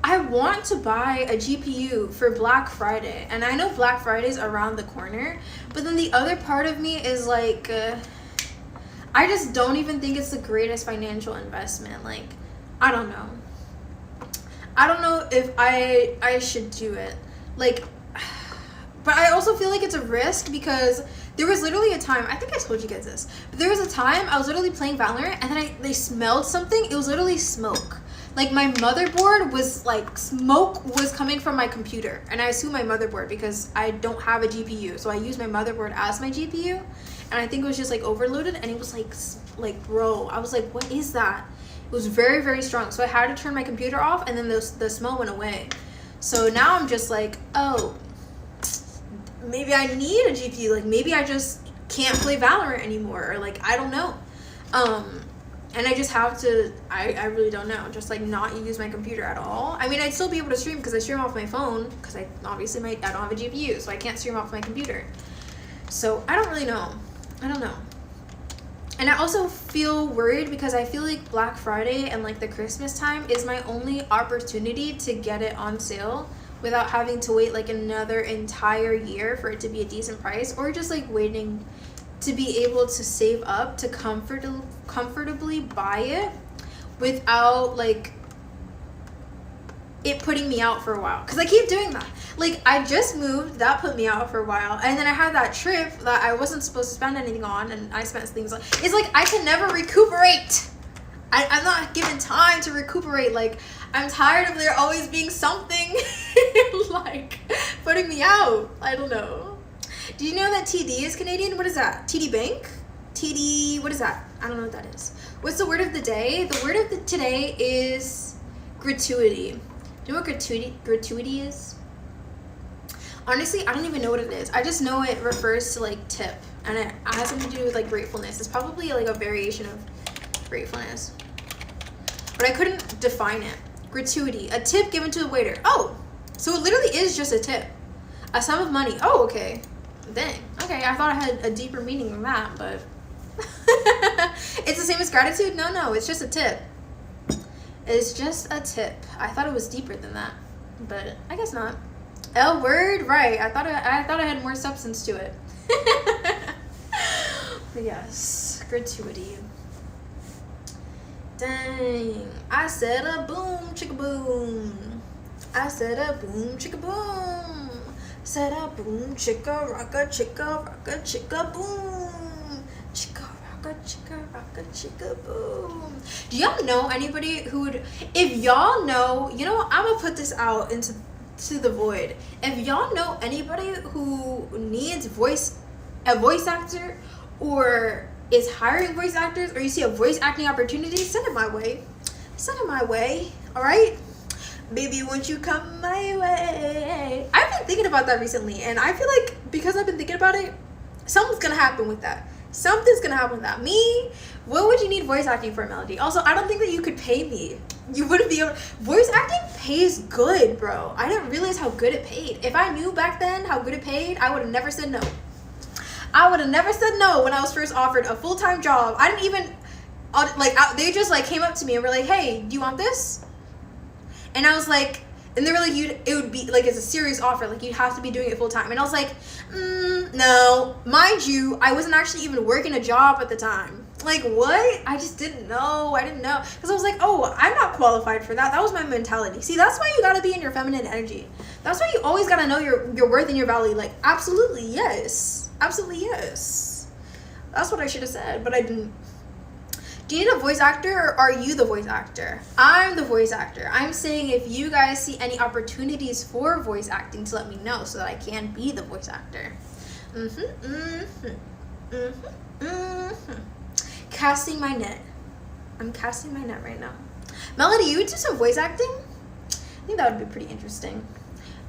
I want to buy a GPU for Black Friday. And I know Black Friday's around the corner. But then the other part of me is like, I just don't even think it's the greatest financial investment. Like, I don't know. I don't know if I should do it. Like, but I also feel like it's a risk because there was literally a time, I think I told you guys this, but there was a time I was literally playing Valorant and then they smelled something. It was literally smoke. Like, my motherboard was like, smoke was coming from my computer. And I assume my motherboard because I don't have a GPU. So I use my motherboard as my GPU. And I think it was just like overloaded and it was like, bro, I was like, what is that? It was very, very strong. So I had to turn my computer off and then the smell went away. So now I'm just like, oh, maybe I need a GPU. Like, maybe I just can't play Valorant anymore. Or like, I don't know. And I just have to, I really don't know. Just like not use my computer at all. I mean, I'd still be able to stream because I stream off my phone. Because I don't have a GPU. So I can't stream off my computer. So I don't really know. I don't know. And I also feel worried because I feel like Black Friday and like the Christmas time is my only opportunity to get it on sale without having to wait like another entire year for it to be a decent price, or just like waiting to be able to save up to comfortably buy it without like it putting me out for a while. Because I keep doing that. Like, I just moved, that put me out for a while, and then I had that trip that I wasn't supposed to spend anything on, and I spent things on. It's like I can never recuperate. I'm not given time to recuperate. Like, I'm tired of there always being something like putting me out. I don't know. Do you know that TD is Canadian? What is that? TD Bank? TD, what is that? I don't know what that is. What's the word of the day? The word of the today is gratuity. Do you know what gratuity is? Honestly, I don't even know what it is. I just know it refers to like tip, and it has something to do with like gratefulness. It's probably like a variation of gratefulness, but I couldn't define it. Gratuity, a tip given to a waiter. Oh, so it literally is just a tip, a sum of money. Oh, okay. Dang. Okay, I thought it had a deeper meaning than that, but it's the same as gratitude. No, it's just a tip. It's just a tip. I thought it was deeper than that, but I guess not. L word, right? I thought I had more substance to it. But yes, gratuity. Dang, I said a boom, chicka boom. I said a boom, chicka boom. Said a boom, chicka rocka, chicka boom. Chicka rocka, chicka boom. Do y'all know anybody who would? If y'all know, you know what? I'm gonna put this out into the void. If y'all know anybody who needs a voice actor, or is hiring voice actors, or you see a voice acting opportunity, send it my way. All right, baby, won't you come my way? I've been thinking about that recently, and I feel like because I've been thinking about it, something's gonna happen with that. Me, what would you need voice acting for, Melody? Also, I don't think that you could pay me. You wouldn't be able. Voice acting pays good, bro. I didn't realize how good it paid. If I knew back then how good it paid, I would have never said no. When I was first offered a full-time job. I didn't even they just like came up to me and were like, "Hey, do you want this?" And I was like, and they were like, it would be like, it's a serious offer, like you'd have to be doing it full time. And I was like, no. Mind you, I wasn't actually even working a job at the time. Like, what? I just didn't know. Because I was like, oh, I'm not qualified for that. That was my mentality. See, that's why you gotta be in your feminine energy. That's why you always gotta know your worth and your value. Like, absolutely yes. That's what I should have said, but I didn't. Do you need a voice actor, or are you the voice actor? I'm the voice actor. I'm saying if you guys see any opportunities for voice acting, to let me know so that I can be the voice actor. Casting my net. I'm casting my net right now. Melody, you would do some voice acting? I think that would be pretty interesting.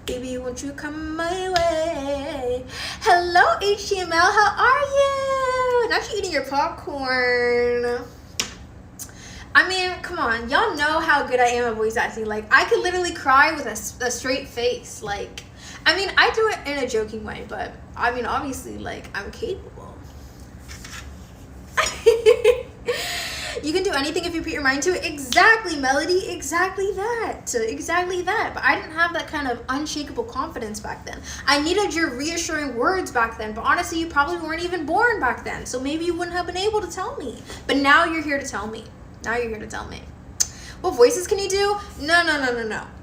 Baby, won't you come my way? Hello, HTML. How are you? Not you eating your popcorn. I mean, come on. Y'all know how good I am at voice acting. Like, I could literally cry with a straight face. Like, I mean, I do it in a joking way, but I mean, obviously, like, I'm capable. You can do anything if you put your mind to it. Exactly, Melody. Exactly that. But I didn't have that kind of unshakable confidence back then. I needed your reassuring words back then. But honestly, you probably weren't even born back then. So maybe you wouldn't have been able to tell me. But now you're here to tell me. What voices can you do? No.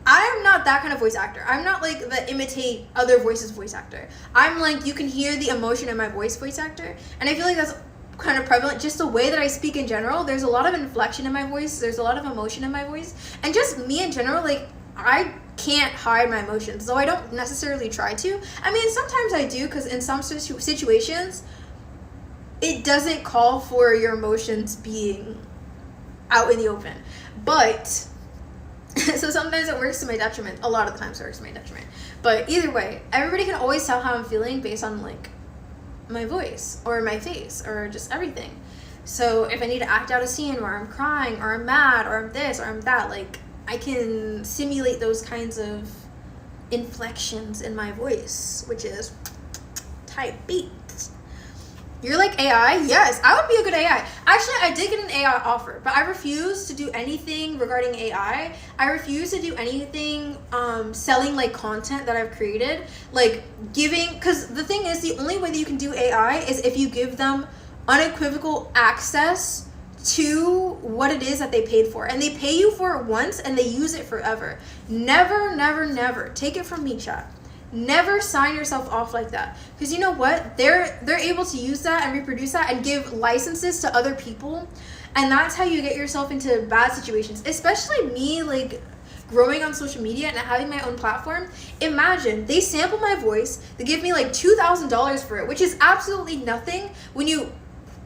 I am not that kind of voice actor. I'm not like the imitate other voices voice actor. I'm like, you can hear the emotion in my voice actor. And I feel like that's kind of prevalent, just the way that I speak in general. There's a lot of inflection in my voice, there's a lot of emotion in my voice, and just me in general, like, I can't hide my emotions, though I don't necessarily try to. I mean, sometimes I do, because in some situations it doesn't call for your emotions being out in the open, but so sometimes it works to my detriment. A lot of the times it works to my detriment, but either way, everybody can always tell how I'm feeling based on like my voice or my face or just everything. So if I need to act out a scene where I'm crying or I'm mad or I'm this or I'm that, like, I can simulate those kinds of inflections in my voice, which is type beats. You're like AI? Yes, I would be a good AI. Actually, I did get an AI offer, but I refuse to do anything regarding AI. I refuse to do anything selling like content that I've created, like giving, because the thing is, the only way that you can do AI is if you give them unequivocal access to what it is that they paid for, and they pay you for it once and they use it forever. Never, never, never, take it from me, chat, never sign yourself off like that, because you know what, they're able to use that and reproduce that and give licenses to other people, and that's how you get yourself into bad situations. Especially me, like growing on social media and having my own platform. Imagine they sample my voice, they give me like $2,000 for it, which is absolutely nothing. When you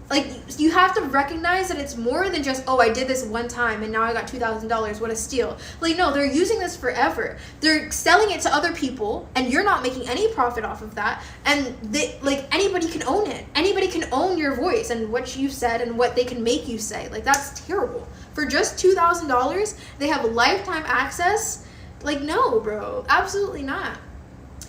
like, you have to recognize that it's more than just, oh, I did this one time and now I got $2,000. What a steal. Like, no, they're using this forever. They're selling it to other people and you're not making any profit off of that. And they, like, anybody can own it. Anybody can own your voice and what you said and what they can make you say. Like, that's terrible. For just $2,000, they have lifetime access. Like, no, bro, absolutely not.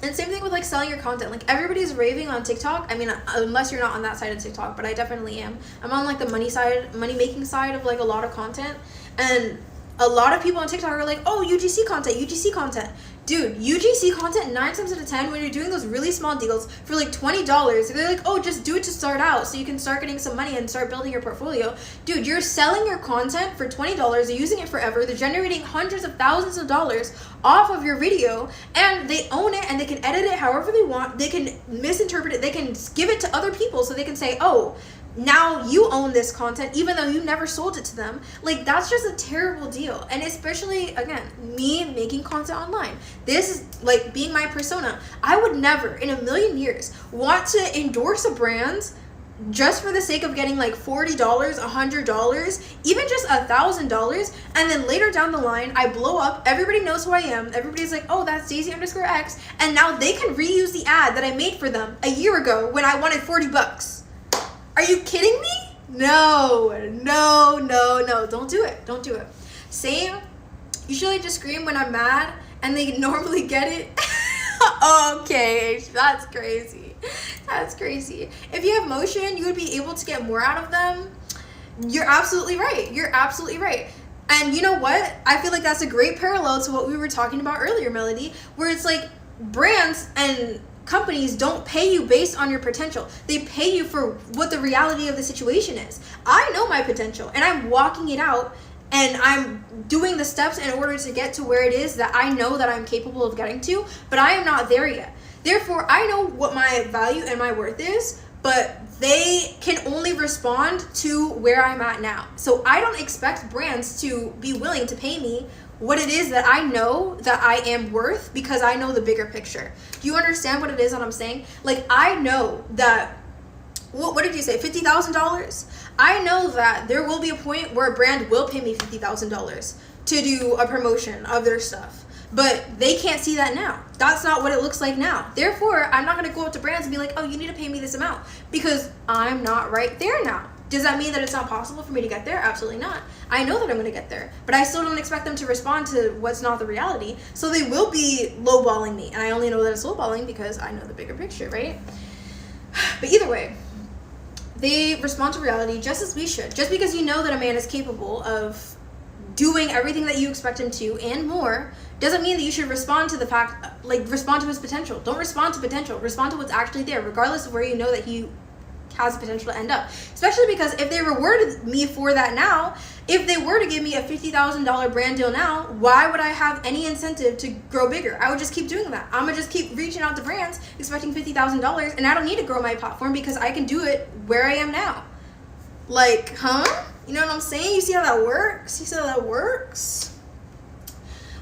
And same thing with like selling your content. Like, everybody's raving on TikTok. I mean, unless you're not on that side of TikTok, but I definitely am. I'm on like the money making side of like a lot of content. And a lot of people on TikTok are like, oh, UGC content. Dude, UGC content, 9 times out of 10, when you're doing those really small deals for like $20, they're like, oh, just do it to start out so you can start getting some money and start building your portfolio. Dude, you're selling your content for $20, they're using it forever, they're generating hundreds of thousands of dollars off of your video, and they own it and they can edit it however they want, they can misinterpret it, they can give it to other people so they can say, oh, now you own this content even though you never sold it to them. Like, that's just a terrible deal. And especially, again, me making content online, this is like being my persona. I would never in a million years want to endorse a brand just for the sake of getting like $40, $100, even just $1,000, and then later down the line I blow up, everybody knows who I am, everybody's like, oh, that's Daisy_X, and now they can reuse the ad that I made for them a year ago when I wanted $40. Are you kidding me? No, don't do it. Same, usually I just scream when I'm mad and they normally get it. Okay, that's crazy. If you have motion, you would be able to get more out of them. You're absolutely right. And you know what? I feel like that's a great parallel to what we were talking about earlier, Melody, where it's like brands and companies don't pay you based on your potential. They pay you for what the reality of the situation is. I know my potential and I'm walking it out and I'm doing the steps in order to get to where it is that I know that I'm capable of getting to, but I am not there yet. Therefore, I know what my value and my worth is, but they can only respond to where I'm at now. So I don't expect brands to be willing to pay me what it is that I know that I am worth, because I know the bigger picture. Do you understand what it is that I'm saying? Like, I know that, what did you say, $50,000? I know that there will be a point where a brand will pay me $50,000 to do a promotion of their stuff. But they can't see that now. That's not what it looks like now. Therefore, I'm not going to go up to brands and be like, oh, you need to pay me this amount, because I'm not right there now. Does that mean that it's not possible for me to get there? Absolutely not. I know that I'm going to get there, but I still don't expect them to respond to what's not the reality. So they will be lowballing me, and I only know that it's lowballing because I know the bigger picture, right? But either way, they respond to reality just as we should. Just because you know that a man is capable of doing everything that you expect him to and more doesn't mean that you should respond to the fact, like, respond to his potential. Don't respond to potential. Respond to what's actually there, regardless of where you know that he has the potential to end up. Especially because if they rewarded me for that now, if they were to give me a $50,000 brand deal now, why would I have any incentive to grow bigger? I would just keep doing that. I'm gonna just keep reaching out to brands expecting $50,000, and I don't need to grow my platform because I can do it where I am now. Like, huh? You know what I'm saying? You see how that works?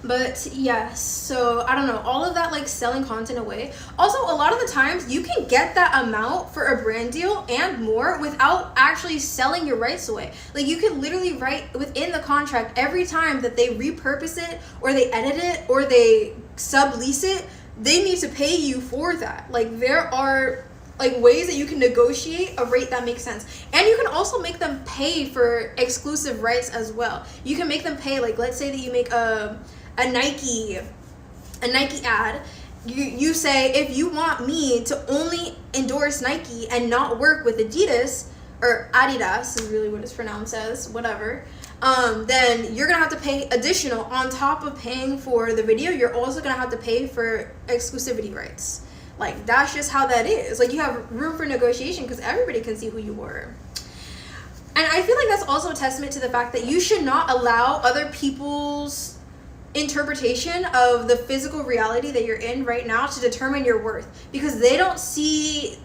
But yes, so I don't know, all of that, like, selling content away. Also, a lot of the times you can get that amount for a brand deal and more without actually selling your rights away. Like, you can literally write within the contract every time that they repurpose it or they edit it or they sublease it, they need to pay you for that. Like, there are like ways that you can negotiate a rate that makes sense. And you can also make them pay for exclusive rights as well. You can make them pay, like, let's say that you make a Nike ad, you say, if you want me to only endorse Nike and not work with Adidas, or Adidas is really what it's pronounced as, whatever, then you're gonna have to pay additional on top of paying for the video. You're also gonna have to pay for exclusivity rights. Like, that's just how that is. Like, you have room for negotiation because everybody can see who you were. And I feel like that's also a testament to the fact that you should not allow other people's interpretation of the physical reality that you're in right now to determine your worth, because they don't see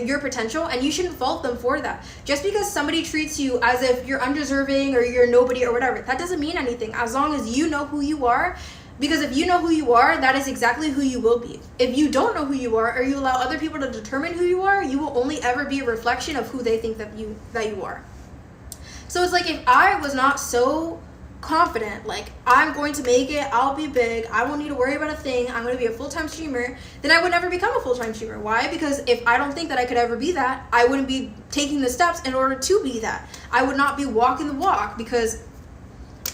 your potential, and you shouldn't fault them for that. Just because somebody treats you as if you're undeserving or you're nobody or whatever, that doesn't mean anything as long as you know who you are. Because if you know who you are, that is exactly who you will be. If you don't know who you are, or you allow other people to determine who you are, you will only ever be a reflection of who they think that you are. So it's like, if I was not so confident, like, I'm going to make it, I'll be big, I won't need to worry about a thing, I'm going to be a full-time streamer, then I would never become a full-time streamer. Why? Because if I don't think that I could ever be that, I wouldn't be taking the steps in order to be that. I would not be walking the walk because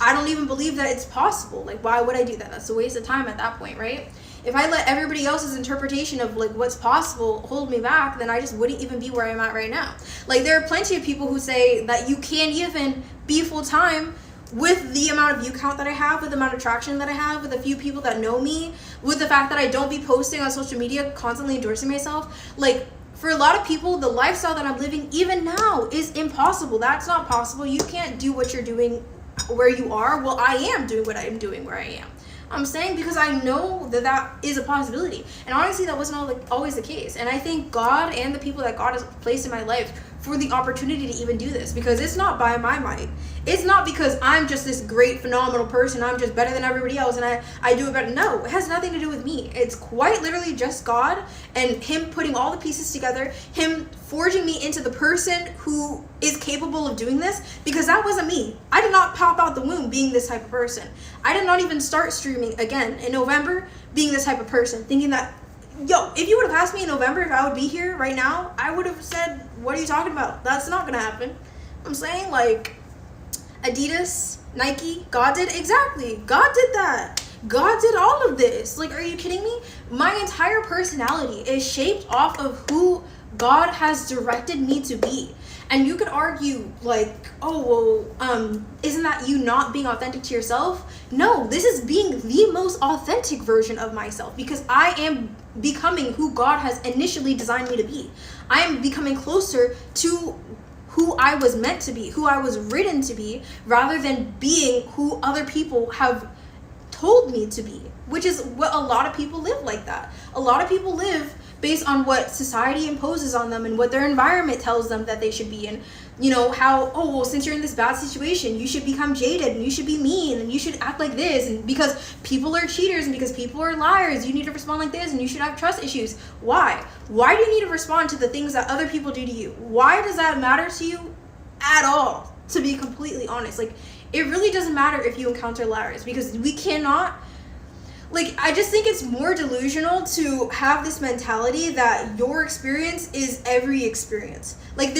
I don't even believe that it's possible. Like, why would I do that? That's a waste of time at that point, right? If I let everybody else's interpretation of, like, what's possible hold me back, then I just wouldn't even be where I'm at right now. Like, there are plenty of people who say that you can't even be full-time with the amount of view count that I have, with the amount of traction that I have, with a few people that know me, with the fact that I don't be posting on social media, constantly endorsing myself. Like, for a lot of people, the lifestyle that I'm living even now is impossible. That's not possible. You can't do what you're doing where you are. Well, I am doing what I am doing where I am. I'm saying because I know that that is a possibility. And honestly, that wasn't always the case. And I thank God and the people that God has placed in my life for the opportunity to even do this, because it's not by my might. It's not because I'm just this great, phenomenal person, I'm just better than everybody else and I do it better. No, it has nothing to do with me. It's quite literally just God and him putting all the pieces together, him forging me into the person who is capable of doing this, because that wasn't me. I did not pop out the womb being this type of person. I did not even start streaming again in November being this type of person, thinking that, yo, if you would have asked me in November if I would be here right now, I would have said, what are you talking about? That's not gonna happen. I'm saying, like, Adidas, Nike, God did, exactly. God did that. God did all of this. Like, are you kidding me? My entire personality is shaped off of who God has directed me to be. And you could argue, like, oh, well, isn't that you not being authentic to yourself? No, this is being the most authentic version of myself, because I am becoming who God has initially designed me to be. I am becoming closer to who I was meant to be, who I was written to be, rather than being who other people have told me to be, which is what a lot of people live like that. A lot of people live based on what society imposes on them and what their environment tells them that they should be. And, you know, how, oh, well, since you're in this bad situation, you should become jaded and you should be mean and you should act like this. And because people are cheaters and because people are liars, you need to respond like this and you should have trust issues. Why? Why do you need to respond to the things that other people do to you? Why does that matter to you at all? To be completely honest, like, it really doesn't matter if you encounter liars, because we cannot. Like, I just think it's more delusional to have this mentality that your experience is every experience. Like,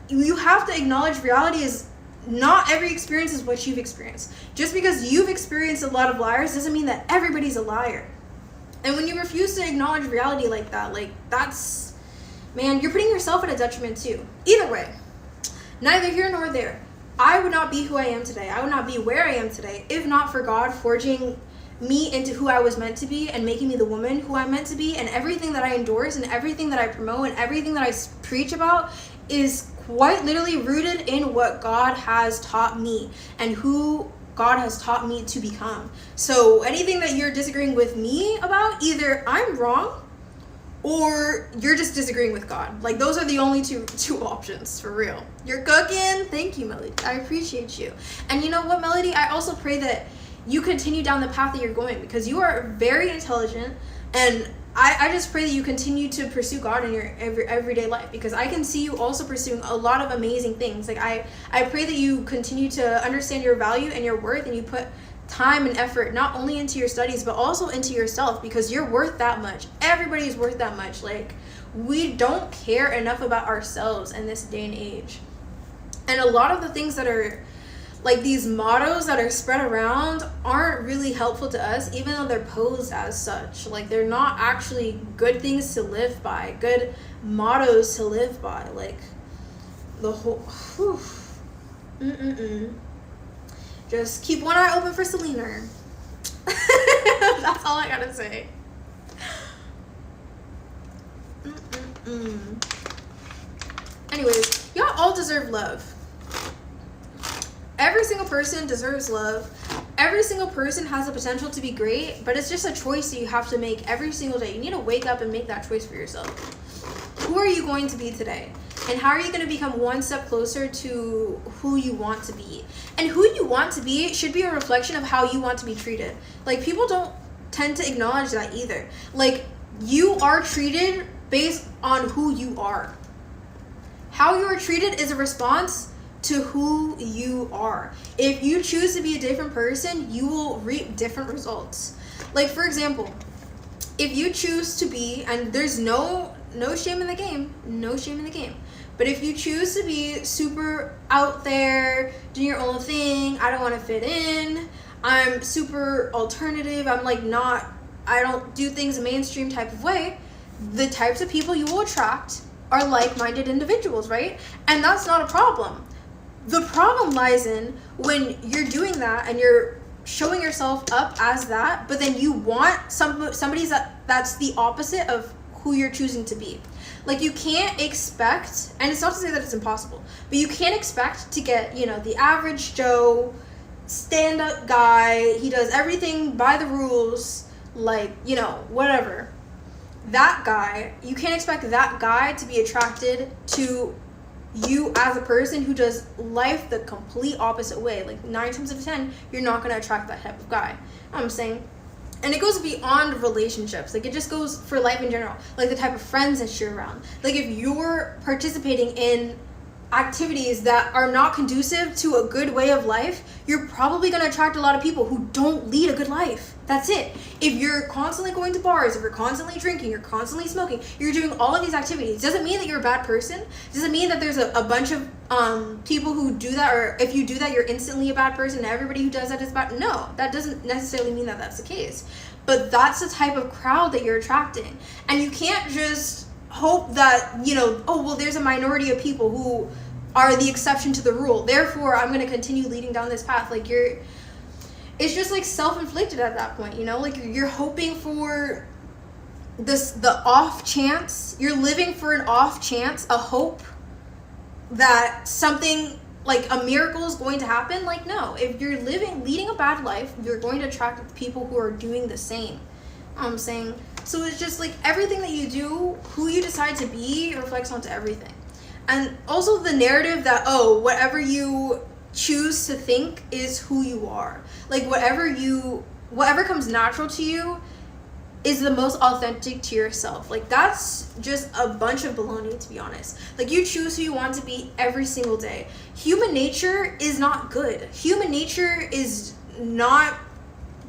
you have to acknowledge reality is not every experience is what you've experienced. Just because you've experienced a lot of liars doesn't mean that everybody's a liar. And when you refuse to acknowledge reality like that, like, that's, man, you're putting yourself at a detriment too. Either way, neither here nor there. I would not be who I am today. I would not be where I am today if not for God forging me into who I was meant to be and making me the woman who I'm meant to be. And everything that I endorse and everything that I promote and everything that I preach about is quite literally rooted in what God has taught me and who God has taught me to become. So anything that you're disagreeing with me about, either I'm wrong or you're just disagreeing with God. Like, those are the only two options, for real. You're cooking. Thank you, Melody. I appreciate you. And you know what, Melody? I also pray that you continue down the path that you're going, because you are very intelligent, and I just pray that you continue to pursue God in your everyday life, because I can see you also pursuing a lot of amazing things. Like, I pray that you continue to understand your value and your worth, and you put time and effort not only into your studies but also into yourself, because you're worth that much. Everybody's worth that much. Like, we don't care enough about ourselves in this day and age. And a lot of the things that are, like these mottos that are spread around aren't really helpful to us, even though they're posed as such. Like, they're not actually good things to live by, good mottos to live by. Like, the whole, whew. Just keep one eye open for Selena. That's all I gotta say. Anyways, y'all all deserve love. Every single person deserves love. Every single person has the potential to be great, but it's just a choice that you have to make every single day. You need to wake up and make that choice for yourself. Who are you going to be today? And how are you going to become one step closer to who you want to be? And who you want to be should be a reflection of how you want to be treated. Like, people don't tend to acknowledge that either. Like, you are treated based on who you are. How you are treated is a response to who you are. If you choose to be a different person, you will reap different results. Like, for example, if you choose to be, and there's no shame in the game, no shame in the game, but if you choose to be super out there, doing your own thing, I don't want to fit in, I'm super alternative, I'm like not, I don't do things a mainstream type of way, the types of people you will attract are like-minded individuals, right? And that's not a problem. The problem lies in when you're doing that and you're showing yourself up as that, but then you want somebody's that's the opposite of who you're choosing to be. Like, you can't expect, and it's not to say that it's impossible, but you can't expect to get, you know, the average Joe stand-up guy, he does everything by the rules, like, you know, whatever. That guy, you can't expect that guy to be attracted to you as a person who does life the complete opposite way. Like, 9 times out of 10, you're not going to attract that type of guy. You know what I'm saying? And it goes beyond relationships. Like, it just goes for life in general. Like, the type of friends that you're around. Like, if you're participating in activities that are not conducive to a good way of life, you're probably going to attract a lot of people who don't lead a good life. That's it. If you're constantly going to bars, if you're constantly drinking, you're constantly smoking, you're doing all of these activities, doesn't mean that you're a bad person. Doesn't mean that there's a bunch of people who do that, or if you do that, you're instantly a bad person and everybody who does that is bad. No, that doesn't necessarily mean that that's the case. But that's the type of crowd that you're attracting. And you can't just hope that, you know, oh, well, there's a minority of people who are the exception to the rule, therefore I'm going to continue leading down this path. Like, it's just like self-inflicted at that point, you know? Like, you're hoping for the off chance, you're living for an off chance, a hope that something like a miracle is going to happen. Like, no, if you're leading a bad life, you're going to attract people who are doing the same. I'm saying, so it's just like everything that you do, who you decide to be reflects onto everything. And also the narrative that, oh, whatever you choose to think is who you are. Like, whatever comes natural to you is the most authentic to yourself. Like, that's just a bunch of baloney, to be honest. Like, you choose who you want to be every single day. Human nature is not good. Human nature is not,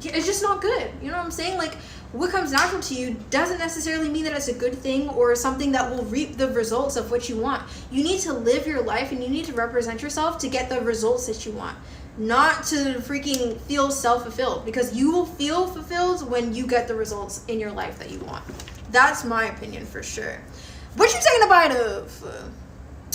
it's just not good. You know what I'm saying? Like, what comes natural to you doesn't necessarily mean that it's a good thing or something that will reap the results of what you want. You need to live your life and you need to represent yourself to get the results that you want, not to freaking feel self-fulfilled, because you will feel fulfilled when you get the results in your life that you want. That's my opinion for sure. What you taking a bite of?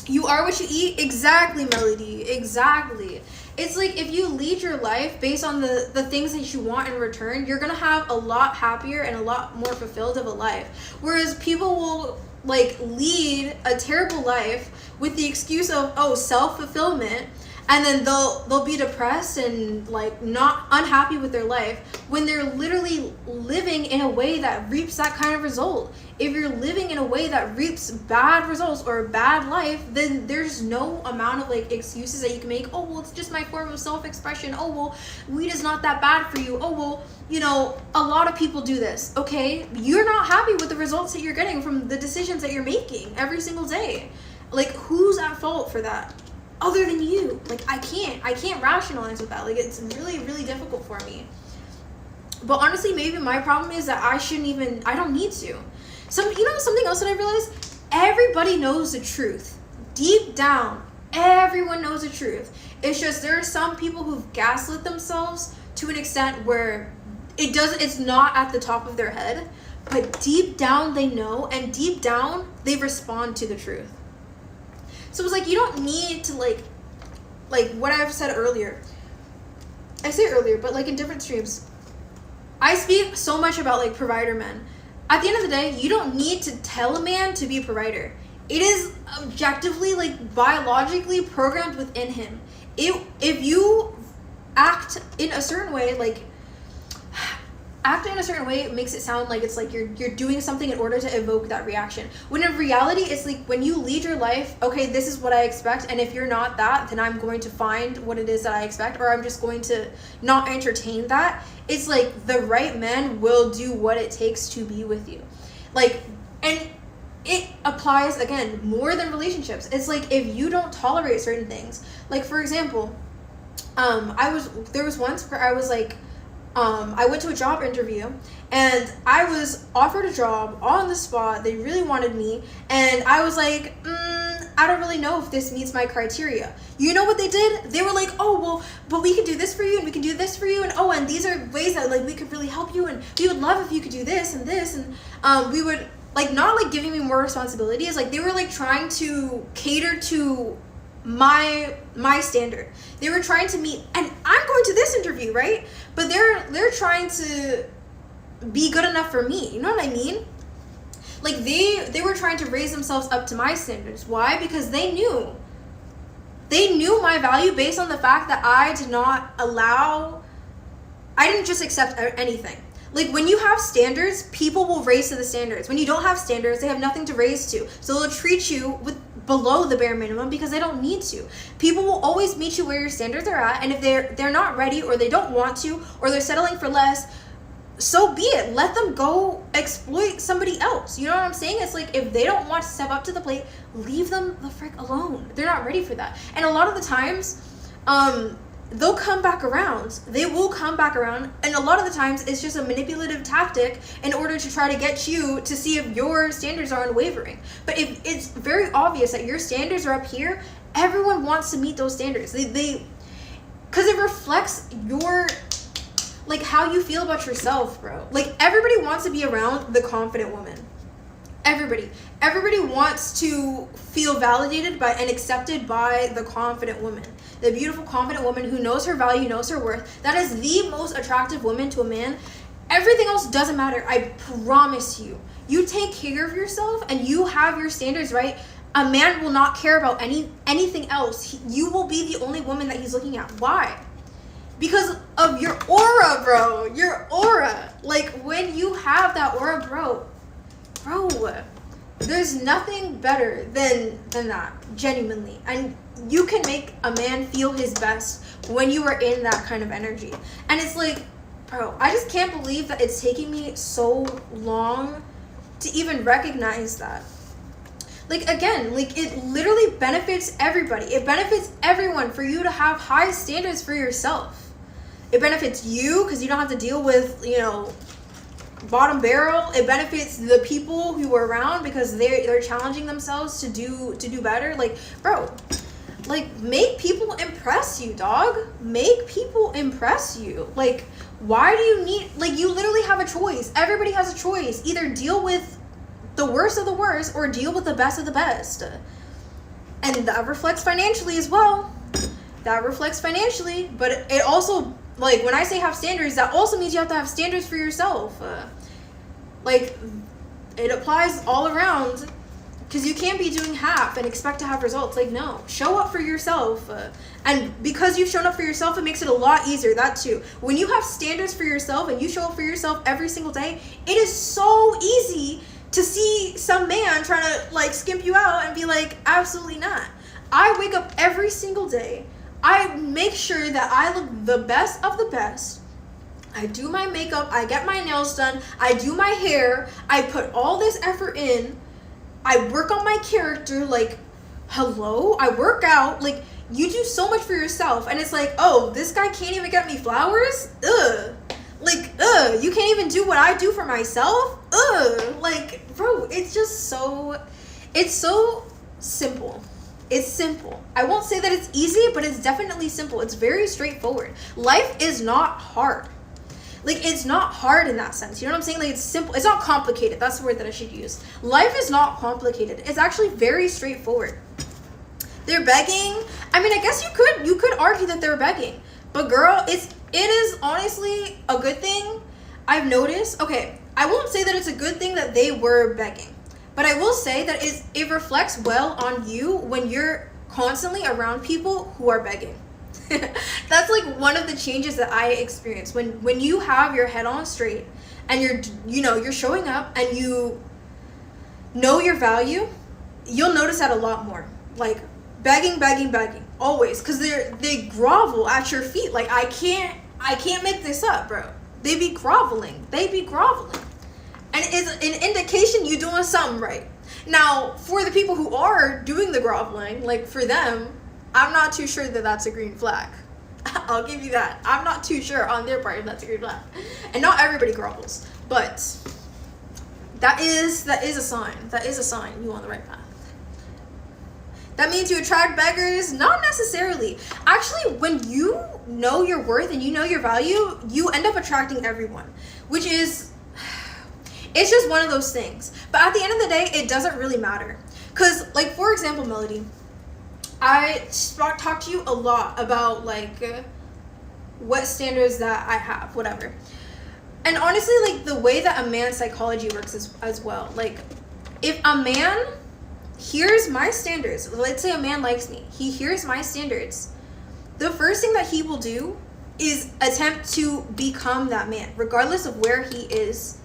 You are what you eat? Exactly, Melody. Exactly. It's like, if you lead your life based on the things that you want in return, you're going to have a lot happier and a lot more fulfilled of a life. Whereas people will, like, lead a terrible life with the excuse of, oh, self-fulfillment, and then they'll be depressed and, like, not unhappy with their life when they're literally living in a way that reaps that kind of result. If you're living in a way that reaps bad results or a bad life, then there's no amount of, like, excuses that you can make. Oh, well, it's just my form of self-expression. Oh, well, weed is not that bad for you. Oh, well, you know, a lot of people do this. Okay, you're not happy with the results that you're getting from the decisions that you're making every single day. Like, who's at fault for that? Other than you. Like, I can't rationalize with that. Like, it's really, really difficult for me. But honestly, maybe my problem is that I don't need to. Something else that I realized, everybody knows the truth. Deep down, Everyone knows the truth. It's just there are some people who've gaslit themselves to an extent where it's not at the top of their head, but deep down they know, and deep down they respond to the truth. So it's like, you don't need to like what I've said earlier. I say earlier, but like in different streams, I speak so much about like provider men. At the end of the day, you don't need to tell a man to be a provider. It is objectively, like biologically programmed within him. If you act in a certain way, like acting in a certain way, it makes it sound like it's like you're doing something in order to evoke that reaction. When in reality, it's like when you lead your life, okay, this is what I expect, and if you're not that, then I'm going to find what it is that I expect, or I'm just going to not entertain that. It's like the right man will do what it takes to be with you. Like, and it applies, again, more than relationships. It's like if you don't tolerate certain things, like for example, there was once where I was like, I went to a job interview and I was offered a job on the spot. They really wanted me, and I was like, I don't really know if this meets my criteria. You know what they did? They were like, oh, well, but we can do this for you, and we can do this for you, and oh, and these are ways that like we could really help you, and we would love if you could do this and this, and we would like not like giving me more responsibilities. Like they were like trying to cater to my standard. They were trying to meet, and I'm going to this interview, right? But they're trying to be good enough for me. You know what I mean? Like they were trying to raise themselves up to my standards. Why? Because they knew my value based on the fact that I didn't just accept anything. Like when you have standards, people will raise to the standards. When you don't have standards, they have nothing to raise to. So they'll treat you with below the bare minimum because they don't need to. People will always meet you where your standards are at, and if they're not ready, or they don't want to, or they're settling for less, so be it. Let them go exploit somebody else. You know what I'm saying? It's like if they don't want to step up to the plate, leave them the frick alone. They're not ready for that. And a lot of the times, they'll come back around. They will come back around, and a lot of the times it's just a manipulative tactic in order to try to get you to see if your standards are unwavering. But if it's very obvious that your standards are up here, everyone wants to meet those standards. They because it reflects your like how you feel about yourself, bro. Like everybody wants to be around the confident woman. Everybody wants to feel validated by and accepted by the confident woman. The beautiful, confident woman who knows her value, knows her worth. That is the most attractive woman to a man. Everything else doesn't matter. I promise you. You take care of yourself and you have your standards right. A man will not care about anything else. You will be the only woman that he's looking at. Why? Because of your aura, bro. Your aura. Like when you have that aura, bro, there's nothing better than that, genuinely. And you can make a man feel his best when you are in that kind of energy. And it's like, bro, I just can't believe that it's taking me so long to even recognize that. Like, again, like it literally benefits everybody. It benefits everyone for you to have high standards for yourself. It benefits you because you don't have to deal with, bottom barrel. It benefits the people who are around because they're challenging themselves to do better. Like, bro, like make people impress you, dog. Make people impress you. Like, why do you need, like, you literally have a choice. Everybody has a choice. Either deal with the worst of the worst or deal with the best of the best. And that reflects financially as well. But it also, like, when I say have standards, that also means you have to have standards for yourself. Like, it applies all around, because you can't be doing half and expect to have results. Like, no, show up for yourself. And because you've shown up for yourself, it makes it a lot easier. That too. When you have standards for yourself and you show up for yourself every single day, it is so easy to see some man trying to, like, skimp you out and be like, absolutely not. I wake up every single day. I make sure that I look the best of the best. I do my makeup. I get my nails done. I do my hair. I put all this effort in. I work on my character. Like, hello? I work out. Like, you do so much for yourself. And it's like, oh, this guy can't even get me flowers? Ugh. Like, ugh. You can't even do what I do for myself? Ugh. Like, bro, it's just so... It's so simple. It's simple. I won't say that it's easy, but it's definitely simple. It's very straightforward. Life is not hard. Like, it's not hard in that sense. You know what I'm saying? Like, it's simple. It's not complicated. That's the word that I should use. Life is not complicated. It's actually very straightforward. They're begging. I mean, I guess you could argue that they're begging. But girl, it is honestly a good thing. I've noticed. Okay, I won't say that it's a good thing that they were begging. But I will say that it reflects well on you when you're constantly around people who are begging. That's like one of the changes that I experienced when you have your head on straight and you're showing up and you know your value. You'll notice that a lot more. Like begging always, because they grovel at your feet. Like I can't make this up, bro. They be groveling. And it's an indication you're doing something right. Now, for the people who are doing the groveling, like for them, I'm not too sure that that's a green flag. I'll give you that. I'm not too sure on their part if that's a green flag. And not everybody grovels, but that is a sign. That is a sign you're on the right path. That means you attract beggars? Not necessarily. Actually, when you know your worth and you know your value, you end up attracting everyone, which is... It's just one of those things. But at the end of the day, it doesn't really matter. Because, like, for example, Melody, I talk to you a lot about, like, what standards that I have, whatever. And honestly, like, the way that a man's psychology works as well. Like, if a man hears my standards, let's say a man likes me, he hears my standards, the first thing that he will do is attempt to become that man, regardless of where he is.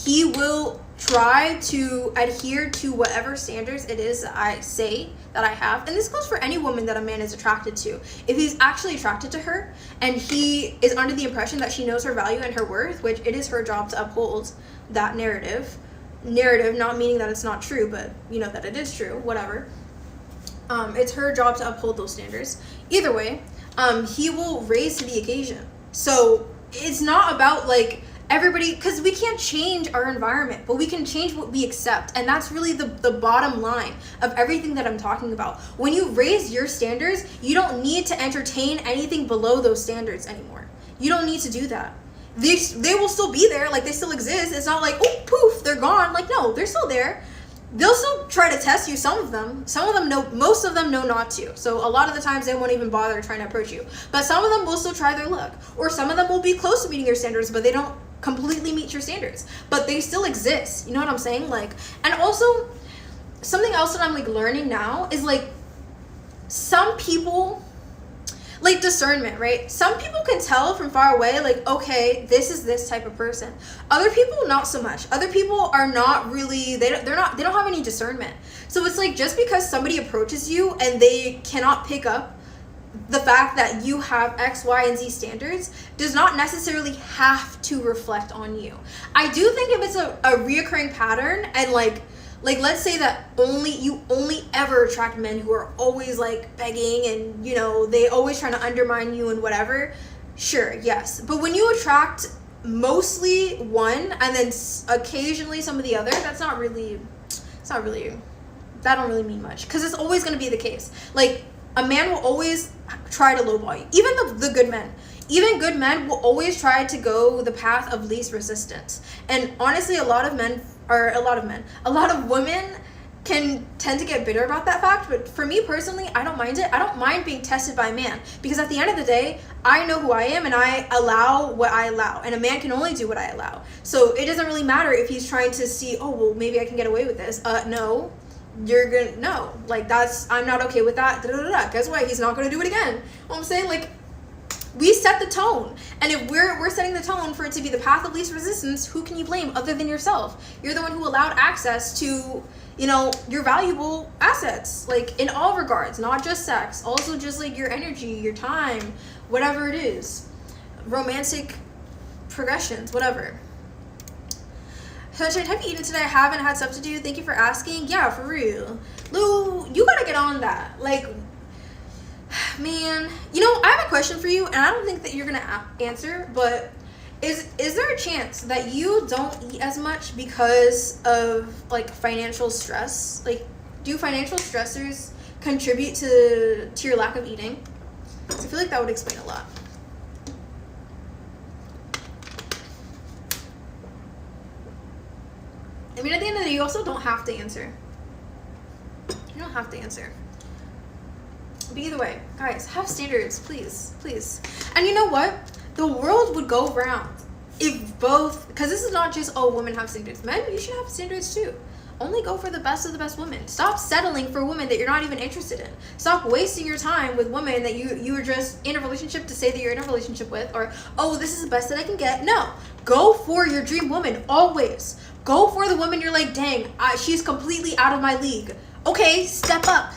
He will try to adhere to whatever standards it is that I say that I have. And this goes for any woman that a man is attracted to. If he's actually attracted to her and he is under the impression that she knows her value and her worth, which it is her job to uphold that narrative, not meaning that it's not true, but you know that it is true, whatever. It's her job to uphold those standards. Either way, he will raise to the occasion. So it's not about like everybody, because we can't change our environment, but we can change what we accept. And that's really the bottom line of everything that I'm talking about. When you raise your standards, you don't need to entertain anything below those standards anymore. You don't need to do that. They will still be there, like they still exist. It's not like, oh, poof, they're gone. Like, no, they're still there. They'll still try to test you, some of them know, most of them know not to. So a lot of the times they won't even bother trying to approach you. But some of them will still try their luck. Or some of them will be close to meeting your standards, but they don't completely meet your standards. But they still exist. You know what I'm saying? Like, and also, something else that I'm like learning now is like, some people, like discernment, right? Some people can tell from far away, like, okay, this is this type of person. Other people, not so much. Other people are not really, they don't have any discernment. So it's like, just because somebody approaches you and they cannot pick up the fact that you have X, Y, and Z standards does not necessarily have to reflect on you. I do think if it's a reoccurring pattern and like let's say that you only ever attract men who are always like begging and you know they always trying to undermine you and whatever, sure, yes. But when you attract mostly one and then occasionally some of the other, that don't really mean much, because it's always going to be the case. Like, a man will always try to lowball you. Even the good men. Even good men will always try to go the path of least resistance. And honestly, a lot of women can tend to get bitter about that fact. But for me personally, I don't mind it. I don't mind being tested by a man. Because at the end of the day, I know who I am and I allow what I allow. And a man can only do what I allow. So it doesn't really matter if he's trying to see, oh, well, maybe I can get away with this. No. Like, I'm not okay with that. Guess what? He's not gonna do it again. You know what I'm saying? Like, we set the tone, and if we're setting the tone for it to be the path of least resistance, who can you blame other than yourself? You're the one who allowed access to, you know, your valuable assets, like in all regards, not just sex, also just like your energy, your time, whatever it is, romantic progressions, whatever. Sunshine, have you eaten today? I haven't had stuff to do. Thank you for asking. Yeah, for real. Lou, you gotta get on that. Like, man, you know, I have a question for you, and I don't think that you're gonna answer, but is there a chance that you don't eat as much because of, like, financial stress? Like, do financial stressors contribute to your lack of eating? So I feel like that would explain a lot. I mean, at the end of the day, you also don't have to answer. You don't have to answer. But either way, guys, have standards, please, please. And you know what? The world would go round if both, because this is not just, oh, women have standards. Men, you should have standards too. Only go for the best of the best women. Stop settling for women that you're not even interested in. Stop wasting your time with women that you are just in a relationship to say that you're in a relationship with, or, oh, this is the best that I can get. No. Go for your dream woman, always. Go for the woman you're like, dang, she's completely out of my league. Okay, step up.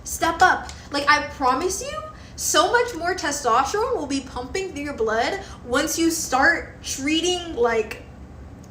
Step up. Like, I promise you, so much more testosterone will be pumping through your blood once you start treating, like,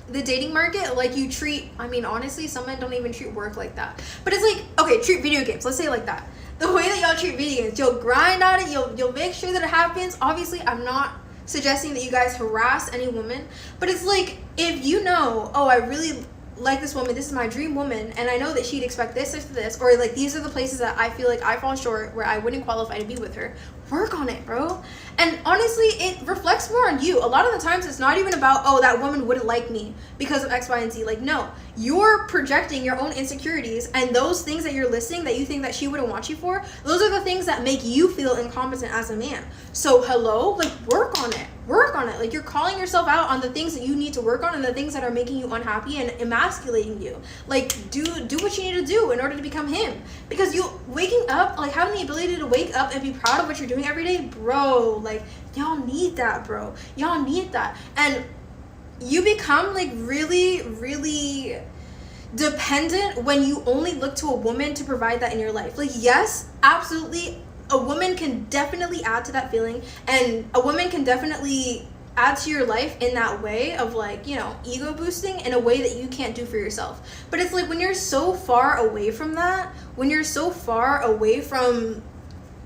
the dating market like you treat, I mean, honestly, some men don't even treat work like that. But it's like, okay, treat video games. Let's say it like that. The way that y'all treat video games, you'll grind on it, you'll make sure that it happens. Obviously, I'm not suggesting that you guys harass any woman, but it's like, if you know, oh, I really like this woman, this is my dream woman, and I know that she'd expect this, or like these are the places that I feel like I fall short where I wouldn't qualify to be with her. Work on it, bro. And honestly, it reflects more on you. A lot of the times it's not even about, oh, that woman wouldn't like me because of X, Y, and Z. Like, no, you're projecting your own insecurities, and those things that you're listing that you think that she wouldn't want you for, those are the things that make you feel incompetent as a man. So hello, like, work on it. Work on it. Like, you're calling yourself out on the things that you need to work on and the things that are making you unhappy and emasculating you. Like, do what you need to do in order to become him. Because you waking up, like, having the ability to wake up and be proud of what you're doing every day, bro, like, y'all need that, bro. Y'all need that. And you become, like, really, really dependent when you only look to a woman to provide that in your life. Like, yes, absolutely, a woman can definitely add to that feeling, and a woman can definitely add to your life in that way of, like, you know, ego boosting in a way that you can't do for yourself. But it's like, when you're so far away from that, when you're so far away from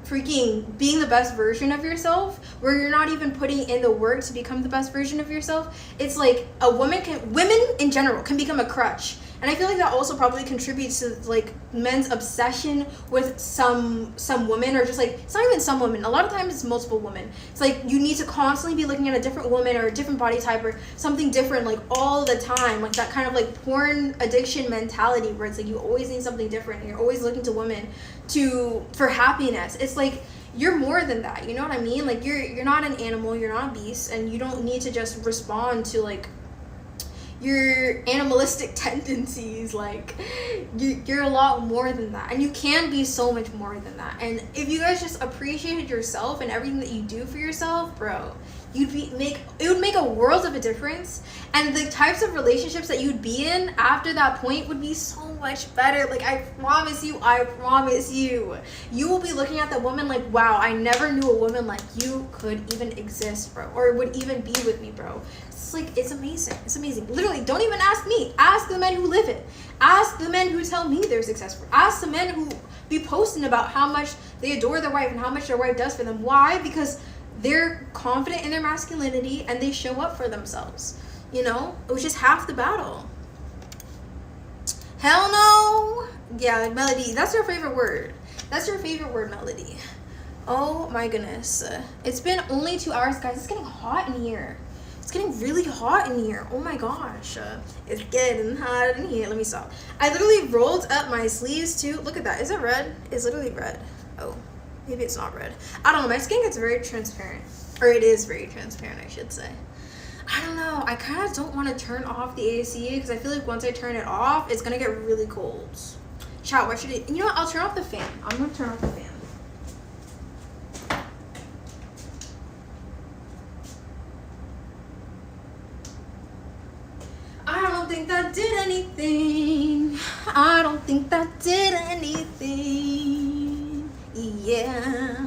freaking being the best version of yourself, where you're not even putting in the work to become the best version of yourself, it's like women in general can become a crutch. And I feel like that also probably contributes to, like, men's obsession with some women, or just, like, it's not even some women. A lot of times it's multiple women. It's like you need to constantly be looking at a different woman or a different body type or something different, like, all the time. Like, that kind of, like, porn addiction mentality where it's like you always need something different and you're always looking to women for happiness. It's like, you're more than that. You know what I mean? Like, you're not an animal, you're not a beast, and you don't need to just respond to, like, your animalistic tendencies. Like, you're a lot more than that, and you can be so much more than that. And if you guys just appreciated yourself and everything that you do for yourself, bro, it would make a world of a difference, and the types of relationships that you'd be in after that point would be so much better. Like, I promise you, you will be looking at that woman like, wow, I never knew a woman like you could even exist, bro, or would even be with me, bro. It's like, it's amazing. It's amazing. Literally, don't even ask me. Ask the men who live it. Ask the men who tell me they're successful. Ask the men who be posting about how much they adore their wife and how much their wife does for them. Why? Because they're confident in their masculinity and they show up for themselves. You know, it was just half the battle. Hell no. Yeah, Melody, that's your favorite word. That's your favorite word, Melody. Oh my goodness. It's been only 2 hours, guys. It's getting hot in here. It's getting really hot in here. Oh my gosh. It's getting hot in here. Let me stop. I literally rolled up my sleeves too. Look at that. Is it red? It's literally red. Oh, maybe it's not red. I don't know. My skin gets very transparent. Or it is very transparent, I should say. I don't know. I kind of don't want to turn off the AC because I feel like once I turn it off, it's going to get really cold. Chat, what should I... You know what? I'll turn off the fan. I'm going to turn off the fan. I don't think that did anything. I don't think that did anything. Yeah.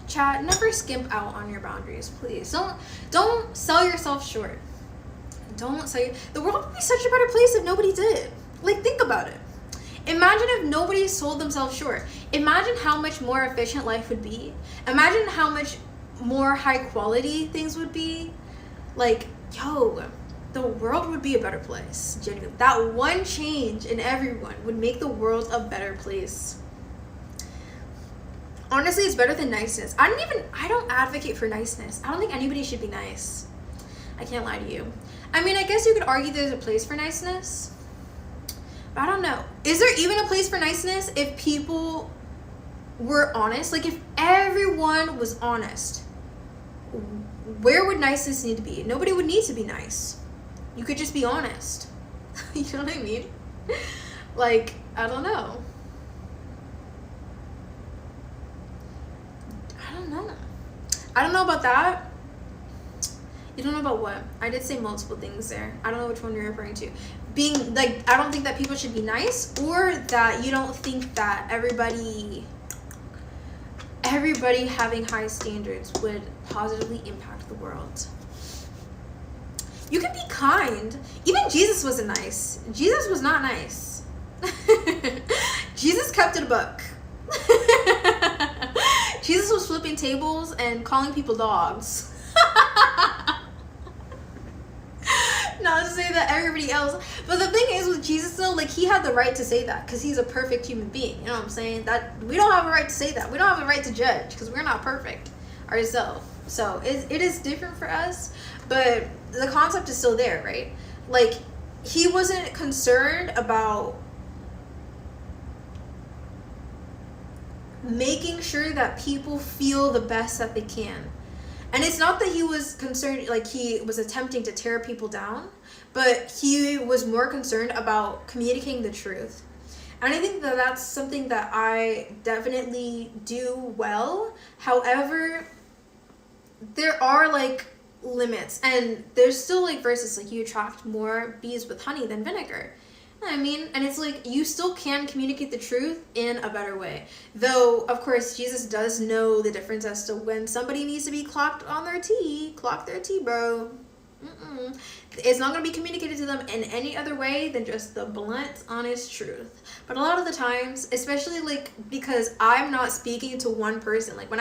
Chat, never skimp out on your boundaries, please. Don't sell yourself short. Don't sell the world would be such a better place if nobody did. Like, think about it. Imagine if nobody sold themselves short. Imagine how much more efficient life would be. Imagine how much more high quality things would be. Like, yo, the world would be a better place. Genuinely. That one change in everyone would make the world a better place. Honestly, it's better than niceness. I don't advocate for niceness. I don't think anybody should be nice. I can't lie to you. I mean, I guess you could argue there's a place for niceness. But I don't know. Is there even a place for niceness if people were honest? Like, if everyone was honest, where would niceness need to be? Nobody would need to be nice. You could just be honest. You know what I mean? Like, I don't know. I don't know about that. You don't know about what? I did say multiple things there. I don't know which one you're referring to. Being, like, I don't think that people should be nice, or that you don't think that everybody having high standards would positively impact the world. You can be kind. Even Jesus wasn't nice. Jesus was not nice. Jesus kept it a buck. Jesus was flipping tables and calling people dogs. Not to say that everybody else, but the thing is with Jesus though, like, he had the right to say that because he's a perfect human being. You know what I'm saying? That we don't have a right to say that. We don't have a right to judge because we're not perfect ourselves. So it is different for us, but the concept is still there, right? Like, he wasn't concerned about making sure that people feel the best that they can. And it's not that he was concerned, like, he was attempting to tear people down, but he was more concerned about communicating the truth. And I think that that's something that I definitely do well. However, there are, like, limits, and there's still, like, verses like, you attract more bees with honey than vinegar. I mean, and it's like, you still can communicate the truth in a better way. Though, of course, Jesus does know the difference as to when somebody needs to be clocked on their tea. Clock their tea, bro. It's not going to be communicated to them in any other way than just the blunt, honest truth. But a lot of the times, especially, like, because I'm not speaking to one person. Like, when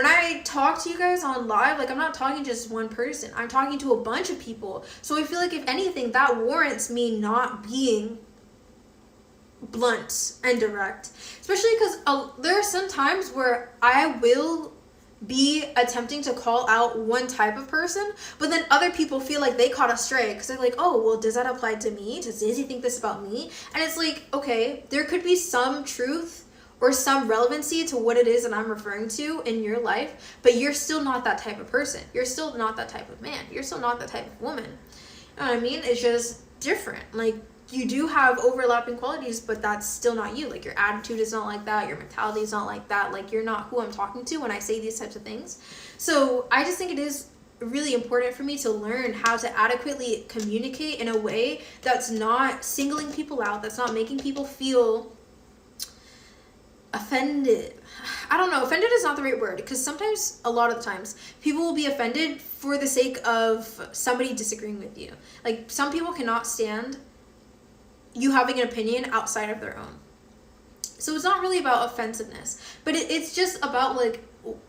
I talk to you guys on live, like, I'm not talking to just one person. I'm talking to a bunch of people. So I feel like, if anything, that warrants me not being blunt and direct. Especially because there are some times where I will be attempting to call out one type of person, but then other people feel like they caught us stray because they're like, oh, well, does that apply to me? Does he think this about me? And it's like, okay, there could be some truth or some relevancy to what it is that I'm referring to in your life, but you're still not that type of person. You're still not that type of man. You're still not that type of woman. You know what I mean? It's just different. Like, you do have overlapping qualities, but that's still not you. Like, your attitude is not like that. Your mentality is not like that. Like, you're not who I'm talking to when I say these types of things. So I just think it is really important for me to learn how to adequately communicate in a way that's not singling people out, that's not making people feel offended. I don't know, offended is not the right word, because sometimes, a lot of the times, people will be offended for the sake of somebody disagreeing with you. Like, some people cannot stand you having an opinion outside of their own. So it's not really about offensiveness, but it's just about, like,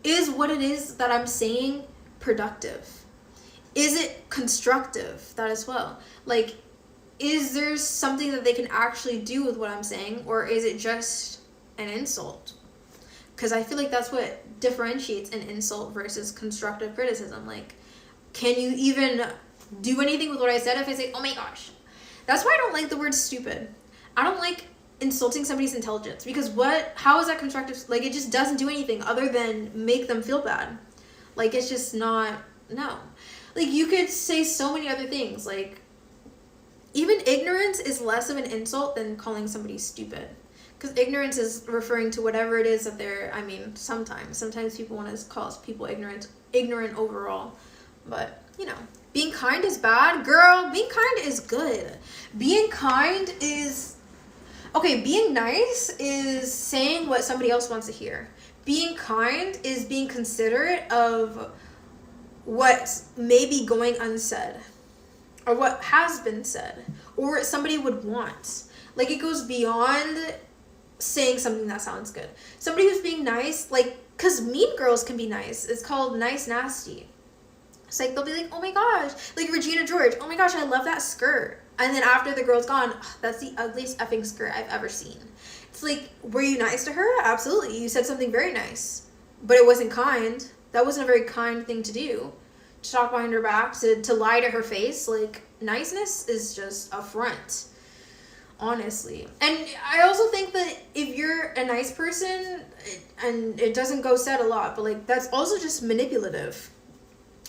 is what it is that I'm saying productive? Is it constructive? That as well. Like, is there something that they can actually do with what I'm saying, or is it just an insult? Because I feel like that's what differentiates an insult versus constructive criticism. Like, can you even do anything with what I said if I say, oh my gosh? That's why I don't like the word stupid. I don't like insulting somebody's intelligence, because how is that constructive? Like, it just doesn't do anything other than make them feel bad. Like, it's just not, no. Like, you could say so many other things. Like, even ignorance is less of an insult than calling somebody stupid. Because ignorance is referring to whatever it is that they're, I mean, sometimes people want to call people ignorant overall. But, you know, being kind is bad. Girl, being kind is good. Being kind is, okay, being nice is saying what somebody else wants to hear. Being kind is being considerate of what may be going unsaid, or what has been said, or what somebody would want. Like, it goes beyond saying something that sounds good. Somebody who's being nice, like, because Mean Girls can be nice. It's called nice nasty. It's like, they'll be like, oh my gosh, like Regina George, oh my gosh, I love that skirt. And then after the girl's gone, that's the ugliest effing skirt I've ever seen. It's like, were you nice to her? Absolutely. You said something very nice, but it wasn't kind. That wasn't a very kind thing to do. To talk behind her back, to lie to her face. Like, niceness is just a front, honestly. And I also think that if you're a nice person, and it doesn't go said a lot, but like, that's also just manipulative.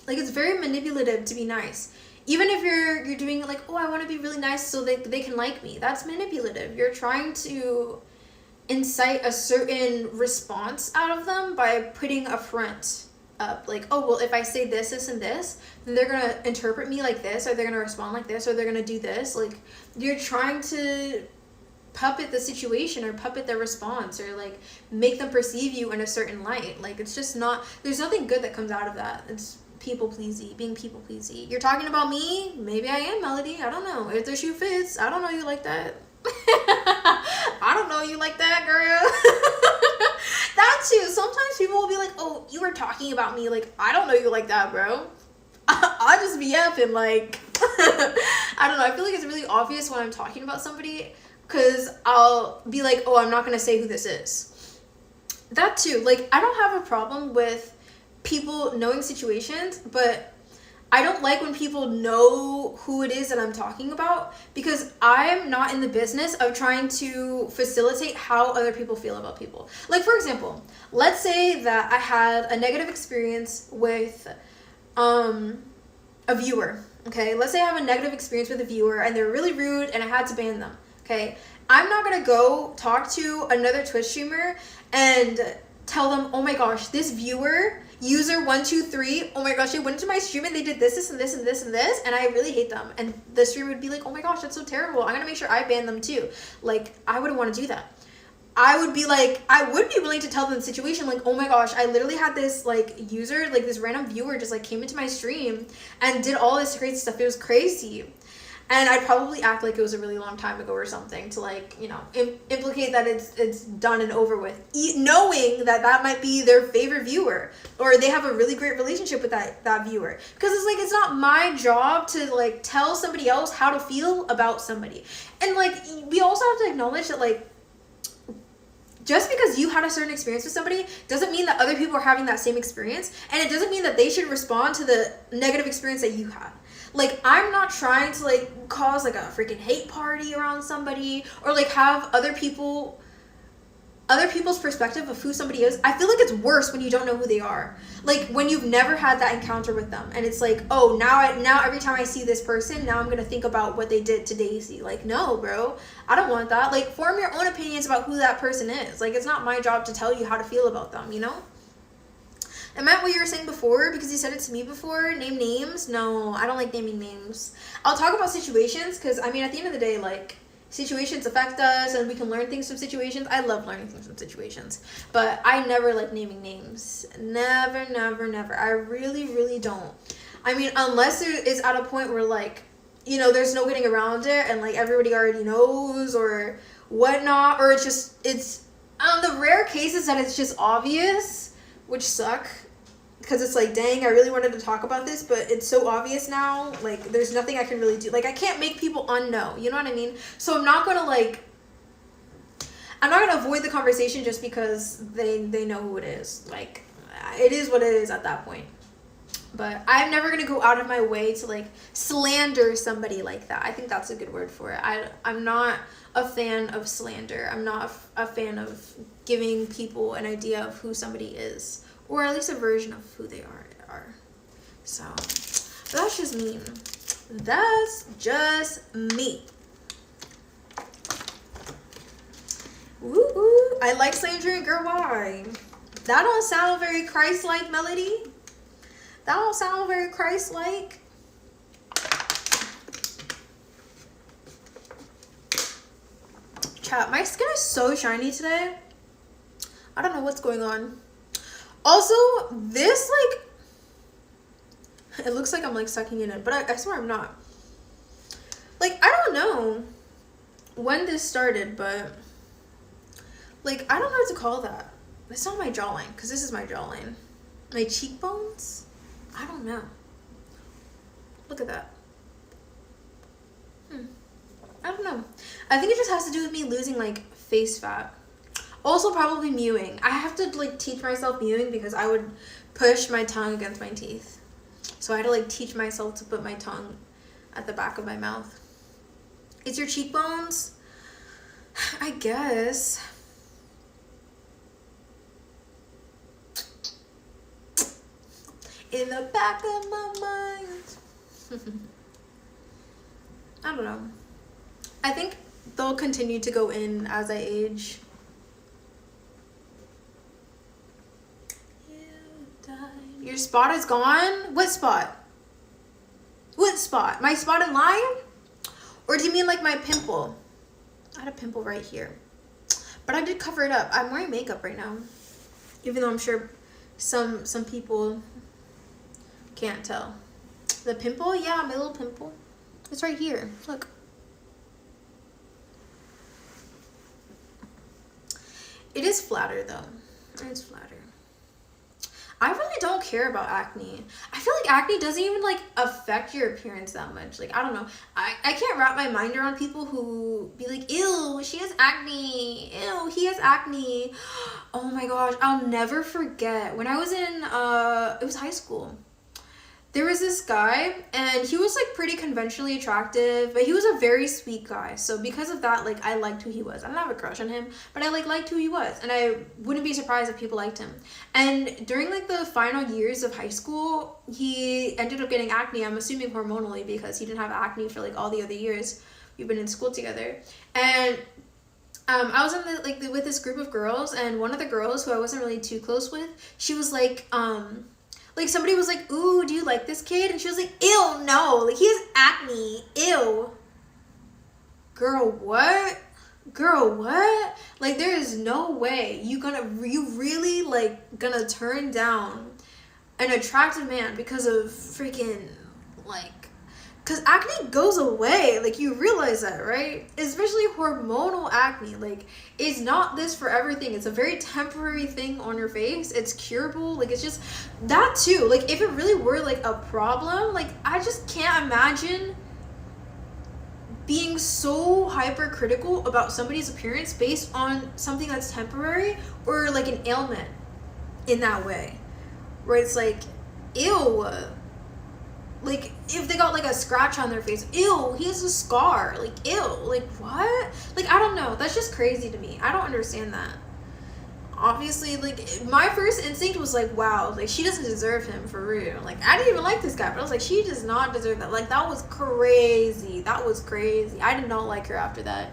Like, it's very manipulative to be nice. Even if you're doing it like, oh, I want to be really nice so they can like me. That's manipulative. You're trying to incite a certain response out of them by putting a front up. Like, oh, well, if I say this, this, and this, then they're going to interpret me like this, or they're going to respond like this, or they're going to do this. Like, you're trying to puppet the situation or puppet their response or, like, make them perceive you in a certain light. Like, it's just not, there's nothing good that comes out of that. It's people pleasy, being people pleasy. You're talking about me? Maybe I am, Melody. I don't know. If the shoe fits, I don't know you like that. I don't know you like that, girl. That too. Sometimes people will be like, oh, you were talking about me. Like, I don't know you like that, bro. I'll just be yapping. Like, I don't know. I feel like it's really obvious when I'm talking about somebody, because I'll be like, oh, I'm not going to say who this is. That too. Like, I don't have a problem with people knowing situations, but I don't like when people know who it is that I'm talking about, because I'm not in the business of trying to facilitate how other people feel about people. Like, for example, let's say that I had a negative experience with a viewer, okay? Let's say I have a negative experience with a viewer and they're really rude and I had to ban them, okay? I'm not gonna go talk to another Twitch streamer and tell them, oh my gosh, this viewer, user 123, oh my gosh, they went to my stream and they did this, this, and this, and this, and this, and I really hate them. And the streamer would be like, oh my gosh, that's so terrible. I'm gonna make sure I ban them too. Like, I wouldn't want to do that. I would be like, I would be willing to tell them the situation, like, oh my gosh, I literally had this, like, user, like, this random viewer just, like, came into my stream and did all this crazy stuff. It was crazy. And I'd probably act like it was a really long time ago or something to, like, you know, implicate that it's done and over with, knowing that that might be their favorite viewer, or they have a really great relationship with that viewer. Because it's like, it's not my job to, like, tell somebody else how to feel about somebody. And, like, we also have to acknowledge that, like, just because you had a certain experience with somebody doesn't mean that other people are having that same experience, and it doesn't mean that they should respond to the negative experience that you had. Like, I'm not trying to, like, cause, like, a freaking hate party around somebody, or, like, have other people's perspective of who somebody is. I feel like it's worse when you don't know who they are. Like, when you've never had that encounter with them, and it's like, oh, now every time I see this person, now I'm gonna think about what they did to Daisy. Like, no, bro, I don't want that. Like, form your own opinions about who that person is. Like, it's not my job to tell you how to feel about them, you know? And Matt, what you were saying before, because you said it to me before, name names. No, I don't like naming names. I'll talk about situations, because, I mean, at the end of the day, like, situations affect us, and we can learn things from situations. I love learning things from situations. But I never like naming names. Never, never, never. I really, really don't. I mean, unless it is at a point where, like, you know, there's no getting around it, and, like, everybody already knows, or whatnot, or it's on the rare cases that it's just obvious, which suck. Because it's like, dang, I really wanted to talk about this, but it's so obvious now. Like, there's nothing I can really do. Like, I can't make people unknow. You know what I mean? So I'm not going to avoid the conversation just because they know who it is. Like, it is what it is at that point. But I'm never going to go out of my way to, like, slander somebody like that. I think that's a good word for it. I'm not a fan of slander. I'm not a fan of giving people an idea of who somebody is. Or at least a version of who they are. So, but that's just me. That's just me. Woo-hoo. I like slandering, girl, why? That don't sound very Christ-like, Melody. That don't sound very Christ-like. Chat, my skin is so shiny today. I don't know what's going on. Also, this, like, it looks like I'm, like, sucking in it, but I swear I'm not. Like, I don't know when this started, but like I don't know what to call that. It's not my jawline, because this is my jawline. My cheekbones? I don't know. Look at that. I don't know. I think it just has to do with me losing like face fat. Also probably mewing. I have to like teach myself mewing because I would push my tongue against my teeth. So I had to like teach myself to put my tongue at the back of my mouth. It's your cheekbones? I guess. In the back of my mind. I don't know. I think they'll continue to go in as I age. Your spot is gone? What spot? What spot? My spot in line? Or do you mean like my pimple? I had a pimple right here. But I did cover it up. I'm wearing makeup right now. Even though I'm sure some people can't tell. The pimple? Yeah, my little pimple. It's right here. Look. It is flatter though. It's flatter. I really don't care about acne. I feel like acne doesn't even like affect your appearance that much. Like, I don't know. I can't wrap my mind around people who be like, ew, she has acne. Ew, he has acne. Oh my gosh. I'll never forget when I was in, it was high school. There was this guy and he was like pretty conventionally attractive, but he was a very sweet guy. So because of that, like I liked who he was. I don't have a crush on him, but I like liked who he was. And I wouldn't be surprised if people liked him. And during like the final years of high school, he ended up getting acne. I'm assuming hormonally because he didn't have acne for like all the other years we've been in school together. And I was in with this group of girls, and one of the girls who I wasn't really too close with, she was like somebody was like, ooh, do you like this kid? And she was like, ew, no, like he has acne, ew. Girl, what? Girl, what? Like there is no way you really like gonna turn down an attractive man because of freaking like, because acne goes away. Like you realize that, right? Especially hormonal acne. Like it's not this forever thing. It's a very temporary thing on your face. It's curable. Like it's just that too. Like if it really were like a problem, like I just can't imagine being so hypercritical about somebody's appearance based on something that's temporary or like an ailment in that way. Where it's like, ew. Like, if they got, like, a scratch on their face, ew, he has a scar. Like, ew. Like, what? Like, I don't know. That's just crazy to me. I don't understand that. Obviously, like, my first instinct was, like, wow, like, she doesn't deserve him for real. Like, I didn't even like this guy, but I was like, she does not deserve that. Like, that was crazy. That was crazy. I did not like her after that.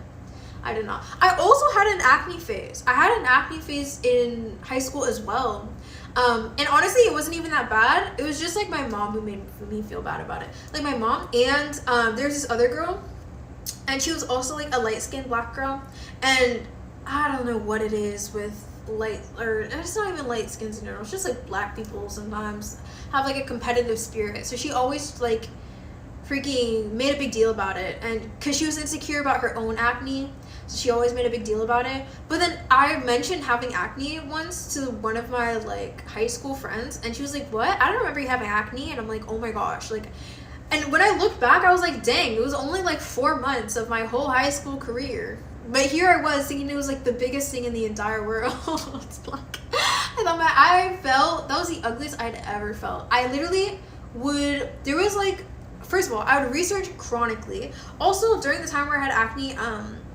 I did not. I also had an acne phase. I had an acne phase in high school as well. And honestly, it wasn't even that bad. It was just like my mom who made me feel bad about it. Like my mom and there's this other girl, and she was also like a light-skinned black girl. And I don't know what it is with light, or it's not even light skins in general. It's just like black people sometimes have like a competitive spirit. So she always like freaking made a big deal about it, and because she was insecure about her own acne. She always made a big deal about it. But then I mentioned having acne once to one of my like high school friends, and she was like, what? I don't remember you having acne. And I'm like, oh my gosh. Like, and when I look back, I was like, dang, it was only like 4 months of my whole high school career. But here I was thinking it was like the biggest thing in the entire world. It's like, I felt, that was the ugliest I'd ever felt. I literally there was like, first of all, I would research chronically. Also, during the time where I had acne,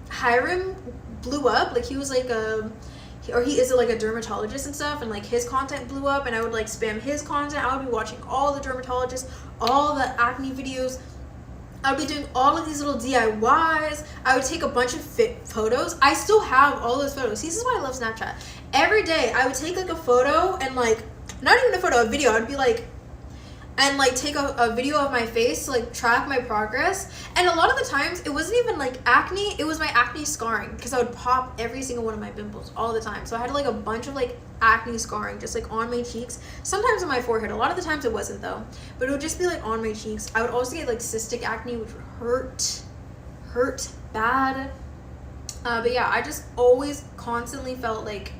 Hiram blew up. Like he was like he is like a dermatologist and stuff, and like his content blew up, and I would like spam his content. I would be watching all the dermatologists, all the acne videos. I would be doing all of these little DIYs. I would take a bunch of fit photos. I still have all those photos. This is why I love Snapchat. Every day I would take like a photo, and like not even a photo, a video. I would be like, and like take a video of my face to like track my progress. And a lot of the times it wasn't even like acne, it was my acne scarring, because I would pop every single one of my pimples all the time. So I had like a bunch of like acne scarring just like on my cheeks, sometimes on my forehead. A lot of the times it wasn't though, but it would just be like on my cheeks. I would also get like cystic acne, which would hurt bad. But yeah, I just always constantly felt like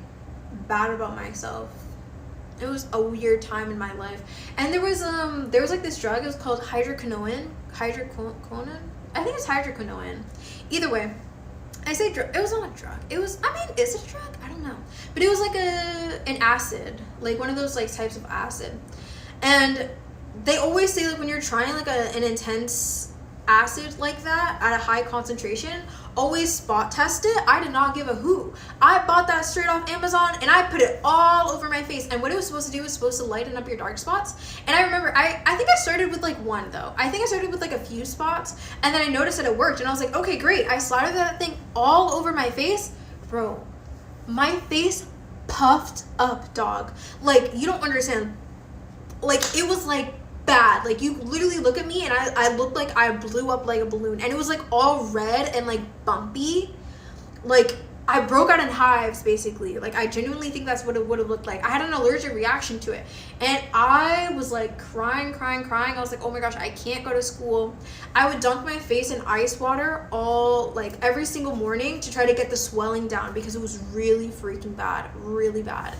bad about myself. It was a weird time in my life. And there was like this drug, it was called hydroquinone. Hydroquinone? I think it's hydroquinone. Either way, I say drug. It was not a drug. It was, I mean, is it a drug? I don't know. But it was like an acid, like one of those like types of acid. And they always say like when you're trying like an intense acid like that at a high concentration, always spot test it. I did not give a hoot. I bought that straight off Amazon and I put it all over my face. And what it was supposed to do was supposed to lighten up your dark spots. And I remember I think I started with like one though. I think I started with like a few spots, and then I noticed that it worked, and I was like, okay, great. I slathered that thing all over my face. Bro, my face puffed up, dog. Like, you don't understand. Like, it was like bad. Like, you literally look at me and I looked like I blew up like a balloon, and it was like all red and like bumpy. Like, I broke out in hives basically. Like, I genuinely think that's what it would have looked like. I had an allergic reaction to it, and I was like crying. I was like, oh my gosh, I can't go to school. I would dunk my face in ice water all like every single morning to try to get the swelling down, because it was really freaking bad, really bad.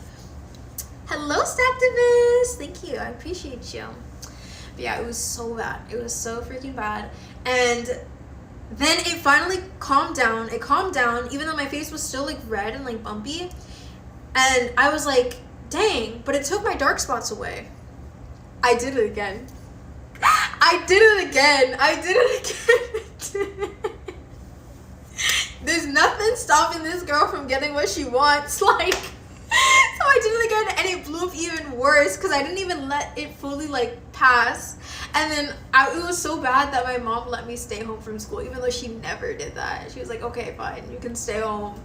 Hello, Stactivist. Thank you, I appreciate you. But yeah, it was so bad. It was so freaking bad. And then it finally calmed down. It calmed down, even though my face was still like red and like bumpy. And I was like, dang, but it took my dark spots away. I did it again. I did it again. There's nothing stopping this girl from getting what she wants. Like, so I did it again, and it blew up even worse because I didn't even let it fully like pass. And then it was so bad that my mom let me stay home from school, even though she never did that. She was like, okay, fine, you can stay home.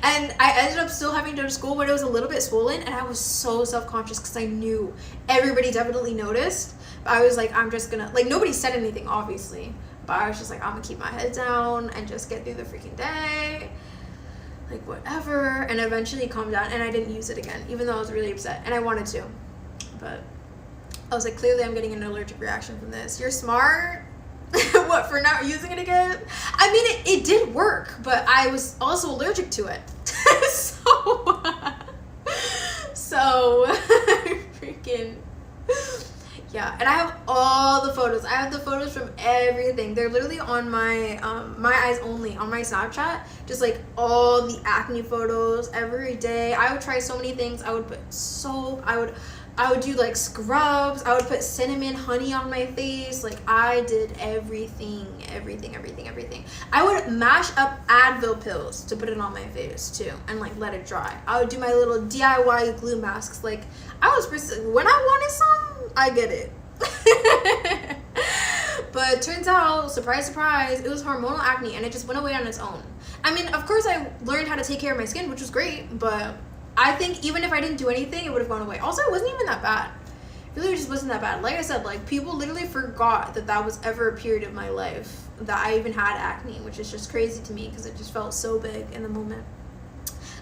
And I ended up still having to go to school, but it was a little bit swollen, and I was so self-conscious because I knew everybody definitely noticed. But I was like, I'm just gonna, like, nobody said anything obviously, but I was just like, I'm gonna keep my head down and just get through the freaking day, like whatever. And eventually calmed down, and I didn't use it again, even though I was really upset and I wanted to. But I was like, clearly I'm getting an allergic reaction from this. You're smart. What, for not using it again? I mean, it did work, but I was also allergic to it. so freaking, yeah. And I have all the photos. I have the photos from everything. They're literally on my my eyes only on my Snapchat. Just like all the acne photos every day. I would try so many things. I would put soap. I would do like scrubs. I would put cinnamon, honey on my face. Like, I did everything. I would mash up Advil pills to put it on my face too, and like let it dry. I would do my little DIY glue masks. Like, I was when I wanted some, I get it. But turns out, surprise, it was hormonal acne, and it just went away on its own. I mean, of course I learned how to take care of my skin, which was great, but I think even if I didn't do anything, it would have gone away. Also, it wasn't even that bad. It really just wasn't that bad. Like I said, like, people literally forgot that was ever a period of my life that I even had acne, which is just crazy to me because it just felt so big in the moment.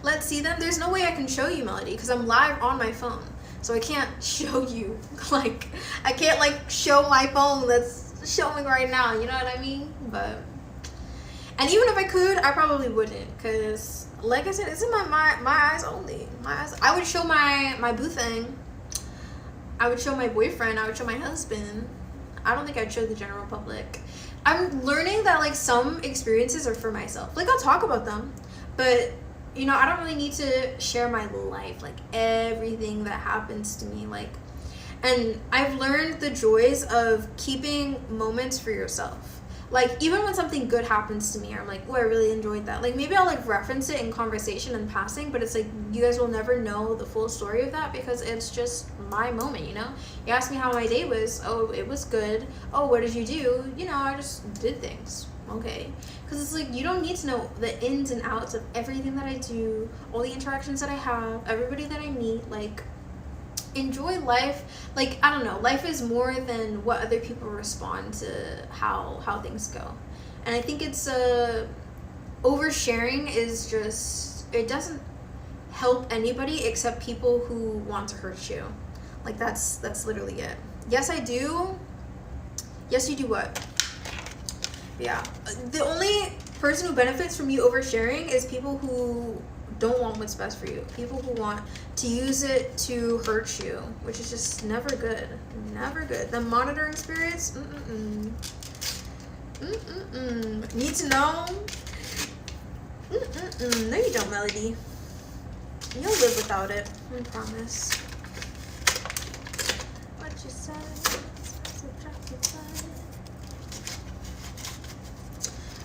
Let's see then. There's no way I can show you, Melody, because I'm live on my phone. So I can't show you. Like, I can't, like, show my phone that's showing right now. You know what I mean? But, and even if I could, I probably wouldn't, because like I said, it's in my eyes only. My eyes. I would show my boo thing. I would show my boyfriend. I would show my husband. I don't think I'd show the general public. I'm learning that, like, some experiences are for myself. Like, I'll talk about them, but, you know, I don't really need to share my life, like, everything that happens to me. Like, and I've learned the joys of keeping moments for yourself. Like, even when something good happens to me, I'm like, oh, I really enjoyed that. Like, maybe I'll, like, reference it in conversation and passing, but it's like, you guys will never know the full story of that because it's just my moment, you know? You ask me how my day was. Oh, it was good. Oh, what did you do? You know, I just did things. Okay. Because it's like, you don't need to know the ins and outs of everything that I do, all the interactions that I have, everybody that I meet. Like, enjoy life. Like, I don't know, life is more than what other people respond to how things go. And I think it's oversharing is just, it doesn't help anybody except people who want to hurt you. Like, that's literally it. Yes, I do. Yes, you do what? Yeah, the only person who benefits from you oversharing is people who don't want what's best for you. People who want to use it to hurt you, which is just never good. Never good. The monitoring spirits, need to know. No, you don't, Melody. You'll live without it. I promise. What you said.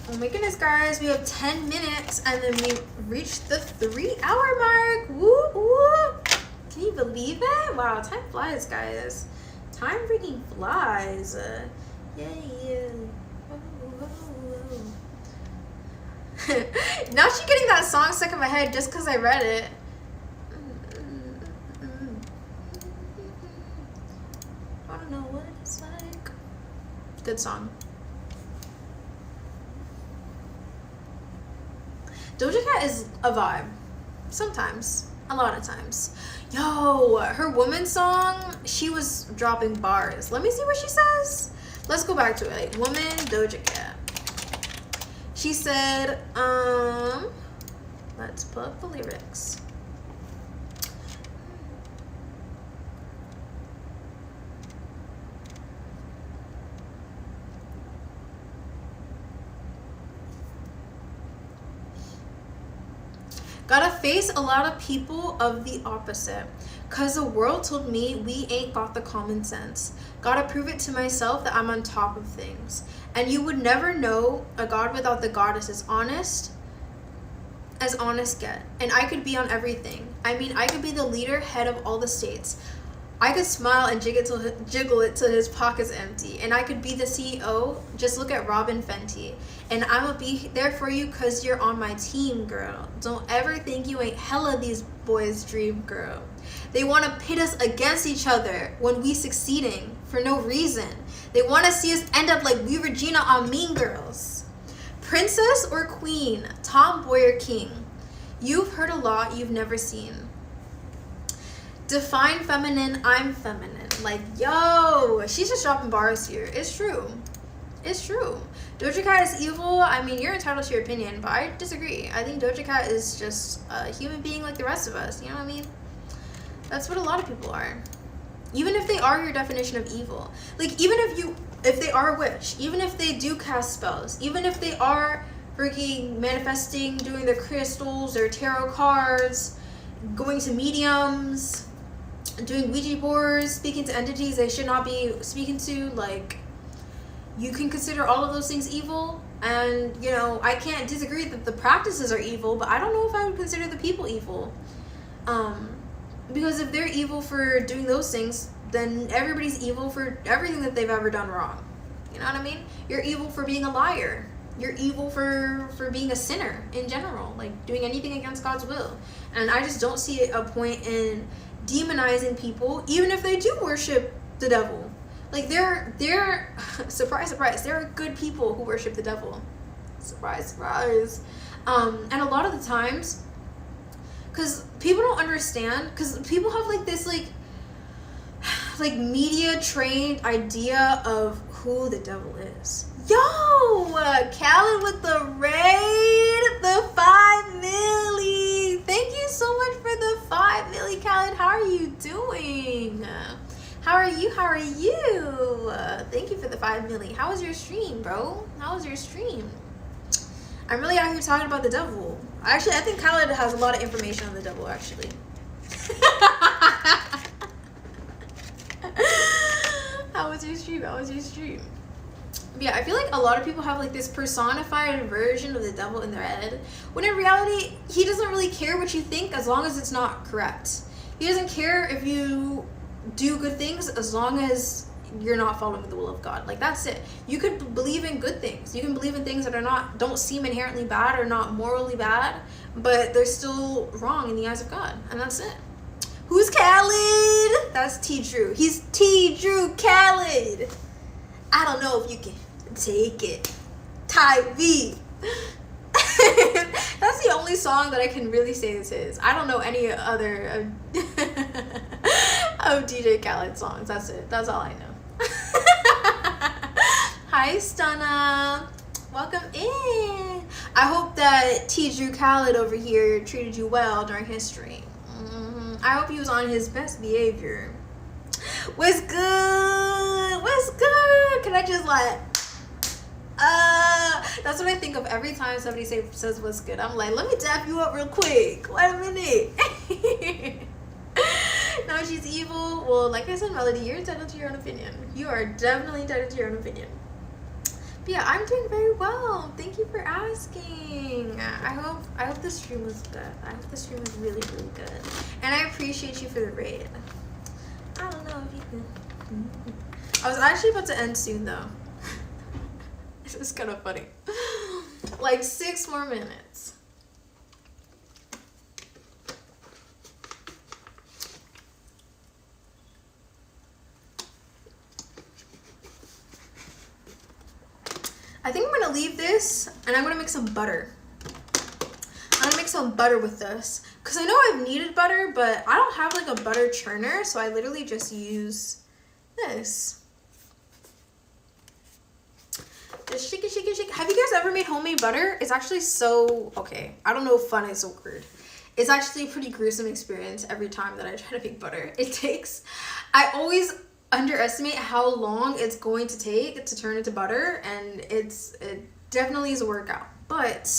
Oh my goodness, guys, we have 10 minutes and then we reached the 3-hour mark. Woo woo! Can you believe it? Wow, time flies, guys. Time freaking flies. Yeah. Now she's getting that song stuck in my head just because I read it. I don't know what it's like. Good song. Doja Cat is a vibe. Sometimes. A lot of times. Yo, her woman song, she was dropping bars. Let me see what she says. Let's go back to it. Like, woman, Doja Cat. She said, let's pull up the lyrics. Gotta face a lot of people of the opposite. Cause the world told me we ain't got the common sense. Gotta prove it to myself that I'm on top of things. And you would never know a God without the goddess is honest as honest get. And I could be on everything. I mean, I could be the leader, head of all the states. I could smile and jiggle it till his pocket's empty. And I could be the CEO. Just look at Robin Fenty. And I'ma be there for you cause you're on my team, girl. Don't ever think you ain't hella these boys' dream, girl. They wanna pit us against each other when we succeeding for no reason. They wanna see us end up like we Regina on Mean Girls. Princess or queen, tomboy or king. You've heard a lot you've never seen. Define feminine, I'm feminine. Like, yo, she's just dropping bars here. It's true. It's true. Doja Cat is evil. I mean, you're entitled to your opinion, but I disagree. I think Doja Cat is just a human being like the rest of us. You know what I mean? That's what a lot of people are. Even if they are your definition of evil. Like, even if they are a witch, even if they do cast spells, even if they are freaking manifesting, doing their crystals, their tarot cards, going to mediums, doing Ouija boards, speaking to entities they should not be speaking to, like, you can consider all of those things evil. And, you know, I can't disagree that the practices are evil, but I don't know if I would consider the people evil. Because if they're evil for doing those things, then everybody's evil for everything that they've ever done wrong. You know what I mean? You're evil for being a liar. You're evil for being a sinner in general, like doing anything against God's will. And I just don't see a point in demonizing people, even if they do worship the devil. Like, they're surprise, surprise, there are good people who worship the devil. Surprise, surprise. And a lot of the times, because people don't understand, because people have like this like media trained idea of who the devil is. Yo, Khaled with the raid, the 5 milli. Thank you so much for the 5 milli, Khaled. How are you doing? How are you? How are you? Thank you for the 5 milli. How was your stream, bro? How was your stream? I'm really out here talking about the devil. Actually, I think Khaled has a lot of information on the devil, actually. How was your stream? How was your stream? Yeah, I feel like a lot of people have like this personified version of the devil in their head, when in reality, he doesn't really care what you think as long as it's not correct. He doesn't care if you do good things as long as you're not following the will of God. Like, that's it. You could believe in good things. You can believe in things that don't seem inherently bad or not morally bad, but they're still wrong in the eyes of God, and that's it. Who's Khaled? That's T. Drew. He's T. Drew Khaled. I don't know if you can take it. Ty V. That's the only song that I can really say is his. I don't know any other of DJ Khaled songs. That's it. That's all I know. Hi, Stunna. Welcome in. I hope that T. Drew Khaled over here treated you well during history. I hope he was on his best behavior. What's good? What's good? Can I just like, that's what I think of every time somebody says what's good. I'm like, let me tap you up real quick. Wait a minute. No, she's evil. Well, like I said, Melody, you're entitled to your own opinion. You are definitely entitled to your own opinion. But yeah, I'm doing very well. Thank you for asking. I hope the stream was good. I hope the stream was really, really good. And I appreciate you for the raid. I don't know if you can. I was actually about to end soon though. This is kind of funny. Like 6 more minutes. I think I'm gonna leave this and I'm gonna make some butter. I'm gonna make some butter with this because I know I've needed butter, but I don't have like a butter churner, so I literally just use this. Just shake it, shake it, shake it. Have you guys ever made homemade butter? It's actually so, okay, I don't know if fun is a word. It's actually a pretty gruesome experience every time that I try to make butter. I always underestimate how long it's going to take to turn into butter, and it definitely is a workout, but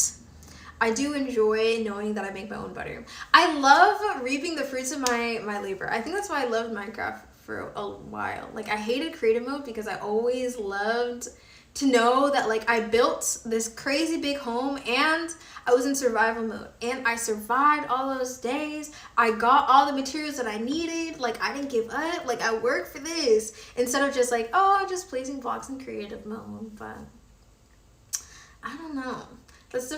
I do enjoy knowing that I make my own butter. I love reaping the fruits of my labor. I think that's why I loved Minecraft for a while. Like, I hated creative mode because I always loved to know that like I built this crazy big home and I was in survival mode and I survived all those days. I got all the materials that I needed. Like, I didn't give up. Like, I worked for this instead of just like, oh, just placing blocks in creative mode. But I don't know. That's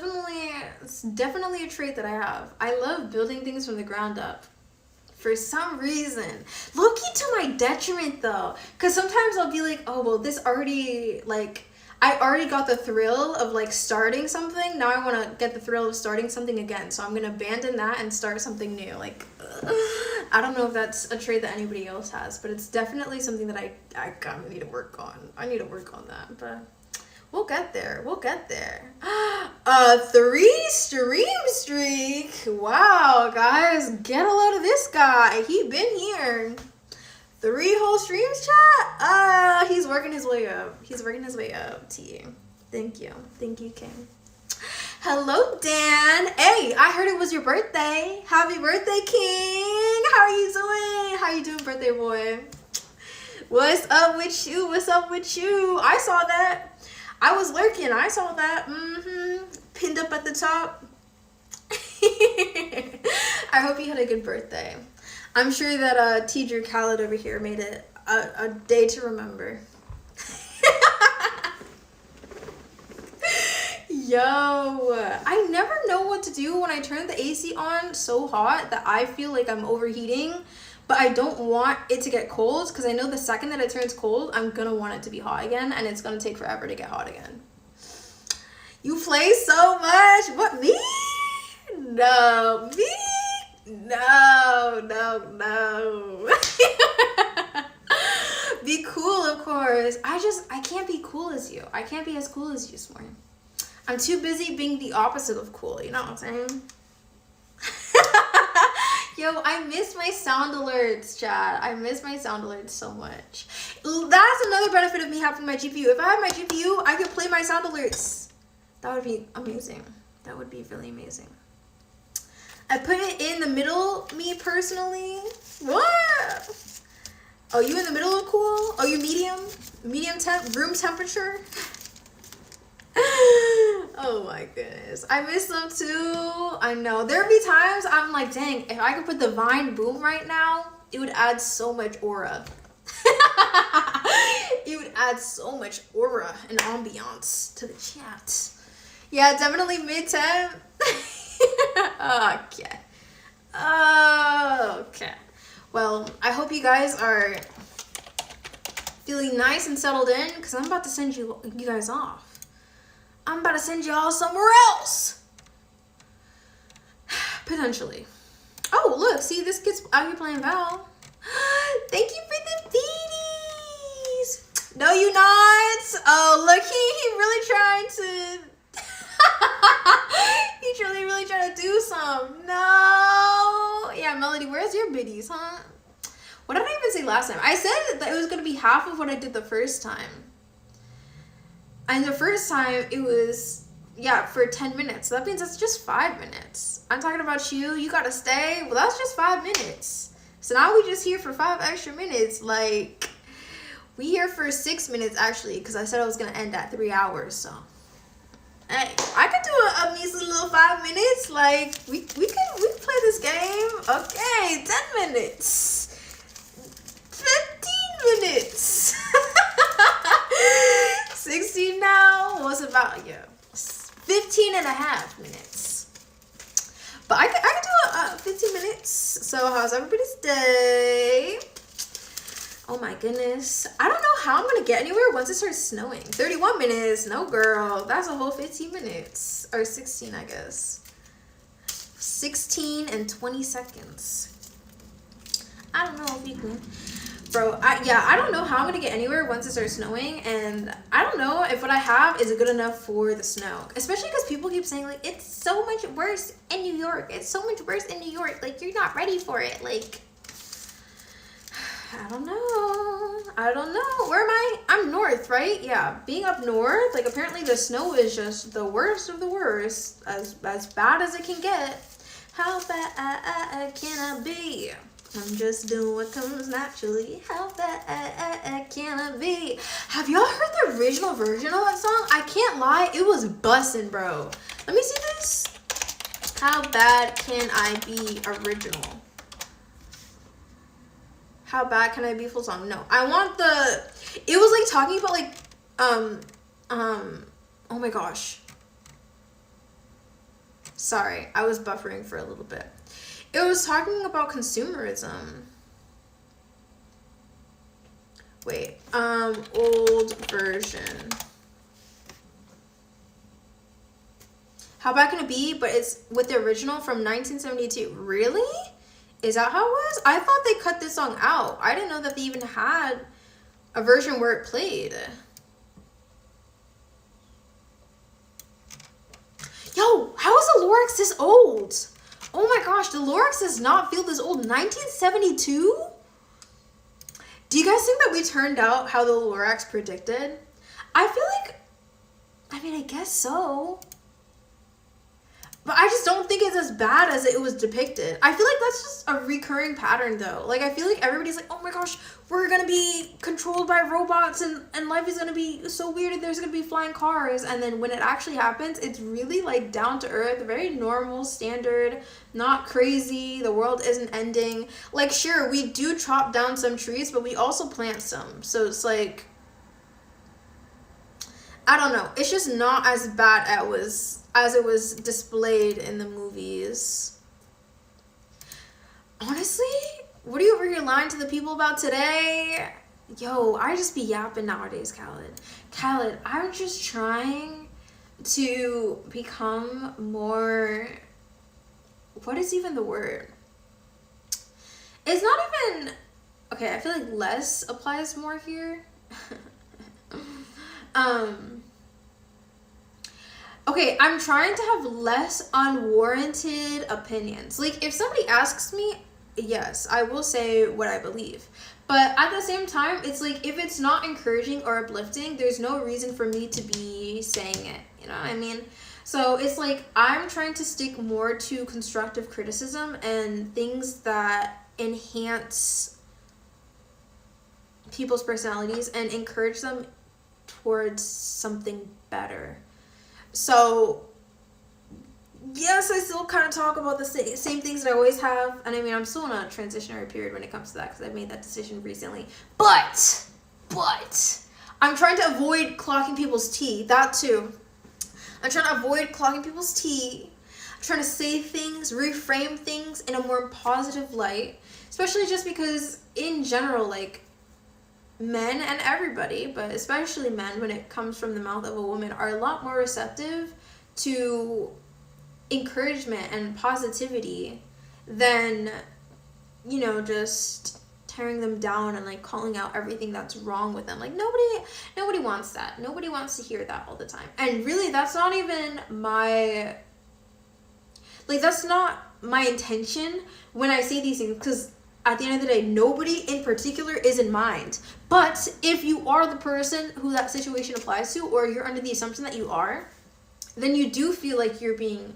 definitely a trait that I have. I love building things from the ground up. For some reason, low-key to my detriment though, because sometimes I'll be like, oh well, this already, like, I already got the thrill of like starting something. Now I want to get the thrill of starting something again, so I'm gonna abandon that and start something new. Like, I don't know if that's a trait that anybody else has, but it's definitely something that I kind of need to work on. I need to work on that, but we'll get there. We'll get there. 3 stream streak. Wow, guys, get a load of this guy. He been here. 3 whole streams, chat. He's working his way up. He's working his way up. T. Thank you. Thank you, King. Hello, Dan. Hey, I heard it was your birthday. Happy birthday, King. How are you doing? How you doing, birthday boy? What's up with you? What's up with you? I saw that. I was lurking. I saw that. Pinned up at the top. I hope you had a good birthday. I'm sure that T. Drew Khaled over here made it a day to remember. Yo, I never know what to do when I turn the AC on so hot that I feel like I'm overheating, but I don't want it to get cold because I know the second that it turns cold, I'm gonna want it to be hot again, and it's gonna take forever to get hot again. You play so much. What, me? No, me? No. Be cool, of course. I can't be cool as you. I can't be as cool as you, Smorn. I'm too busy being the opposite of cool, you know what I'm saying? Yo, I miss my sound alerts, chat. I miss my sound alerts so much. That's another benefit of me having my GPU. If I had my GPU, I could play my sound alerts. That would be amazing. That would be really amazing. I put it in the middle, me personally. What? Oh, you in the middle of cool? Oh, you medium? Medium temp, room temperature? Oh my goodness. I miss them too. I know. There'd be times I'm like, dang, if I could put the Vine boom right now, it would add so much aura. It would add so much aura and ambiance to the chat. Yeah, definitely mid-temp. Okay. Okay. Well, I hope you guys are feeling nice and settled in because I'm about to send you guys off. I'm about to send you all somewhere else. Potentially. Oh, look. See, this kid's out here playing Val. Thank you for the beanies. No, you not. Oh, look, he really trying to. He's really trying to do some. No. Yeah, Melody, where's your biddies, huh? What did I even say last time? I said that it was going to be half of what I did the first time. And the first time, it was, yeah, for 10 minutes. So that means that's just 5 minutes. I'm talking about you. You got to stay. Well, that's just 5 minutes. So now we just here for 5 extra minutes. Like, we here for 6 minutes, actually, because I said I was going to end at 3 hours, so. Hey, I could do a measly little 5 minutes. Like, we can play this game. Okay, 10 minutes. 15 minutes. 16 now. What's about, 15 and a half minutes. But I could do 15 minutes. So how's everybody's day? Oh my goodness. I don't know how I'm going to get anywhere once it starts snowing. 31 minutes. No, girl. That's a whole 15 minutes. Or 16, I guess. 16 and 20 seconds. I don't know if you can. Bro, I don't know how I'm going to get anywhere once it starts snowing. And I don't know if what I have is good enough for the snow. Especially because people keep saying, like, it's so much worse in New York. It's so much worse in New York. Like, you're not ready for it. Like, I don't know. Where am I? I'm north, right? Yeah, being up north, like, apparently the snow is just the worst of the worst. As bad as it can get. How bad can I be? I'm just doing what comes naturally. How bad can I be? Have y'all heard the original version of that song? I can't lie, it was bussin', bro. Let me see this. How bad can I be original? How bad can I be full song? No, I want the. It was like talking about like, oh my gosh. Sorry, I was buffering for a little bit. It was talking about consumerism. Wait, old version. How bad can it be? But it's with the original from 1972. Really? Is that how it was? I thought they cut this song out. I didn't know that they even had a version where it played. Yo, how is the Lorax this old? Oh my gosh, the Lorax does not feel this old. 1972? Do you guys think that we turned out how the Lorax predicted? I feel like, I mean, I guess so. But I just don't think it's as bad as it was depicted. I feel like that's just a recurring pattern, though. Like, I feel like everybody's like, oh my gosh, we're going to be controlled by robots and life is going to be so weird and there's going to be flying cars. And then when it actually happens, it's really, like, down to earth, very normal, standard, not crazy. The world isn't ending. Like, sure, we do chop down some trees, but we also plant some. So it's like, I don't know. It's just not as bad as it was displayed in the movies. Honestly, what are you over here lying to the people about today? Yo, I just be yapping nowadays, Khaled. Khaled, I'm just trying to become more... What is even the word? It's not even... Okay, I feel like less applies more here. Okay, I'm trying to have less unwarranted opinions. Like, if somebody asks me, yes, I will say what I believe. But at the same time, it's like, if it's not encouraging or uplifting, there's no reason for me to be saying it. You know what I mean? So it's like, I'm trying to stick more to constructive criticism and things that enhance people's personalities and encourage them towards something better. So, yes, I still kind of talk about the same things that I always have. And I mean, I'm still in a transitionary period when it comes to that because I made that decision recently. But, I'm trying to avoid clocking people's tea. That too. I'm trying to avoid clogging people's tea. I'm trying to say things, reframe things in a more positive light. Especially just because, in general, like, men and everybody, but especially men, when it comes from the mouth of a woman, are a lot more receptive to encouragement and positivity than, you know, just tearing them down and like calling out everything that's wrong with them. Like nobody wants that. Nobody wants to hear that all the time. And really, that's not even my, like, that's not my intention when I say these things, because at the end of the day, nobody in particular is in mind. But if you are the person who that situation applies to, or you're under the assumption that you are, then you do feel like you're being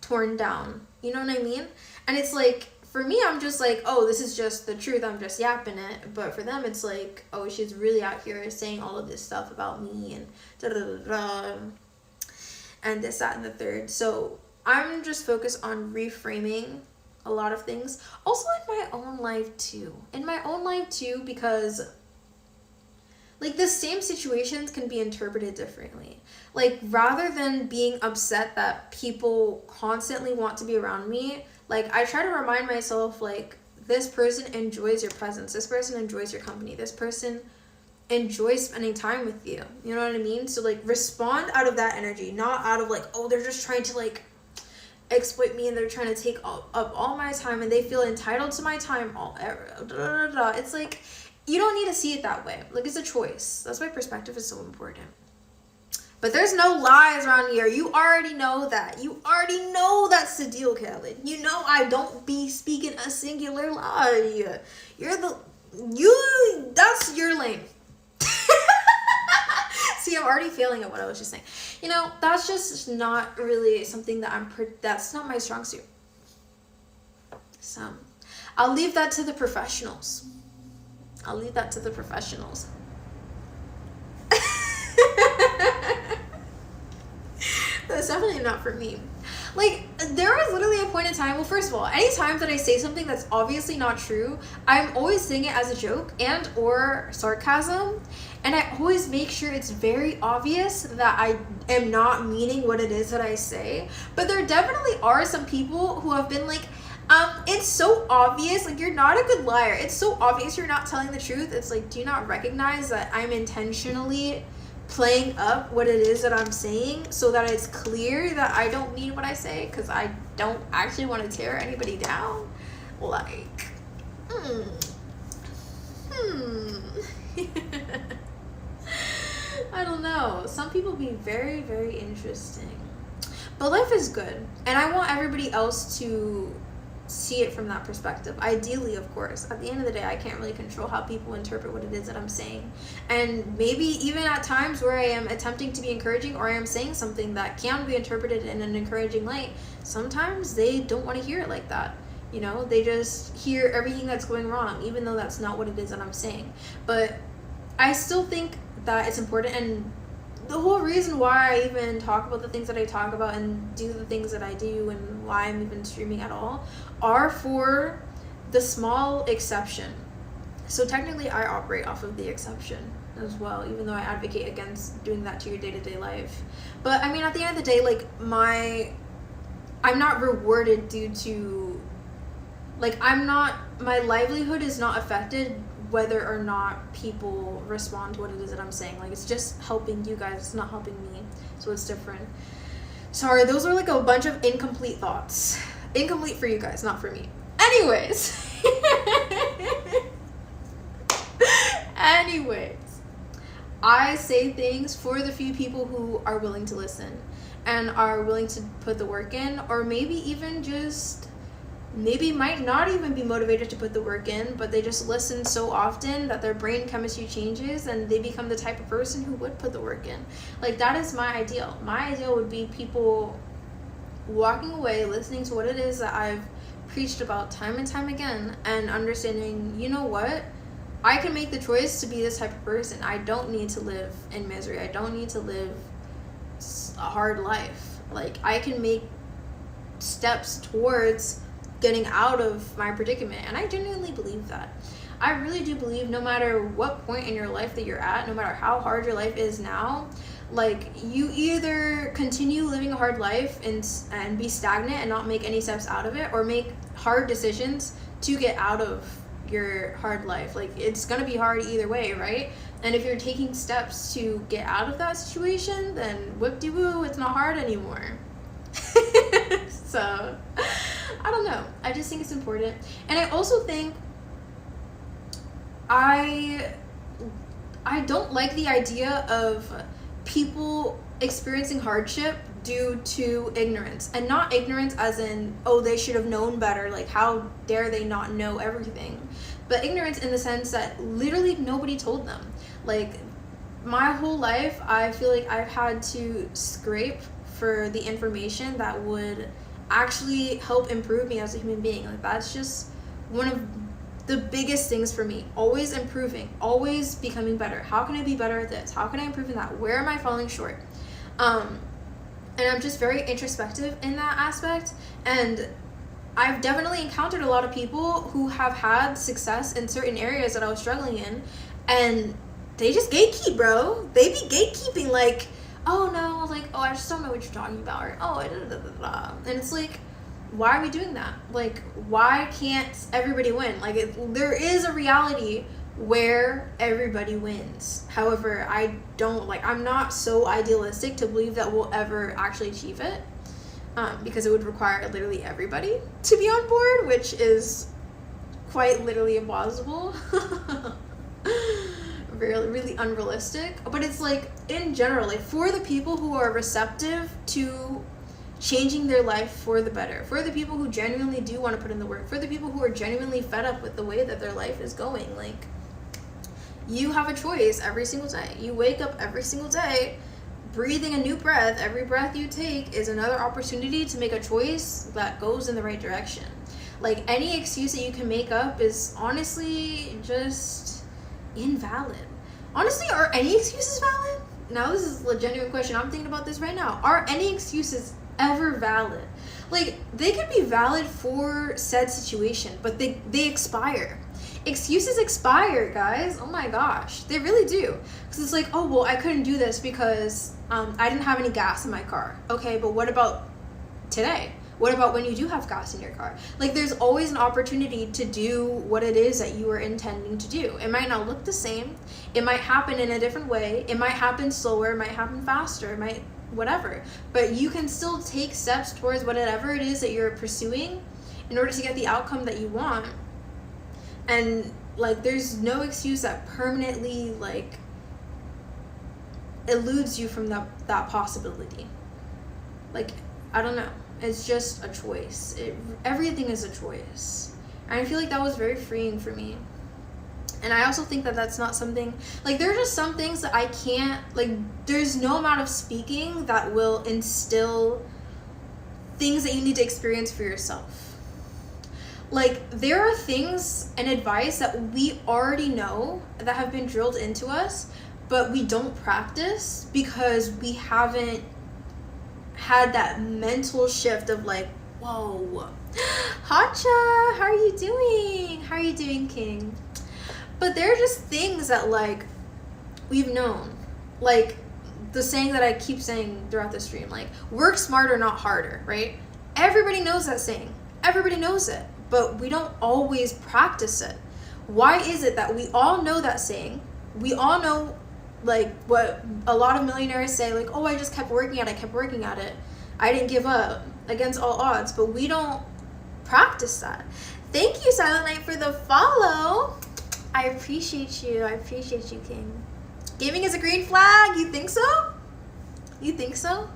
torn down. You know what I mean? And it's like, for me, I'm just like, oh, this is just the truth, I'm just yapping it. But for them, it's like, oh, she's really out here saying all of this stuff about me and da-da-da-da, and this, that, and the third. So I'm just focused on reframing a lot of things. Also in my own life too. Because like the same situations can be interpreted differently. Like rather than being upset that people constantly want to be around me, like I try to remind myself, like, this person enjoys your presence. This person enjoys your company. This person enjoys spending time with you. You know what I mean? So like respond out of that energy, not out of like, oh, they're just trying to like exploit me and they're trying to take up all my time and they feel entitled to my time. It's like, you don't need to see it that way. Like, it's a choice. That's why perspective is so important. But there's no lies around here. You already know that. You already know that's the deal, Khaled. You know I don't be speaking a singular lie. That's your lane. See, I'm already failing at what I was just saying. You know, that's just not really something that that's not my strong suit. So, I'll leave that to the professionals. That's definitely not for me. Like, there was literally a point in time, well, first of all, any time that I say something that's obviously not true, I'm always saying it as a joke and or sarcasm, and I always make sure it's very obvious that I am not meaning what it is that I say. But there definitely are some people who have been like, it's so obvious, like, you're not a good liar. It's so obvious you're not telling the truth. It's like, do you not recognize that I'm intentionally playing up what it is that I'm saying so that it's clear that I don't mean what I say, because I don't actually want to tear anybody down? Like, I don't know. Some people be very, very interesting. But life is good. And I want everybody else to see it from that perspective. Ideally, of course. At the end of the day, I can't really control how people interpret what it is that I'm saying. And maybe even at times where I am attempting to be encouraging, or I am saying something that can be interpreted in an encouraging light, sometimes they don't want to hear it like that. You know, they just hear everything that's going wrong, even though that's not what it is that I'm saying. But I still think that it's important, and the whole reason why I even talk about the things that I talk about and do the things that I do and why I'm even streaming at all are for the small exception. So technically I operate off of the exception as well, even though I advocate against doing that to your day-to-day life. But I mean, at the end of the day, like, I'm not rewarded due to, like, my livelihood is not affected whether or not people respond to what it is that I'm saying. Like, it's just helping you guys, it's not helping me, so it's different. Sorry, those are like a bunch of incomplete thoughts. Incomplete for you guys, not for me. Anyways. I say things for the few people who are willing to listen and are willing to put the work in, or maybe even just might not even be motivated to put the work in, but they just listen so often that their brain chemistry changes and they become the type of person who would put the work in. Like, that is my ideal. My ideal would be people walking away, listening to what it is that I've preached about time and time again, and understanding, you know what? I can make the choice to be this type of person. I don't need to live in misery. I don't need to live a hard life. Like, I can make steps towards getting out of my predicament, and I genuinely believe that. I really do believe no matter what point in your life that you're at, no matter how hard your life is now, like, you either continue living a hard life and be stagnant and not make any steps out of it, or make hard decisions to get out of your hard life. Like, it's gonna be hard either way, right? And if you're taking steps to get out of that situation, then whoop-de-woo, it's not hard anymore. So I don't know, I just think it's important. And I also think I don't like the idea of people experiencing hardship due to ignorance, and not ignorance as in, oh, they should have known better, like how dare they not know everything, but ignorance in the sense that literally nobody told them. Like my whole life I feel like I've had to scrape for the information that would actually help improve me as a human being. Like that's just one of the biggest things for me. Always improving, always becoming better. How can I be better at this? How can I improve in that? Where am I falling short? And I'm just very introspective in that aspect. And I've definitely encountered a lot of people who have had success in certain areas that I was struggling in, and they just gatekeep, bro. They be gatekeeping, like, oh no, like, oh, I just don't know what you're talking about, or oh, da, da, da, da. And it's like, why are we doing that? Like, why can't everybody win? Like, there is a reality where everybody wins. However, I'm not so idealistic to believe that we'll ever actually achieve it, because it would require literally everybody to be on board, which is quite literally impossible. Really, really unrealistic. But it's like, in general, like for the people who are receptive to changing their life for the better, for the people who genuinely do want to put in the work, for the people who are genuinely fed up with the way that their life is going, like, you have a choice every single day. You wake up every single day breathing a new breath. Every breath you take is another opportunity to make a choice that goes in the right direction. Like, any excuse that you can make up is honestly just invalid. Honestly, are any excuses valid? Now, this is a genuine question. I'm thinking about this right now. Are any excuses ever valid? Like, they could be valid for said situation, but they expire. Excuses expire, guys. Oh my gosh, they really do. Because it's like, oh, well, I couldn't do this because I didn't have any gas in my car. Okay, but what about today? What about when you do have gas in your car? Like, there's always an opportunity to do what it is that you are intending to do. It might not look the same. It might happen in a different way. It might happen slower. It might happen faster. It might whatever. But you can still take steps towards whatever it is that you're pursuing in order to get the outcome that you want. And, like, there's no excuse that permanently, like, eludes you from that possibility. Like, I don't know. It's just a choice. Everything is a choice. And I feel like that was very freeing for me. And I also think that that's not something, like, there are just some things that I can't, like, there's no amount of speaking that will instill things that you need to experience for yourself. Like, there are things and advice that we already know that have been drilled into us, but we don't practice because we haven't had that mental shift of like, whoa, Hacha, how are you doing? How are you doing, King? But there are just things that, like, we've known. Like, the saying that I keep saying throughout the stream, like, work smarter, not harder, right? Everybody knows that saying. Everybody knows it. But we don't always practice it. Why is it that we all know that saying? We all know, like, what a lot of millionaires say, like, oh, I just kept working at it, I didn't give up against all odds. But we don't practice that. Thank you, Silent Night, for the follow. I appreciate you. I appreciate you, King. Gaming is a green flag. You think so? You think so?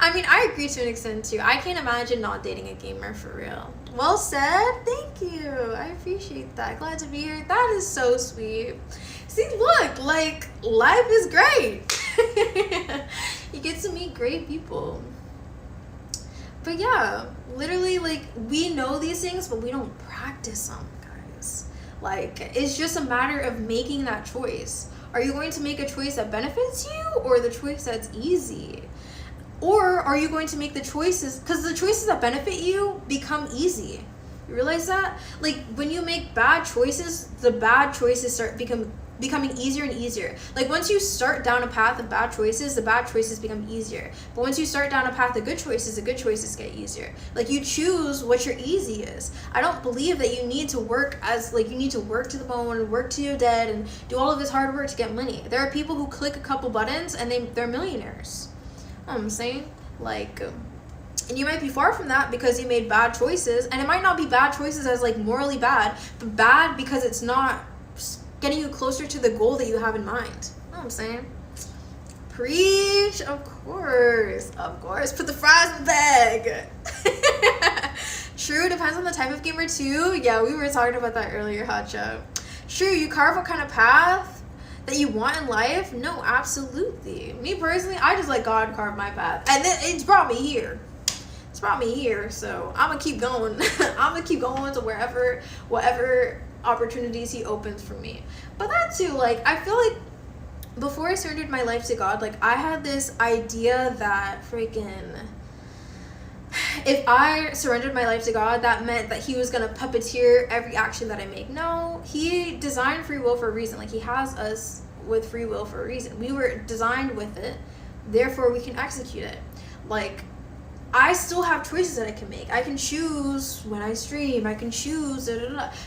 I mean, I agree to an extent, too. I can't imagine not dating a gamer, for real. Well said. Thank you. I appreciate that. Glad to be here. That is so sweet. See, look, like, life is great. You get to meet great people. But yeah, literally, like, we know these things, but we don't practice them, guys. Like, it's just a matter of making that choice. Are you going to make a choice that benefits you, or the choice that's easy? Or are you going to make the choices, because the choices that benefit you become easy. You realize that? Like, when you make bad choices, the bad choices start becoming easier and easier. Like, once you start down a path of bad choices, the bad choices become easier. But once you start down a path of good choices, the good choices get easier. Like, you choose what your easy is. I don't believe that you need to work you need to work to the bone, work to your dead, and do all of this hard work to get money. There are people who click a couple buttons and they're millionaires. You know what I'm saying? Like, And you might be far from that because you made bad choices. And it might not be bad choices as like morally bad, but bad because it's not getting you closer to the goal that you have in mind. You know what I'm saying? Preach, of course. Put the fries in the bag. True, depends on the type of gamer too. Yeah, we were talking about that earlier, Hotcha. True, you carve what kind of path that you want in life. No, absolutely. Me personally, I just let God carve my path, and then it's brought me here. So I'm gonna keep going. I'm gonna keep going to whatever opportunities He opens for me. But that too, like, I feel like before I surrendered my life to God, like, I had this idea that freaking, if I surrendered my life to God, that meant that He was gonna puppeteer every action that I make. No, He designed free will for a reason. Like, He has us with free will for a reason. We were designed with it, therefore we can execute it. Like, I still have choices that I can make. I can choose when I stream. I can choose.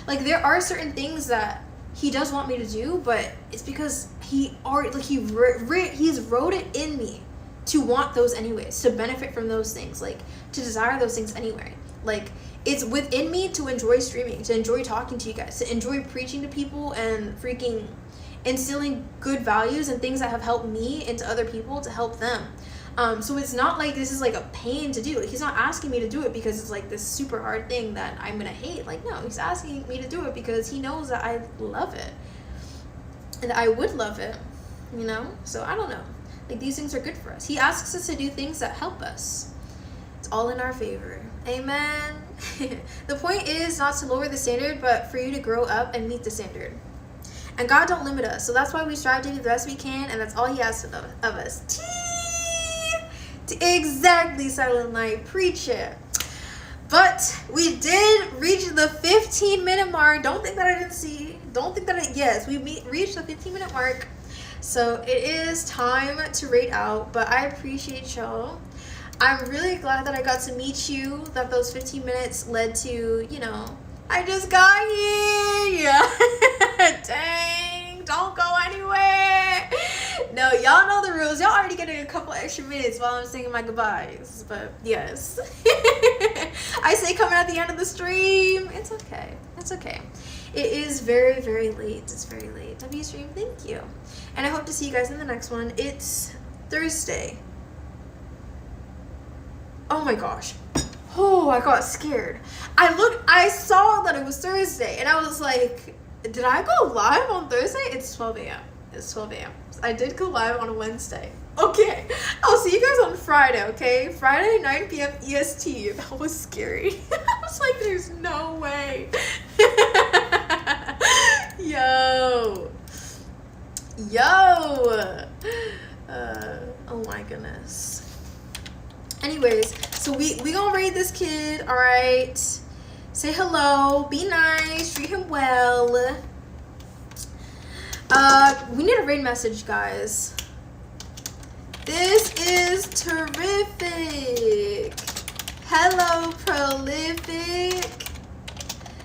Like, there are certain things that He does want me to do, but it's because He's wrote it in me to want those anyways, to benefit from those things, like to desire those things anyway. Like, it's within me to enjoy streaming, to enjoy talking to you guys, to enjoy preaching to people and freaking instilling good values and things that have helped me into other people to help them. So it's not like this is like a pain to do. Like, He's not asking me to do it because it's like this super hard thing that I'm gonna hate. Like, no, He's asking me to do it because He knows that I love it and I would love it, you know. So I don't know, like, these things are good for us. He asks us to do things that help us. It's all in our favor. Amen. The point is not to lower the standard, but for you to grow up and meet the standard. And God don't limit us, so that's why we strive to do the best we can, and that's all He asks of us. Exactly, Silent Night. Preach it. But we did reach the 15-minute mark. Don't think that I didn't see. Yes, we reached the 15-minute mark. So it is time to rate out. But I appreciate y'all. I'm really glad that I got to meet you. That those 15 minutes led to, you know, I just got here. Dang. Don't go anywhere. No, y'all know the rules. Y'all already getting a couple extra minutes while I'm saying my goodbyes. But yes. I say coming at the end of the stream. It's okay. It is very, very late. It's very late. W stream, thank you. And I hope to see you guys in the next one. It's Thursday. Oh my gosh. Oh, I got scared. I saw that it was Thursday, and I was like, did I go live on Thursday? It's 12 a.m. I did go live on a Wednesday. Okay. I'll see you guys on Friday, okay? Friday, 9 p.m. EST. That was scary. I was like, there's no way. Yo. Oh my goodness. Anyways, so we gonna raid this kid, alright? Say hello, be nice, treat him well. We need a raid message, guys. This is terrific. Hello, Prolific.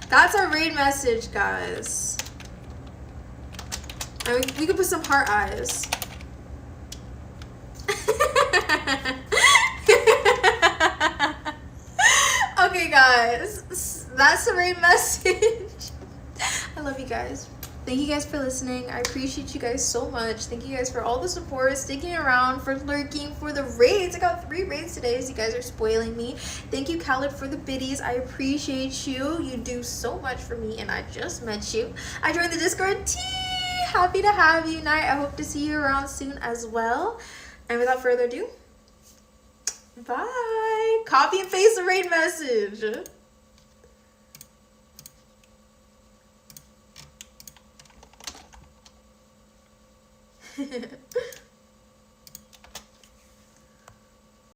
That's our raid message, guys. And we could put some heart eyes. Okay, guys, that's the raid message. I love you guys. Thank you guys for listening. I appreciate you guys so much. Thank you guys for all the support, sticking around, for lurking, for the raids. I got 3 raids today, so you guys are spoiling me. Thank you, Khaled, for the biddies. I appreciate you. You do so much for me, and I just met you. I joined the Discord. Happy to have you, Night. I hope to see you around soon as well. And without further ado, bye. Copy and paste the raid message.